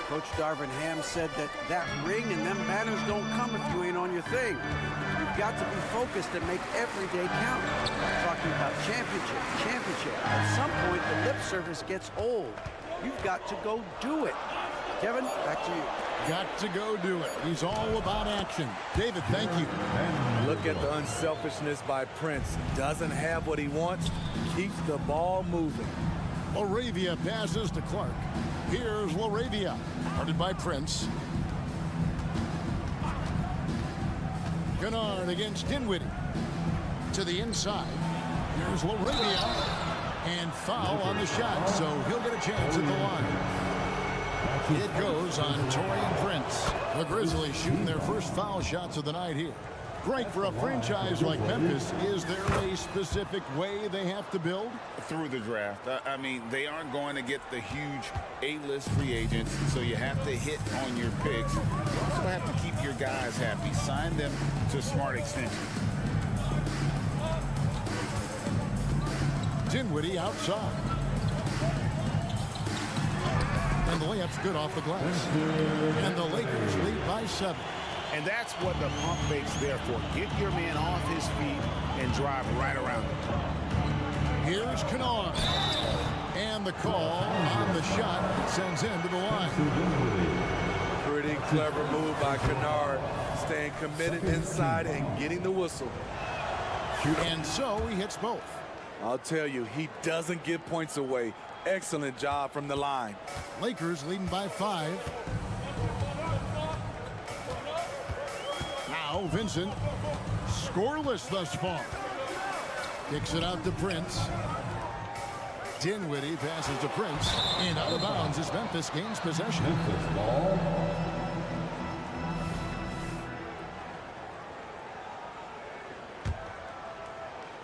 Coach Darvin Ham said that ring and them banners don't come if you ain't on your thing. You've got to be focused and make every day count. Talking about championship. At some point, the lip service gets old. You've got to go do it. Kevin, back to you. Got to go do it. He's all about action. David, thank you. Look at the unselfishness by Prince. Doesn't have what he wants, keeps the ball moving. LaRavia passes to Clark. Here's LaRavia, guarded by Prince. Kennard against Dinwiddie. To the inside. Here's LaRavia. And foul on the shot, so he'll get a chance at the line. It goes on Taurean Prince. The Grizzlies shooting their first foul shots of the night here. Greg, for a franchise like Memphis, is there a specific way they have to build? Through the draft. I mean, they aren't going to get the huge A-list free agents, so you have to hit on your picks. You also have to keep your guys happy. Sign them to smart extensions. Dinwiddie outside. And the layup's good off the glass. And the Lakers lead by 7. And that's what the pump fake's there for. Get your man off his feet and drive right around him. Here's Kennard. And the call on the shot sends him to the line. Pretty clever move by Kennard. Staying committed inside and getting the whistle. And so he hits both. I'll tell you, he doesn't give points away. Excellent job from the line. Lakers leading by 5. Now Vincent, scoreless thus far. Kicks it out to Prince. Dinwiddie passes to Prince. And out of bounds as Memphis gains possession. Memphis ball.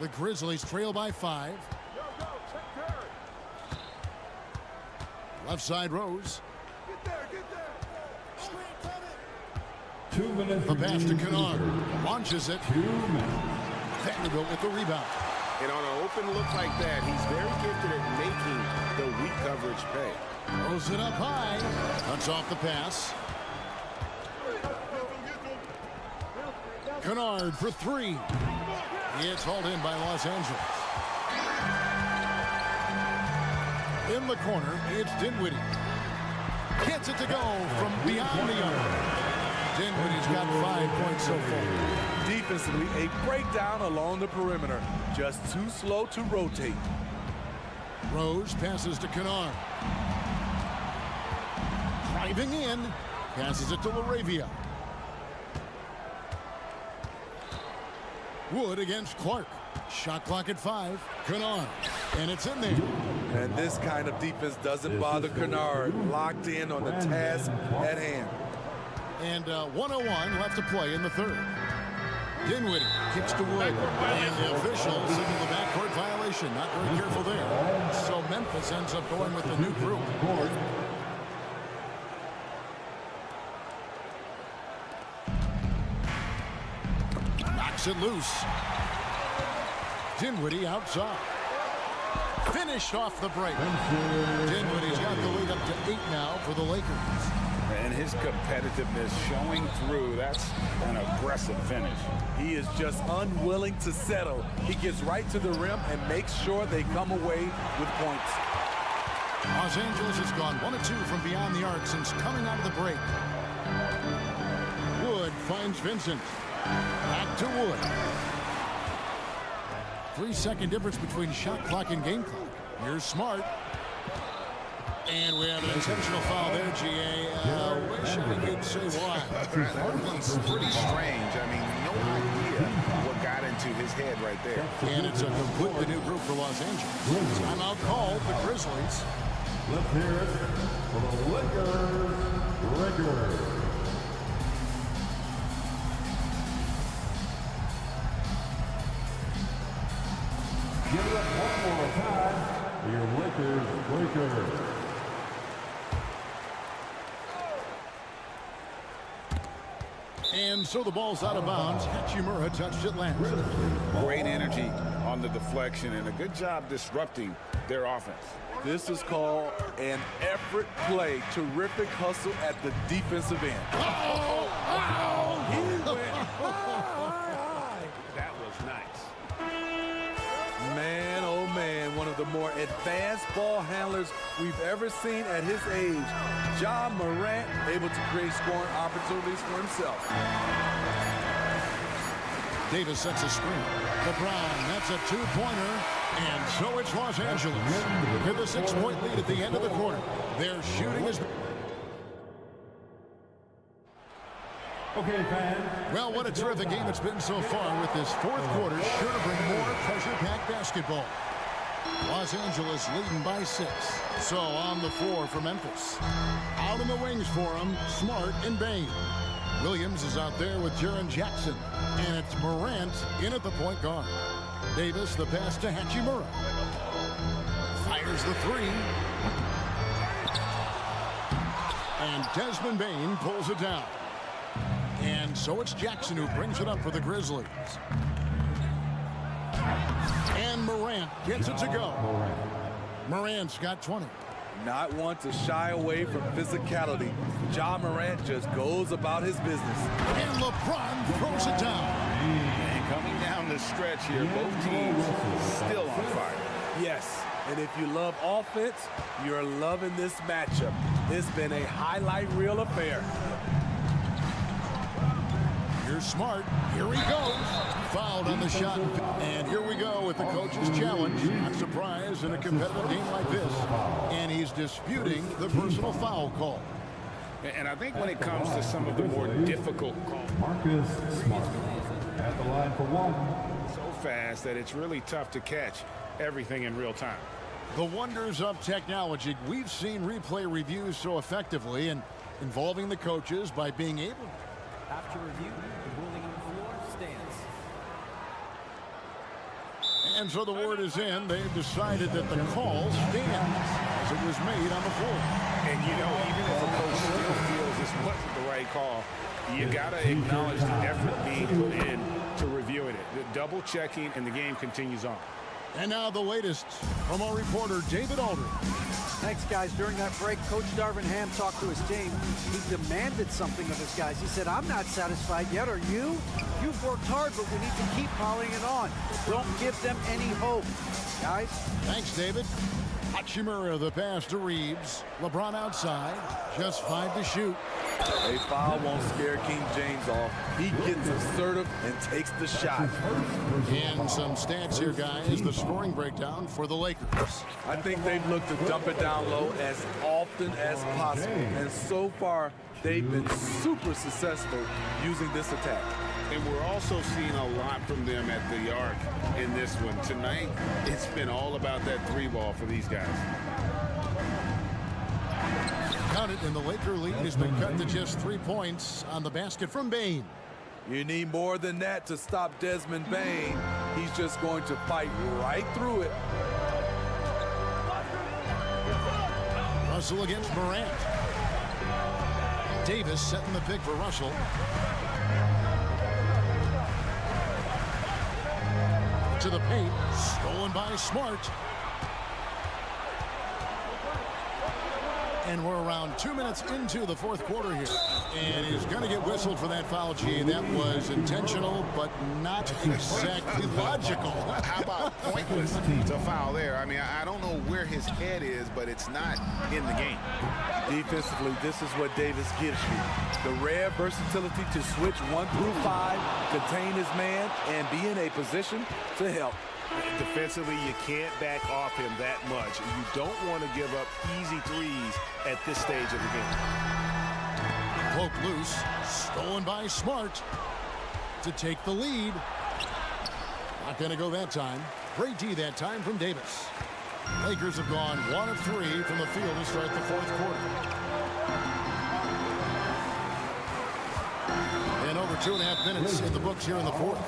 The Grizzlies trail by 5. Left side Rose. 2 minutes. The pass to Kennard. Launches it. 2 minutes. Vanderbilt with the rebound. And on an open look like that, he's very gifted at making the weak coverage pay. Throws it up high. Cuts off the pass. Kennard for 3. It's hauled in by Los Angeles. In the corner, it's Dinwiddie. Gets it to go from beyond the arc. Dinwiddie's got 5 points so far. Defensively, a breakdown along the perimeter. Just too slow to rotate. Rose passes to Kennard. Driving in. Passes it to LaRavia. Wood against Clark. Shot clock at 5. Kennard. And it's in there. And this kind of defense doesn't bother Kennard. Locked in on the task at hand. And 1:01 left to play in the third. Dinwiddie kicks to Wood. And the officials signal the backcourt violation. Not very careful there. So Memphis ends up going with the new group. Knocks it loose. Dinwiddie outside. Finished off the break. Dinwiddie's got the lead up to 8 now for the Lakers. And his competitiveness showing through. That's an aggressive finish. He is just unwilling to settle. He gets right to the rim and makes sure they come away with points. Los Angeles has gone 1 of 2 from beyond the arc since coming out of the break. Wood finds Vincent. Back to Wood. 3-second difference between shot clock and game clock. Here's Smart. And we have an intentional foul there, G.A. Wish I could say why. That one's pretty strange. I mean, no idea what got into his head right there. And it's a completely new group for Los Angeles. Timeout called the Grizzlies. Let's hear it for the Lakers regulars. Breaker. And so the ball's out of bounds. Hachimura touched it last. Great energy on the deflection and a good job disrupting their offense. This is called an effort play. Terrific hustle at the defensive end. He went high. That was nice. Man, oh man, one of the more advanced ball handlers we've ever seen at his age. Ja Morant able to create scoring opportunities for himself. Davis sets a screen. LeBron, that's a two-pointer. And so it's Los Angeles with a 6-point lead at the end of the quarter. Their shooting is... Okay, fans. Well, what a terrific game it's been so far, with this fourth quarter sure to bring more pressure-packed basketball. Los Angeles leading by 6. So on the floor for Memphis. Out in the wings for him, Smart and Bain. Williams is out there with Jaren Jackson. And it's Morant in at the point guard. Davis, the pass to Hachimura. Fires the three. And Desmond Bain pulls it down. And so it's Jackson who brings it up for the Grizzlies. And Morant gets it to go. Morant's got 20. Not one to shy away from physicality. Ja Morant just goes about his business. And LeBron throws it down. And coming down the stretch here, both teams still on fire. Yes, and if you love offense, you're loving this matchup. It's been a highlight reel affair. Here's Smart. Here he goes. Fouled on the shot. And here we go with the coach's challenge. Not surprised in a competitive game like this. And he's disputing the personal foul call. And I think when it comes to some of the more difficult calls, Marcus Smart at the line for one. So fast that it's really tough to catch everything in real time. The wonders of technology. We've seen replay reviews so effectively and involving the coaches by being able. After review, the ruling on the floor stands. And so the word is in. They've decided that the call stands as it was made on the floor. And you know, even if a coach still feels this wasn't the right call, you got to acknowledge the effort being put in to reviewing it. The double checking, and the game continues on. And now the latest from our reporter, David Aldridge. Thanks, guys. During that break, Coach Darvin Ham talked to his team. He demanded something of his guys. He said, I'm not satisfied yet. Are you? You've worked hard, but we need to keep piling it on. Don't give them any hope. Guys? Thanks, David. Hachimura, the pass to Reeves. LeBron outside. Just 5 to shoot. A foul won't scare King James off. He gets assertive and takes the shot. And some stats here, guys. The scoring breakdown for the Lakers. I think they've looked to dump it down low as often as possible. And so far, they've been super successful using this attack. And we're also seeing a lot from them at the arc in this one. Tonight, it's been all about that 3-ball for these guys. Count it, and the Laker lead has been cut to just 3 points on the basket from Bain. You need more than that to stop Desmond Bain. He's just going to fight right through it. Russell against Morant. Davis setting the pick for Russell. To the paint, stolen by Smart. And we're around 2 minutes into the fourth quarter here. And he's going to get whistled for that foul, G. That was intentional, but not exactly logical. How about pointless to foul there? I mean, I don't know where his head is, but it's not in the game. Defensively, this is what Davis gives you. The rare versatility to switch 1 through 5, contain his man, and be in a position to help. Defensively, you can't back off him that much. You don't want to give up easy threes at this stage of the game. Poke loose, stolen by Smart to take the lead. Not going to go that time. Great D that time from Davis. Lakers have gone 1 of 3 from the field to start the fourth quarter. And over 2.5 minutes in the books here in the fourth.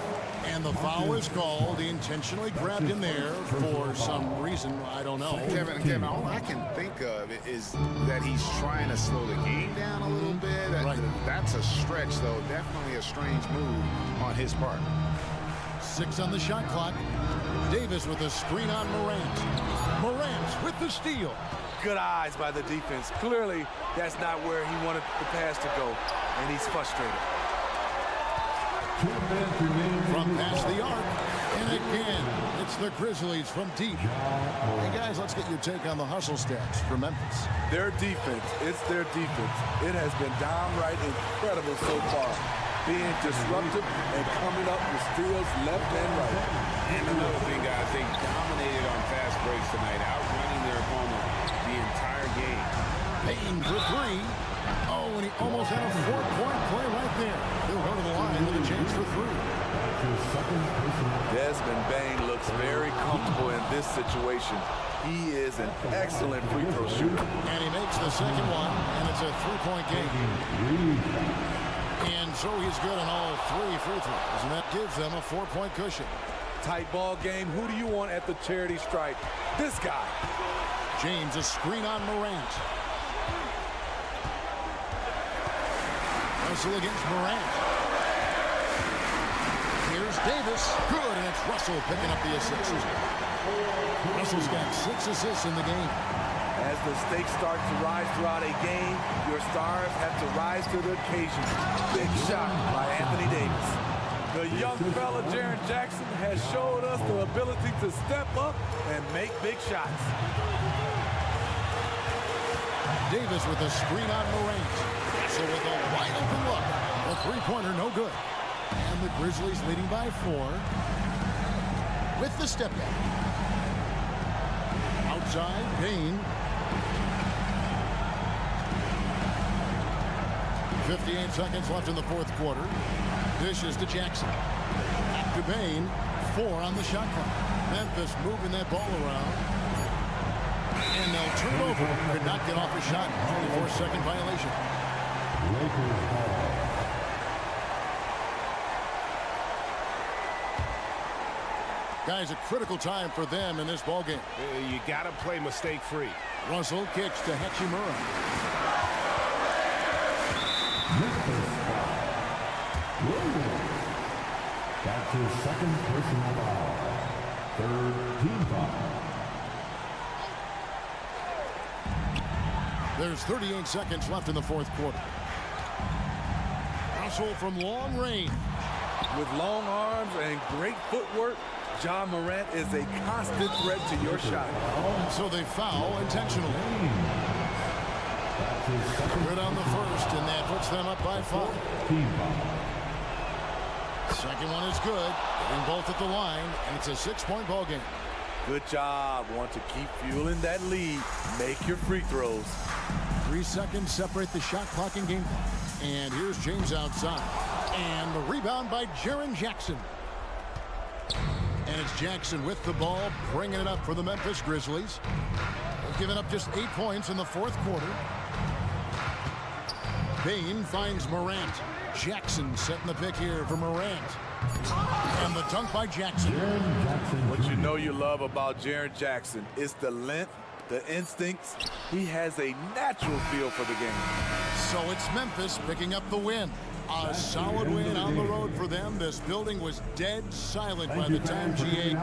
And the foul is called. He intentionally grabbed him there for some reason. I don't know. Kevin, all I can think of is that he's trying to slow the game down a little bit. Right. That's a stretch, though. Definitely a strange move on his part. 6 on the shot clock. Davis with a screen on Morant. Morant with the steal. Good eyes by the defense. Clearly, that's not where he wanted the pass to go, and he's frustrated. From past the arc. And again, it's the Grizzlies from deep. Hey, guys, let's get your take on the hustle stats for Memphis. Their defense, it's their defense. It has been downright incredible so far, being disruptive and coming up with steals left and right. And another thing, guys, they dominated on fast breaks tonight, outrunning their opponent the entire game. Payne for 3. Oh, and he almost had a 4-point play right there. He'll go to the line with a chance for 3. Desmond Bane looks very comfortable in this situation. He is an excellent free throw shooter. And he makes the second one, and it's a 3-point game. And so he's good on all 3 free throws, and that gives them a 4-point cushion. Tight ball game. Who do you want at the charity stripe? This guy. James, a screen on Morant. Russell against Morant. Here's Davis. Good, and it's Russell picking up the assist. Russell's got 6 assists in the game. As the stakes start to rise throughout a game, your stars have to rise to the occasion. Big shot by Anthony Davis. The young fella, Jaren Jackson, has showed us the ability to step up and make big shots. Davis with a screen on Morant. So with a wide open look, a 3-pointer no good. And the Grizzlies leading by 4 with the step back. Outside, Payne. 58 seconds left in the 4th quarter. Dishes to Jackson. Back to Payne. 4 on the shot clock. Memphis moving that ball around. And they'll turn over. Could not get off a shot. 24-second violation. Guys, a critical time for them in this ballgame. You got to play mistake-free. Russell kicks to Hachimura. That's his second personal foul. 3rd team foul. There's 38 seconds left in the 4th quarter. Russell from long range. With long arms and great footwork, John Morant is a constant threat to your shot. So they foul intentionally. Good on the first, and that puts them up by 5. Second one is good. Getting both at the line, and it's a 6-point ball game. Good job. Want to keep fueling that lead. Make your free throws. 3 seconds separate the shot clock and game clock. And here's James outside. And the rebound by Jaren Jackson. And it's Jackson with the ball, bringing it up for the Memphis Grizzlies. They've given up just 8 points in the 4th quarter. Payne finds Morant. Jackson setting the pick here for Morant. And the dunk by Jackson. What you know you love about Jaren Jackson is the length, the instincts. He has a natural feel for the game. So it's Memphis picking up the win. A solid win on the road for them. This building was dead silent by the time GA.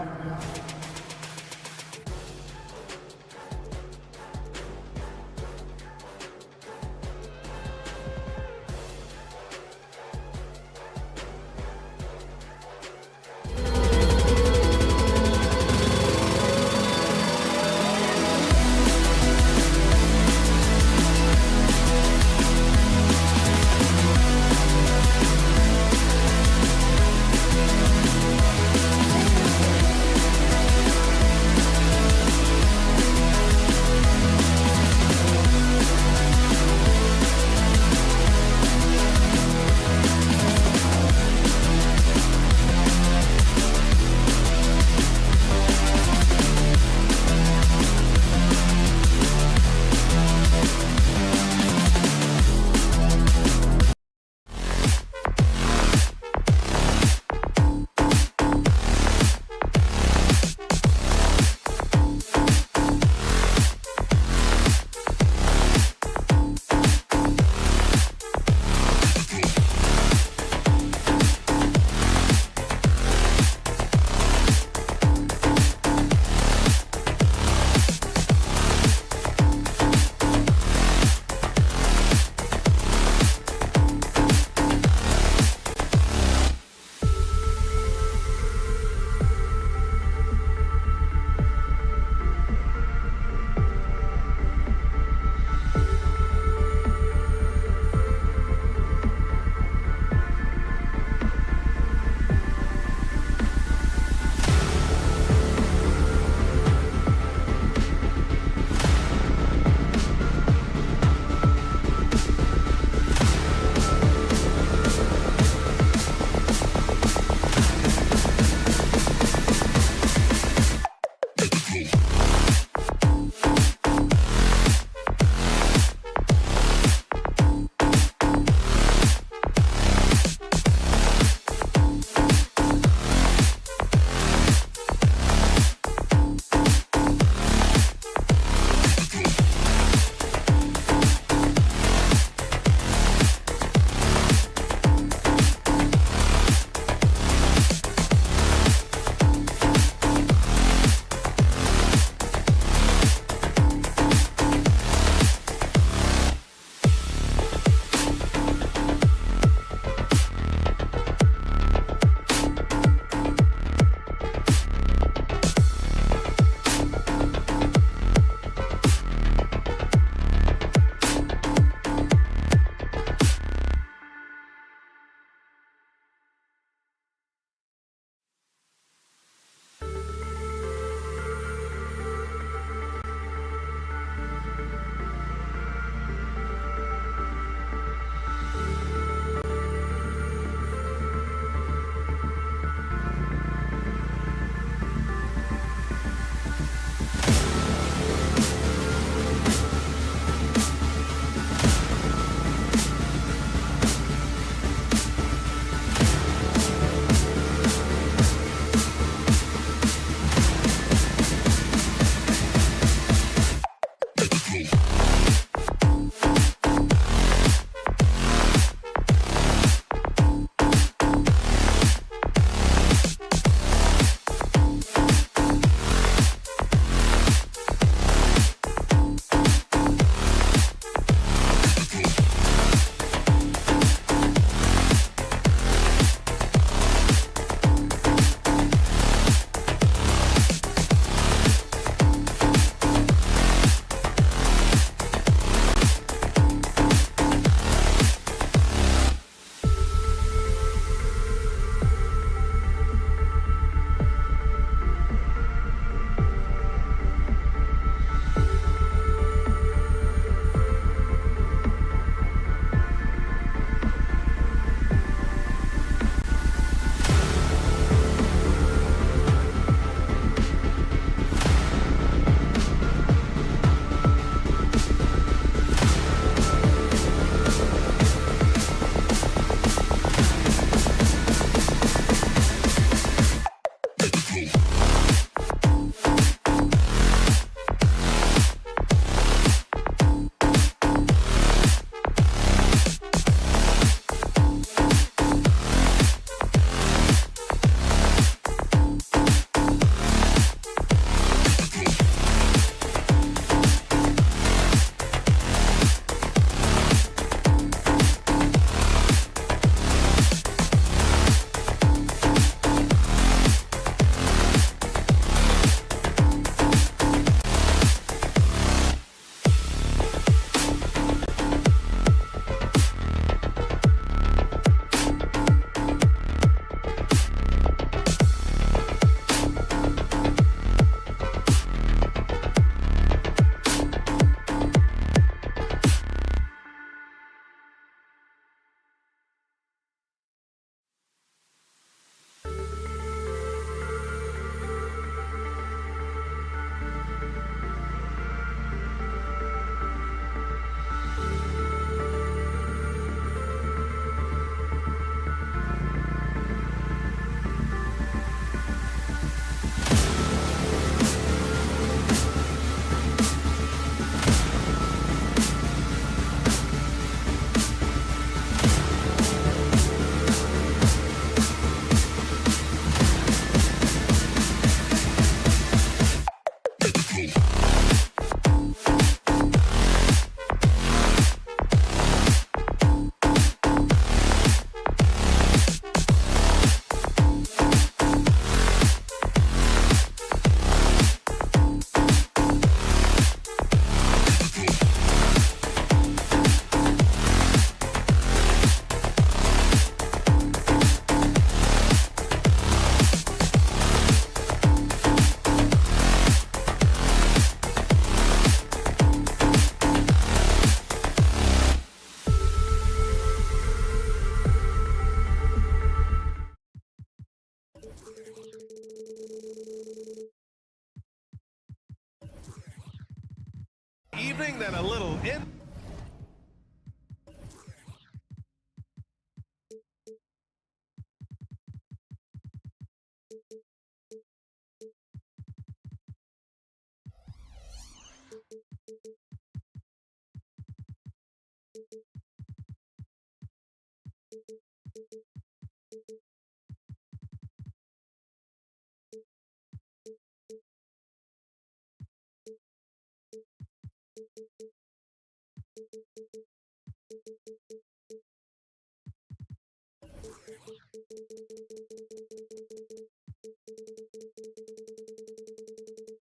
evening than a little in.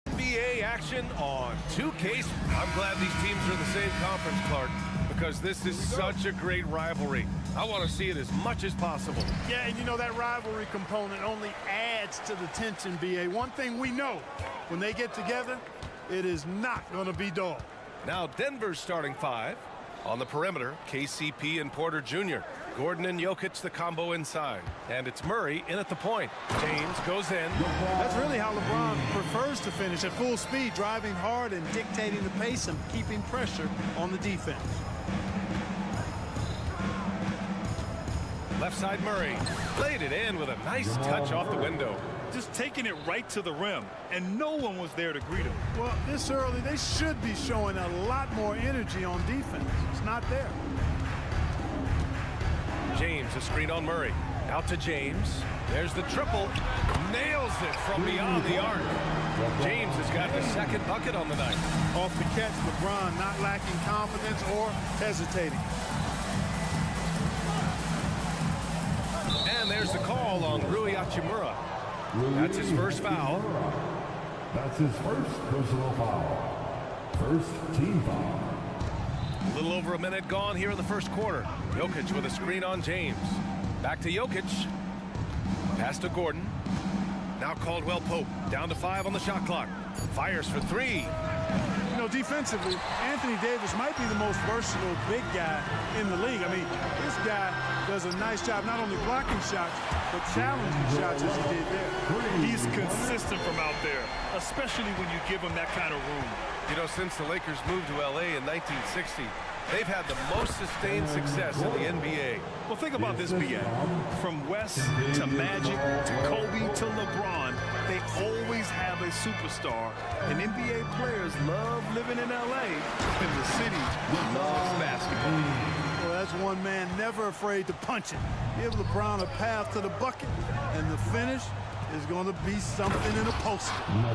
NBA action on 2K. I'm glad these teams are in the same conference, Clark, because this is such a great rivalry. I want to see it as much as possible. Yeah, and you know that rivalry component only adds to the tension, BA. One thing we know, when they get together, it is not going to be dull. Now Denver's starting 5. On the perimeter, KCP and Porter Jr. Gordon and Jokic, the combo inside. And it's Murray in at the point. James goes in. That's really how LeBron prefers to finish, at full speed, driving hard and dictating the pace and keeping pressure on the defense. Left side Murray. Laid it in with a nice touch off the window. Just taking it right to the rim, and no one was there to greet him. Well, this early, they should be showing a lot more energy on defense. It's not there. James, a screen on Murray. Out to James. There's the triple. Nails it from beyond the arc. James has got the second bucket on the night. Off the catch, LeBron not lacking confidence or hesitating. And there's the call on Rui Hachimura. That's his first foul. That's his first personal foul. First team foul. A little over a minute gone here in the first quarter. Jokic with a screen on James. Back to Jokic. Pass to Gordon. Now Caldwell Pope. Down to 5 on the shot clock. Fires for 3. You know, defensively, Anthony Davis might be the most versatile big guy in the league. I mean, this guy does a nice job not only blocking shots, but challenging shots as he did there. He's consistent from out there, especially when you give him that kind of room. You know, since the Lakers moved to L.A. in 1960, they've had the most sustained success in the NBA. Well, think about this, BA. From West to Magic to Kobe to LeBron, they always have a superstar. And NBA players love living in L.A. and the city loves basketball. Well, that's one man never afraid to punch it. Give LeBron a path to the bucket, and the finish is going to be something in a poster.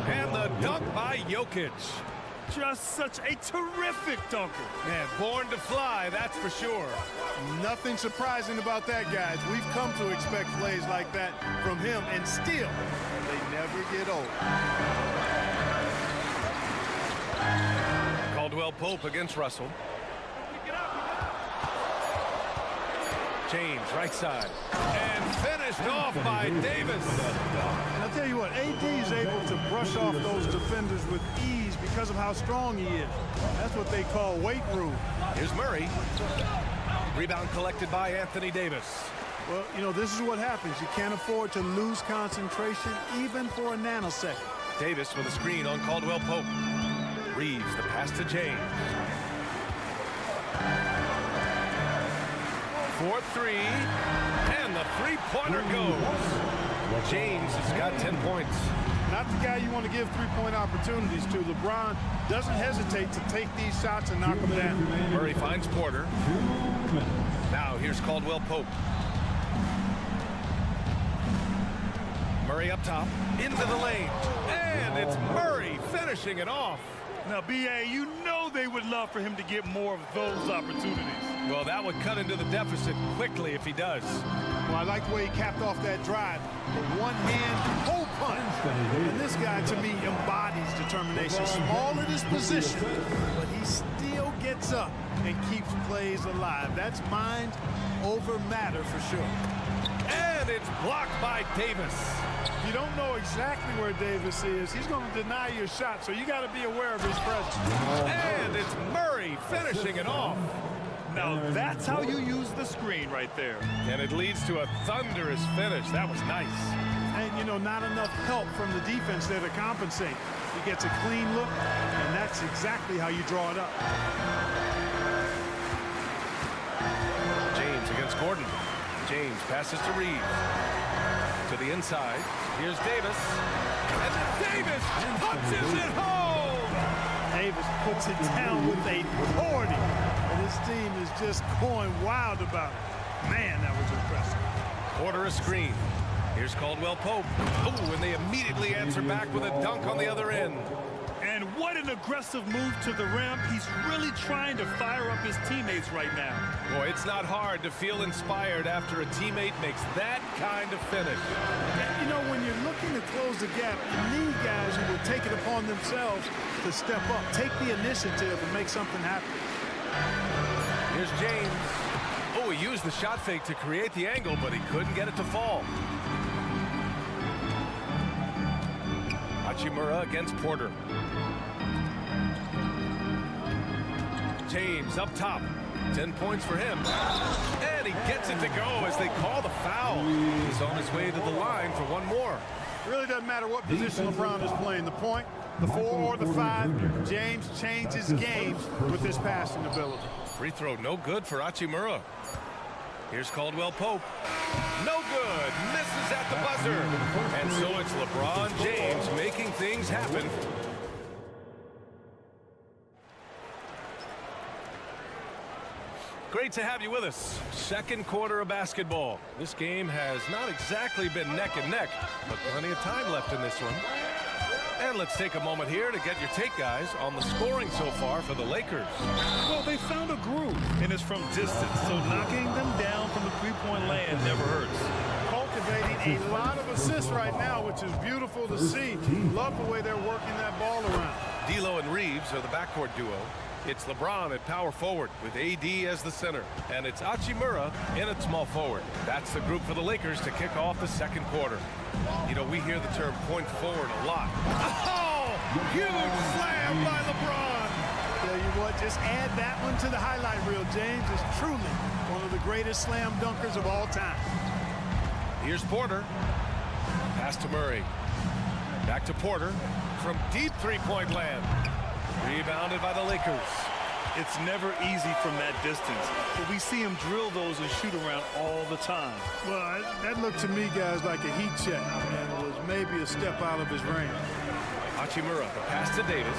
And the dunk by Jokic. Just such a terrific dunker. Man, born to fly, that's for sure. Nothing surprising about that, guys. We've come to expect plays like that from him, and still, they never get old. Caldwell Pope against Russell. James, right side. And finished off by Davis. And I'll tell you what, AD is able to brush off those defenders with ease because of how strong he is. That's what they call weight room. Here's Murray. Rebound collected by Anthony Davis. Well, you know, this is what happens. You can't afford to lose concentration even for a nanosecond. Davis with a screen on Caldwell Pope. Reeves, the pass to James. 4-3, and the three-pointer goes. James has got 10 points. Not the guy you want to give three-point opportunities to. LeBron doesn't hesitate to take these shots and knock them down. Murray finds Porter. Now here's Caldwell Pope. Murray up top, into the lane, and it's Murray finishing it off. Now, B.A., you know they would love for him to get more of those opportunities. Well, that would cut into the deficit quickly if he does. Well, I like the way he capped off that drive. The one-hand hole punch. And this guy, to me, embodies determination. Small at his position, but he still gets up and keeps plays alive. That's mind over matter for sure. And it's blocked by Davis. If you don't know exactly where Davis is, he's going to deny your shot, so you got to be aware of his presence. And it's Murray finishing it off. Now that's how you use the screen right there. And it leads to a thunderous finish. That was nice. And, you know, not enough help from the defense there to compensate. He gets a clean look, and that That's exactly how you draw it up. James against Gordon. James passes to Reeves. To the inside. Here's Davis. And then Davis punches it home! Davis puts it down with authority. And his team is just going wild about it. Man, that was impressive. Porter a screen. Here's Caldwell Pope. Oh, and they immediately answer back with a dunk on the other end. And what an aggressive move to the rim. He's really trying to fire up his teammates right now. Boy, it's not hard to feel inspired after a teammate makes that kind of finish. You know, when you're looking to close the gap, you need guys who will take it upon themselves to step up, take the initiative and make something happen. Here's James. Oh, he used the shot fake to create the angle, but he couldn't get it to fall. Hachimura against Porter. James up top. 10 points for him. And he gets it to go as they call the foul. He's on his way to the line for one more. It really doesn't matter what position LeBron is playing, the point, the 4 or the 5. James changes games with his passing ability. Free throw no good for Hachimura. Here's Caldwell Pope. No good. Misses at the buzzer. And so it's LeBron James making things happen. Great to have you with us. Second quarter of basketball. This game has not exactly been neck and neck, but plenty of time left in this one. And let's take a moment here to get your take, guys, on the scoring so far for the Lakers. Well, they found a groove, and it's from distance, so knocking them down from the three-point land never hurts. Cultivating a lot of assists right now, which is beautiful to see. Love the way they're working that ball around. D'Lo and Reeves are the backcourt duo. It's LeBron at power forward with AD as the center. And it's Hachimura in at small forward. That's the group for the Lakers to kick off the second quarter. You know, we hear the term point forward a lot. Oh! Huge slam by LeBron! Tell you what, just add that one to the highlight reel. James is truly one of the greatest slam dunkers of all time. Here's Porter. Pass to Murray. Back to Porter from deep three-point land. Rebounded by the Lakers. It's never easy from that distance, but we see him drill those and shoot around all the time. Well, that looked to me, guys, like a heat check, and it was maybe a step out of his range. Hachimura, the pass to Davis.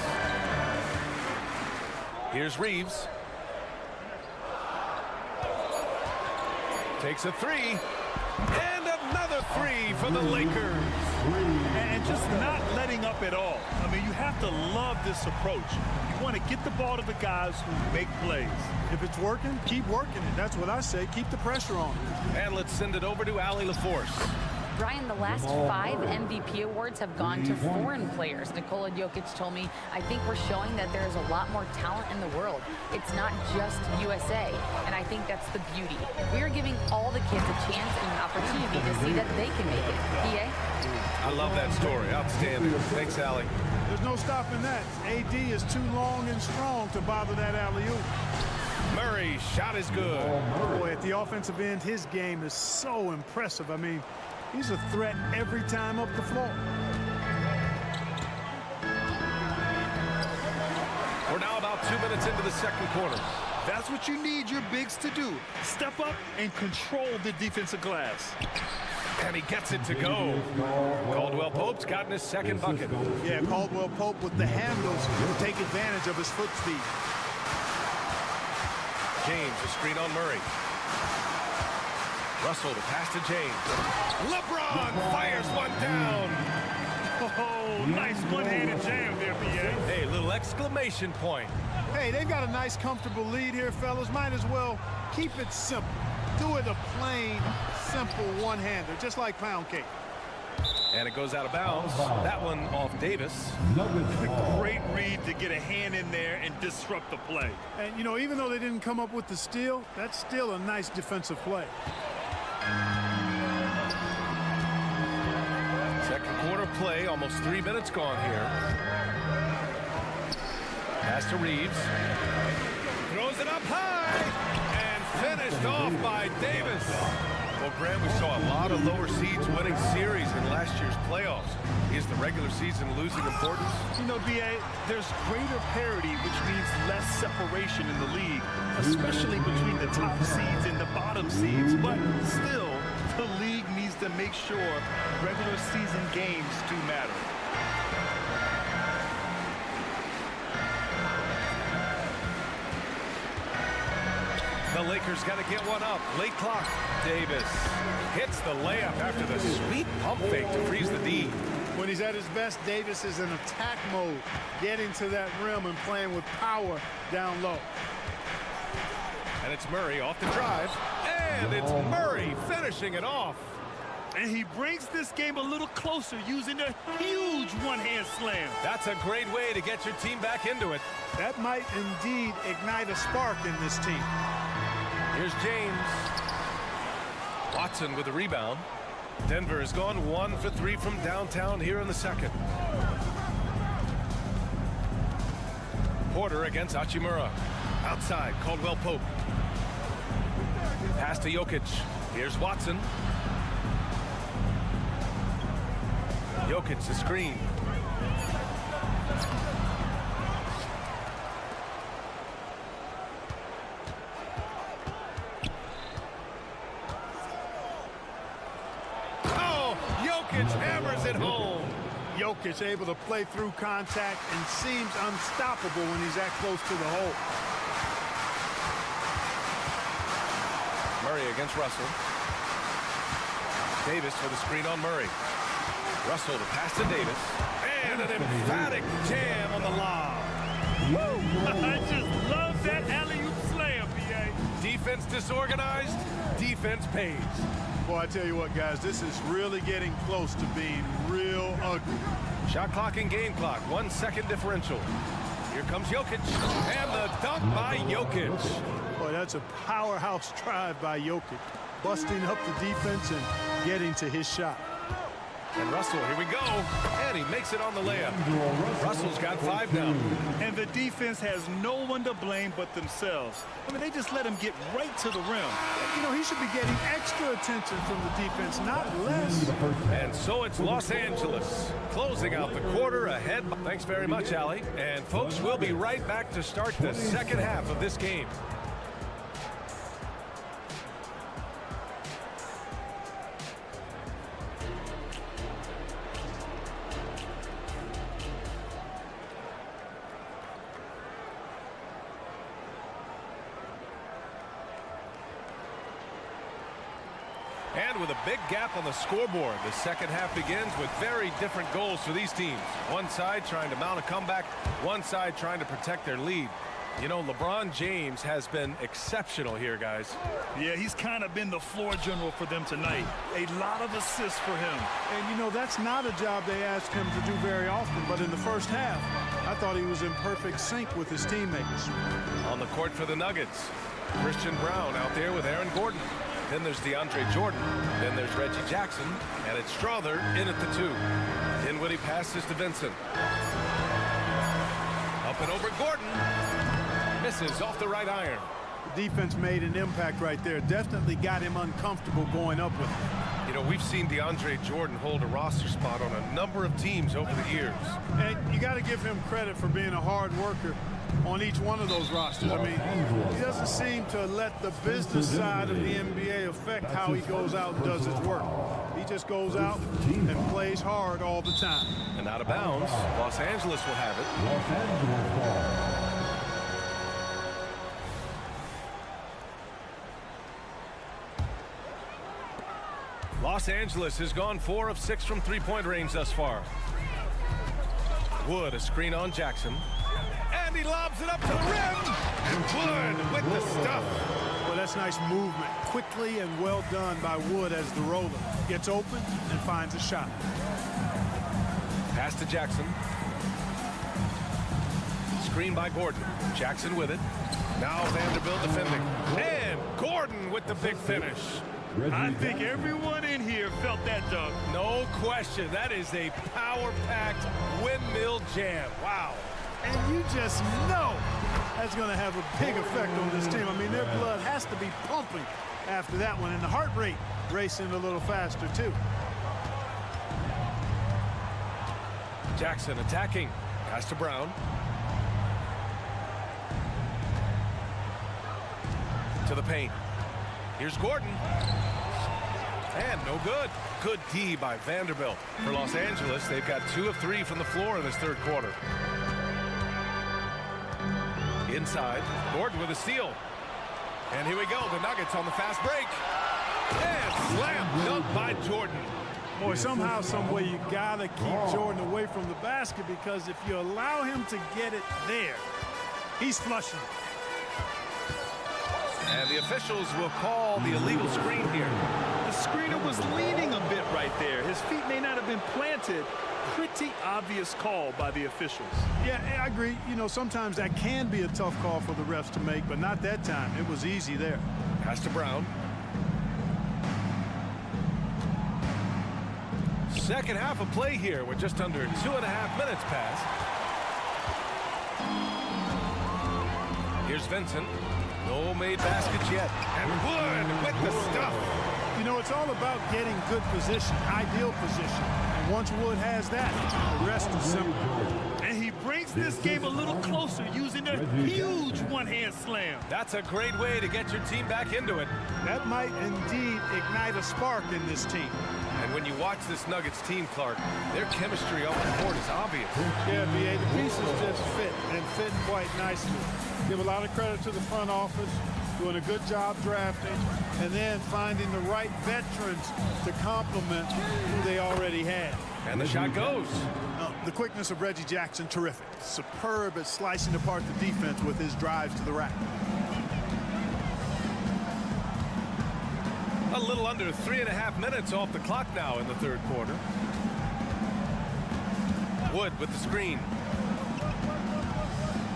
Here's Reeves. Takes a three. And another three for the Lakers. And just not letting up at all. I mean, you have to love this approach. You want to get the ball to the guys who make plays. If it's working, keep working it. That's what I say. Keep the pressure on. And let's send it over to Allie LaForce. Brian, the last 5 MVP awards have gone to foreign players. Nikola Jokic told me, I think we're showing that there's a lot more talent in the world. It's not just USA, and I think that's the beauty. We are giving all the kids a chance and an opportunity to see that they can make it. PA? I love that story. Outstanding. Thanks, Allie. There's no stopping that. AD is too long and strong to bother that alley-oop. Murray, shot is good. Boy, at the offensive end, his game is so impressive. I mean, he's a threat every time up the floor. We're now about 2 minutes into the second quarter. That's what you need your bigs to do. Step up and control the defensive glass. And he gets it to go. Caldwell Pope's gotten his second bucket. Yeah, Caldwell Pope with the handles to take advantage of his foot speed. James, a screen on Murray. Russell, the pass to James. LeBron fires one down. Oh, nice one-handed jam there, PA. Hey, little exclamation point. Hey, they've got a nice, comfortable lead here, fellas. Might as well keep it simple. Do it a plain, simple one-hander, just like pound cake. And it goes out of bounds. That one off Davis. Great read to get a hand in there and disrupt the play. And, you know, even though they didn't come up with the steal, that's still a nice defensive play. Second quarter play, almost 3 minutes gone here. Pass to Reeves. Throws it up high. And finished off by Davis. Well, Grant, we saw a lot of lower seeds winning series in last year's playoffs. Is the regular season losing importance? You know, B.A., there's greater parity, which means less separation in the league, especially between the top seeds and the bottom seeds. But still, the league needs to make sure regular season games do matter. The Lakers got to get one up. Late clock. Davis hits the layup after the sweet pump fake to freeze the D. When he's at his best, Davis is in attack mode, getting to that rim and playing with power down low. And it's Murray off the drive. And it's Murray finishing it off. And he brings this game a little closer using a huge one-hand slam. That's a great way to get your team back into it. That might indeed ignite a spark in this team. Here's James. Watson with the rebound. Denver has gone 1 for 3 from downtown here in the second. Porter against Hachimura. Outside, Caldwell Pope. Pass to Jokic. Here's Watson. Jokic, the screen. Oh, Jokic hammers it home. Jokic able to play through contact and seems unstoppable when he's that close to the hole. Murray against Russell. Davis for the screen on Murray. Russell to pass to Davis. And an emphatic jam on the lob. Woo! I just love that alley-oop slam, B.A. Defense disorganized, defense pays. Boy, I tell you what, guys, this is really getting close to being real ugly. Shot clock and game clock, 1 second differential. Here comes Jokic, and the dunk by Jokic. Boy, that's a powerhouse drive by Jokic, busting up the defense and getting to his shot. And Russell, here we go, and he makes it on the layup. Russell's got 5 now. And the defense has no one to blame but themselves. I mean, they just let him get right to the rim. You know, he should be getting extra attention from the defense, not less. And so it's Los Angeles closing out the quarter ahead. Thanks very much, Allie. And folks, we'll be right back to start the second half of this game. And with a big gap on the scoreboard, the second half begins with very different goals for these teams. One side trying to mount a comeback, one side trying to protect their lead. You know, LeBron James has been exceptional here, guys. Yeah, he's kind of been the floor general for them tonight. A lot of assists for him. And, you know, that's not a job they ask him to do very often. But in the first half, I thought he was in perfect sync with his teammates. On the court for the Nuggets, Christian Brown out there with Aaron Gordon. Then there's DeAndre Jordan. Then there's Reggie Jackson. And it's Strother in at the 2. Dinwiddie passes to Vincent. Up and over Gordon. Misses off the right iron. The defense made an impact right there. Definitely got him uncomfortable going up with him. You know, we've seen DeAndre Jordan hold a roster spot on a number of teams over the years. And you got to give him credit for being a hard worker on each one of those rosters. I mean, he doesn't seem to let the business side of the NBA affect how he goes out and does his work. He just goes out and plays hard all the time. And out of bounds, Los Angeles will have it. Los Angeles has gone 4 of 6 from three-point range thus far. Wood, a screen on Jackson. And he lobs it up to the rim. And Wood with the stuff. Well, that's nice movement. Quickly and well done by Wood as the roller. Gets open and finds a shot. Pass to Jackson. Screen by Gordon. Jackson with it. Now Vanderbilt defending. And Gordon with the big finish. I think everyone in here felt that dunk. No question. That is a power-packed windmill jam. Wow. And you just know That's going to have a big effect on this team. I mean, their blood has to be pumping after that one, and the heart rate racing a little faster, too. Jackson attacking. Pass to Brown. To the paint. Here's Gordon. And no good. Good D by Vanderbilt. For Los Angeles, they've got 2 of 3 from the floor in this third quarter. Inside, Gordon with a steal. And here we go, the Nuggets on the fast break. And slam dunk by Jordan. Boy, somehow, some way, you got to keep Jordan away from the basket, because if you allow him to get it there, he's flushing. And the officials will call the illegal screen here. The screener was leaning a bit right there. His feet may not have been planted. Pretty obvious call by the officials. Yeah, I agree. You know, sometimes that can be a tough call for the refs to make, but not that time. It was easy there. Pass to Brown. Second half of play here with just under 2.5 minutes passed. Here's Vincent. No made baskets yet. And Wood with the stuff. You know, it's all about getting good position, ideal position. And once Wood has that, the rest is simple. And he brings this game a little closer using a huge one-hand slam. That's a great way to get your team back into it. That might indeed ignite a spark in this team. And when you watch this Nuggets team, Clark, their chemistry on the court is obvious. Yeah, B.A., the pieces just fit, and fit quite nicely. Give a lot of credit to the front office, doing a good job drafting, and then finding the right veterans to complement who they already had. And the shot goes. The quickness of Reggie Jackson, terrific. Superb at slicing apart the defense with his drives to the rack. A little under 3.5 minutes off the clock now in the third quarter. Wood with the screen.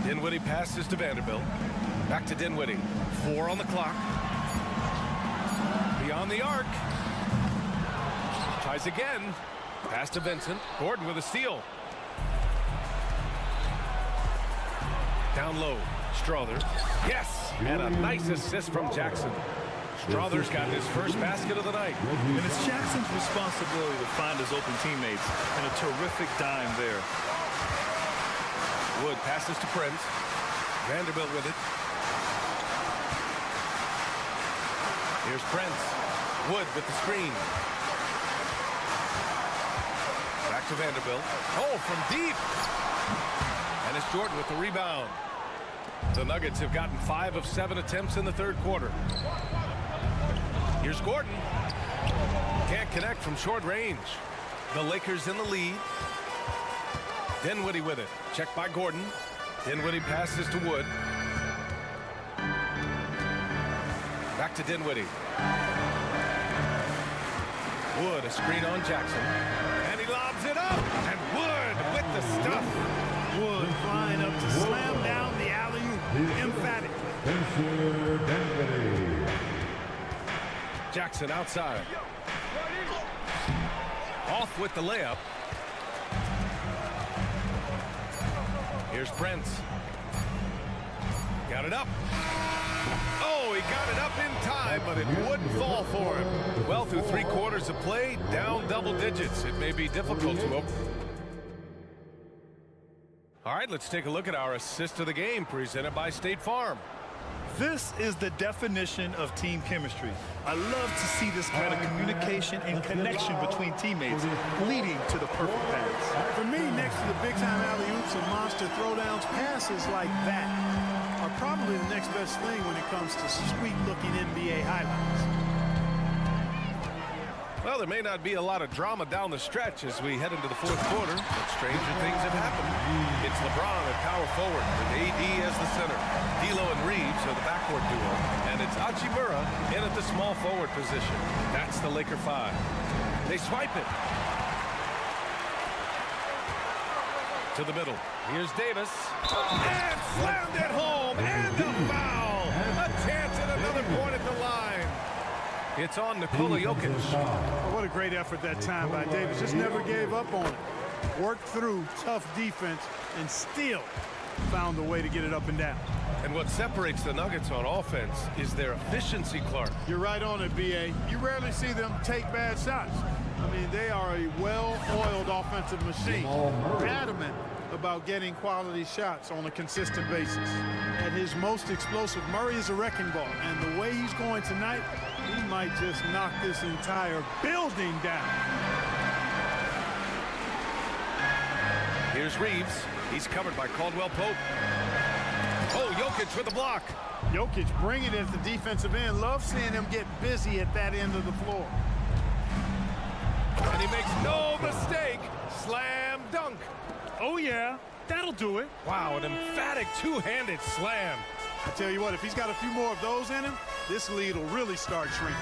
Dinwiddie passes to Vanderbilt. Back to Dinwiddie. 4 on the clock. Beyond the arc. Tries again. Pass to Vincent. Gordon with a steal. Down low. Strother. Yes! And a nice assist from Jackson. Strother's got his first basket of the night. And it's Jackson's responsibility to find his open teammates, and a terrific dime there. Wood passes to Prince. Vanderbilt with it. Here's Prince. Wood with the screen. Back to Vanderbilt. Oh, from deep. And it's Jordan with the rebound. The Nuggets have gotten 5 of 7 attempts in the third quarter. Here's Gordon. Can't connect from short range. The Lakers in the lead. Dinwiddie with it. Checked by Gordon. Dinwiddie passes to Wood. Back to Dinwiddie. Wood, a screen on Jackson. And he lobs it up. And Wood with the stuff. Wood flying up to slam down the alley-oop emphatically. Jackson outside. Off with the layup. Here's Prince. Got it up. Oh, he got it up in time, but it wouldn't fall for him. Well, through 3 quarters of play, down double digits. It may be difficult to open. All right, let's take a look at our assist of the game presented by State Farm. This is the definition of team chemistry. I love to see this kind of communication and connection between teammates leading to the perfect pass. For me, next to the big-time alley-oops and monster throwdowns, passes like that are probably the next best thing when it comes to sweet-looking NBA highlights. Well, there may not be a lot of drama down the stretch as we head into the fourth quarter, but stranger things have happened. It's LeBron at power forward with AD as the center. D'Lo and Reeves are the backcourt duo, and it's Hachimura in at the small forward position. That's the Laker 5. They swipe it. To the middle. Here's Davis. And slammed it home, and a foul. A chance at another point at the line. It's on Nikola Jokic. Oh, what a great effort that time by Davis. Just never gave up on it. Worked through tough defense and still found a way to get it up and down. And what separates the Nuggets on offense is their efficiency, Clark. You're right on it, B.A. You rarely see them take bad shots. I mean, they are a well-oiled offensive machine. Adamant about getting quality shots on a consistent basis. At his most explosive, Murray is a wrecking ball. And the way he's going tonight, he might just knock this entire building down. Here's Reeves. He's covered by Caldwell Pope. Oh, Jokic with the block. Jokic bringing it at the defensive end. Love seeing him get busy at that end of the floor. And he makes no mistake. Slam dunk. Oh, yeah. That'll do it. Wow, an emphatic two-handed slam. I tell you what, if he's got a few more of those in him, this lead will really start shrinking.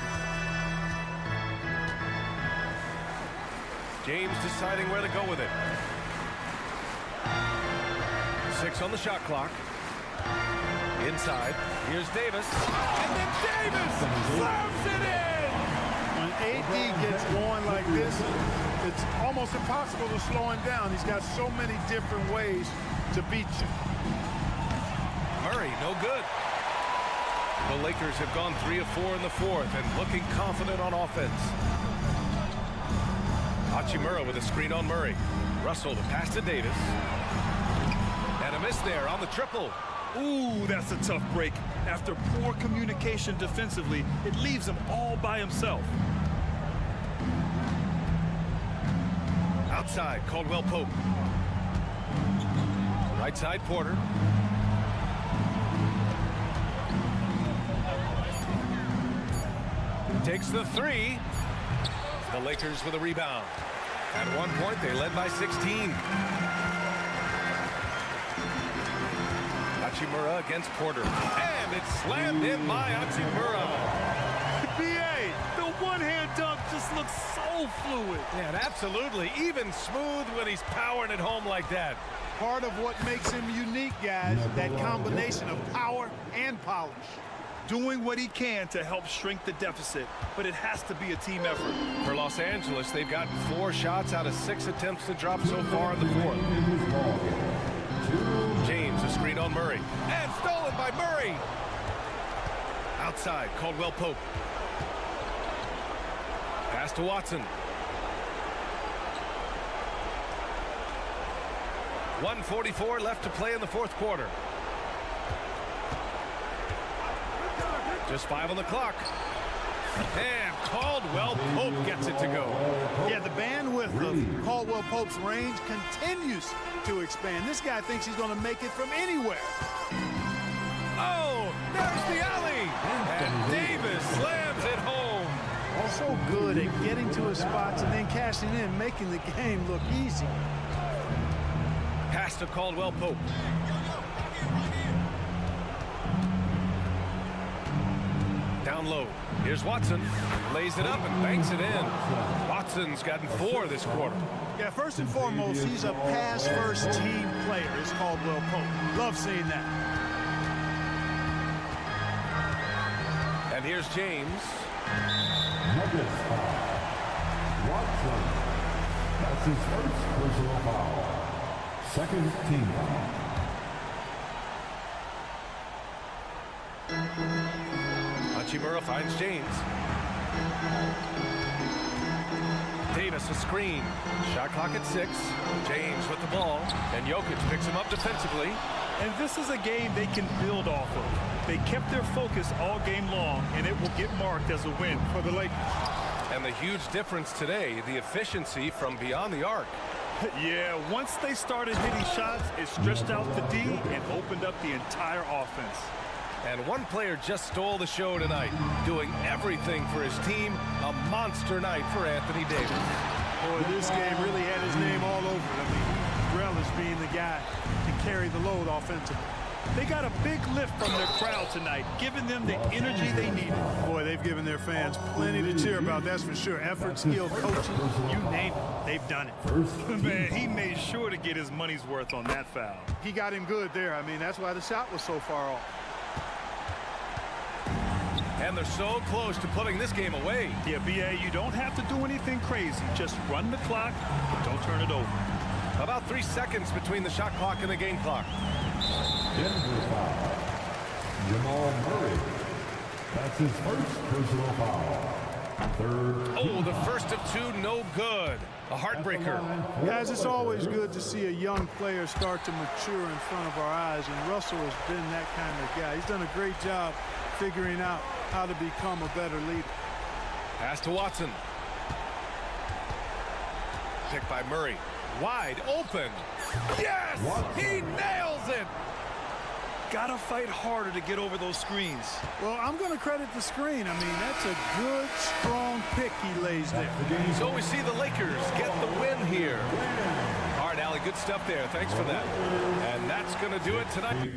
James deciding where to go with it. 6 on the shot clock. Inside. Here's Davis. And then Davis slams it in! When AD gets going like this, it's almost impossible to slow him down. He's got so many different ways to beat you. Murray, no good. The Lakers have gone 3 of 4 in the fourth and looking confident on offense. Hachimura with a screen on Murray. Russell, the pass to Davis. And a miss there on the triple. Ooh, that's a tough break. After poor communication defensively, it leaves him all by himself. Outside, Caldwell Pope. Right side, Porter. Takes the 3. The Lakers with a rebound. At one point, they led by 16. Hachimura against Porter. And it's slammed in by Hachimura. B.A., the one-hand dunk just looks so fluid. Yeah, absolutely. Even smooth when he's powering it home like that. Part of what makes him unique, guys, that combination of power and polish. Doing what he can to help shrink the deficit, but it has to be a team effort. For Los Angeles, they've gotten 4 shots out of 6 attempts to drop so far in the fourth. James, a screen on Murray. And stolen by Murray. Outside, Caldwell Pope. Pass to Watson. 1:44 left to play in the fourth quarter. Just 5 on the clock. And Caldwell Pope gets it to go. Yeah, the bandwidth of Caldwell Pope's range continues to expand. This guy thinks he's going to make it from anywhere. Oh, there's the alley. And Davis slams it home. So good at getting to his spots and then cashing in, making the game look easy. Pass to Caldwell Pope. Down low. Here's Watson. Lays it up and banks it in. Watson's gotten 4 this quarter. Yeah, first and foremost, he's a pass-first team player, is Caldwell Pope. Love seeing that. And here's James. Nuggets foul. Watson. That's his first personal foul. Second team foul. Hachimura finds James. Davis a screen. Shot clock at 6. James with the ball. And Jokic picks him up defensively. And this is a game they can build off of. They kept their focus all game long, and it will get marked as a win for the Lakers. And the huge difference today, the efficiency from beyond the arc. Yeah, once they started hitting shots, it stretched out the D and opened up the entire offense. And one player just stole the show tonight, doing everything for his team. A monster night for Anthony Davis. Boy, this game really had his name all over it. I mean, Relish being the guy to carry the load offensively. They got a big lift from their crowd tonight, giving them the energy they needed. Boy, they've given their fans plenty to cheer about, that's for sure. Effort, skill, coaching, you name it, they've done it. Man, he made sure to get his money's worth on that foul. He got him good there. I mean, that's why the shot was so far off. And they're so close to putting this game away. Yeah, B.A., you don't have to do anything crazy. Just run the clock, but don't turn it over. About 3 seconds between the shot clock and the game clock. Jamal Murray. That's his first personal foul. Third. Oh, the first of two, no good. A heartbreaker. Guys, it's always good to see a young player start to mature in front of our eyes, and Russell has been that kind of guy. He's done a great job figuring out how to become a better leader. Pass to Watson. Picked by Murray. Wide open. Yes! He nails it! Gotta fight harder to get over those screens. Well, I'm going to credit the screen. I mean, that's a good, strong pick he lays there. So we see the Lakers get the win here. All right, Allie, good stuff there. Thanks for that. And that's going to do it tonight.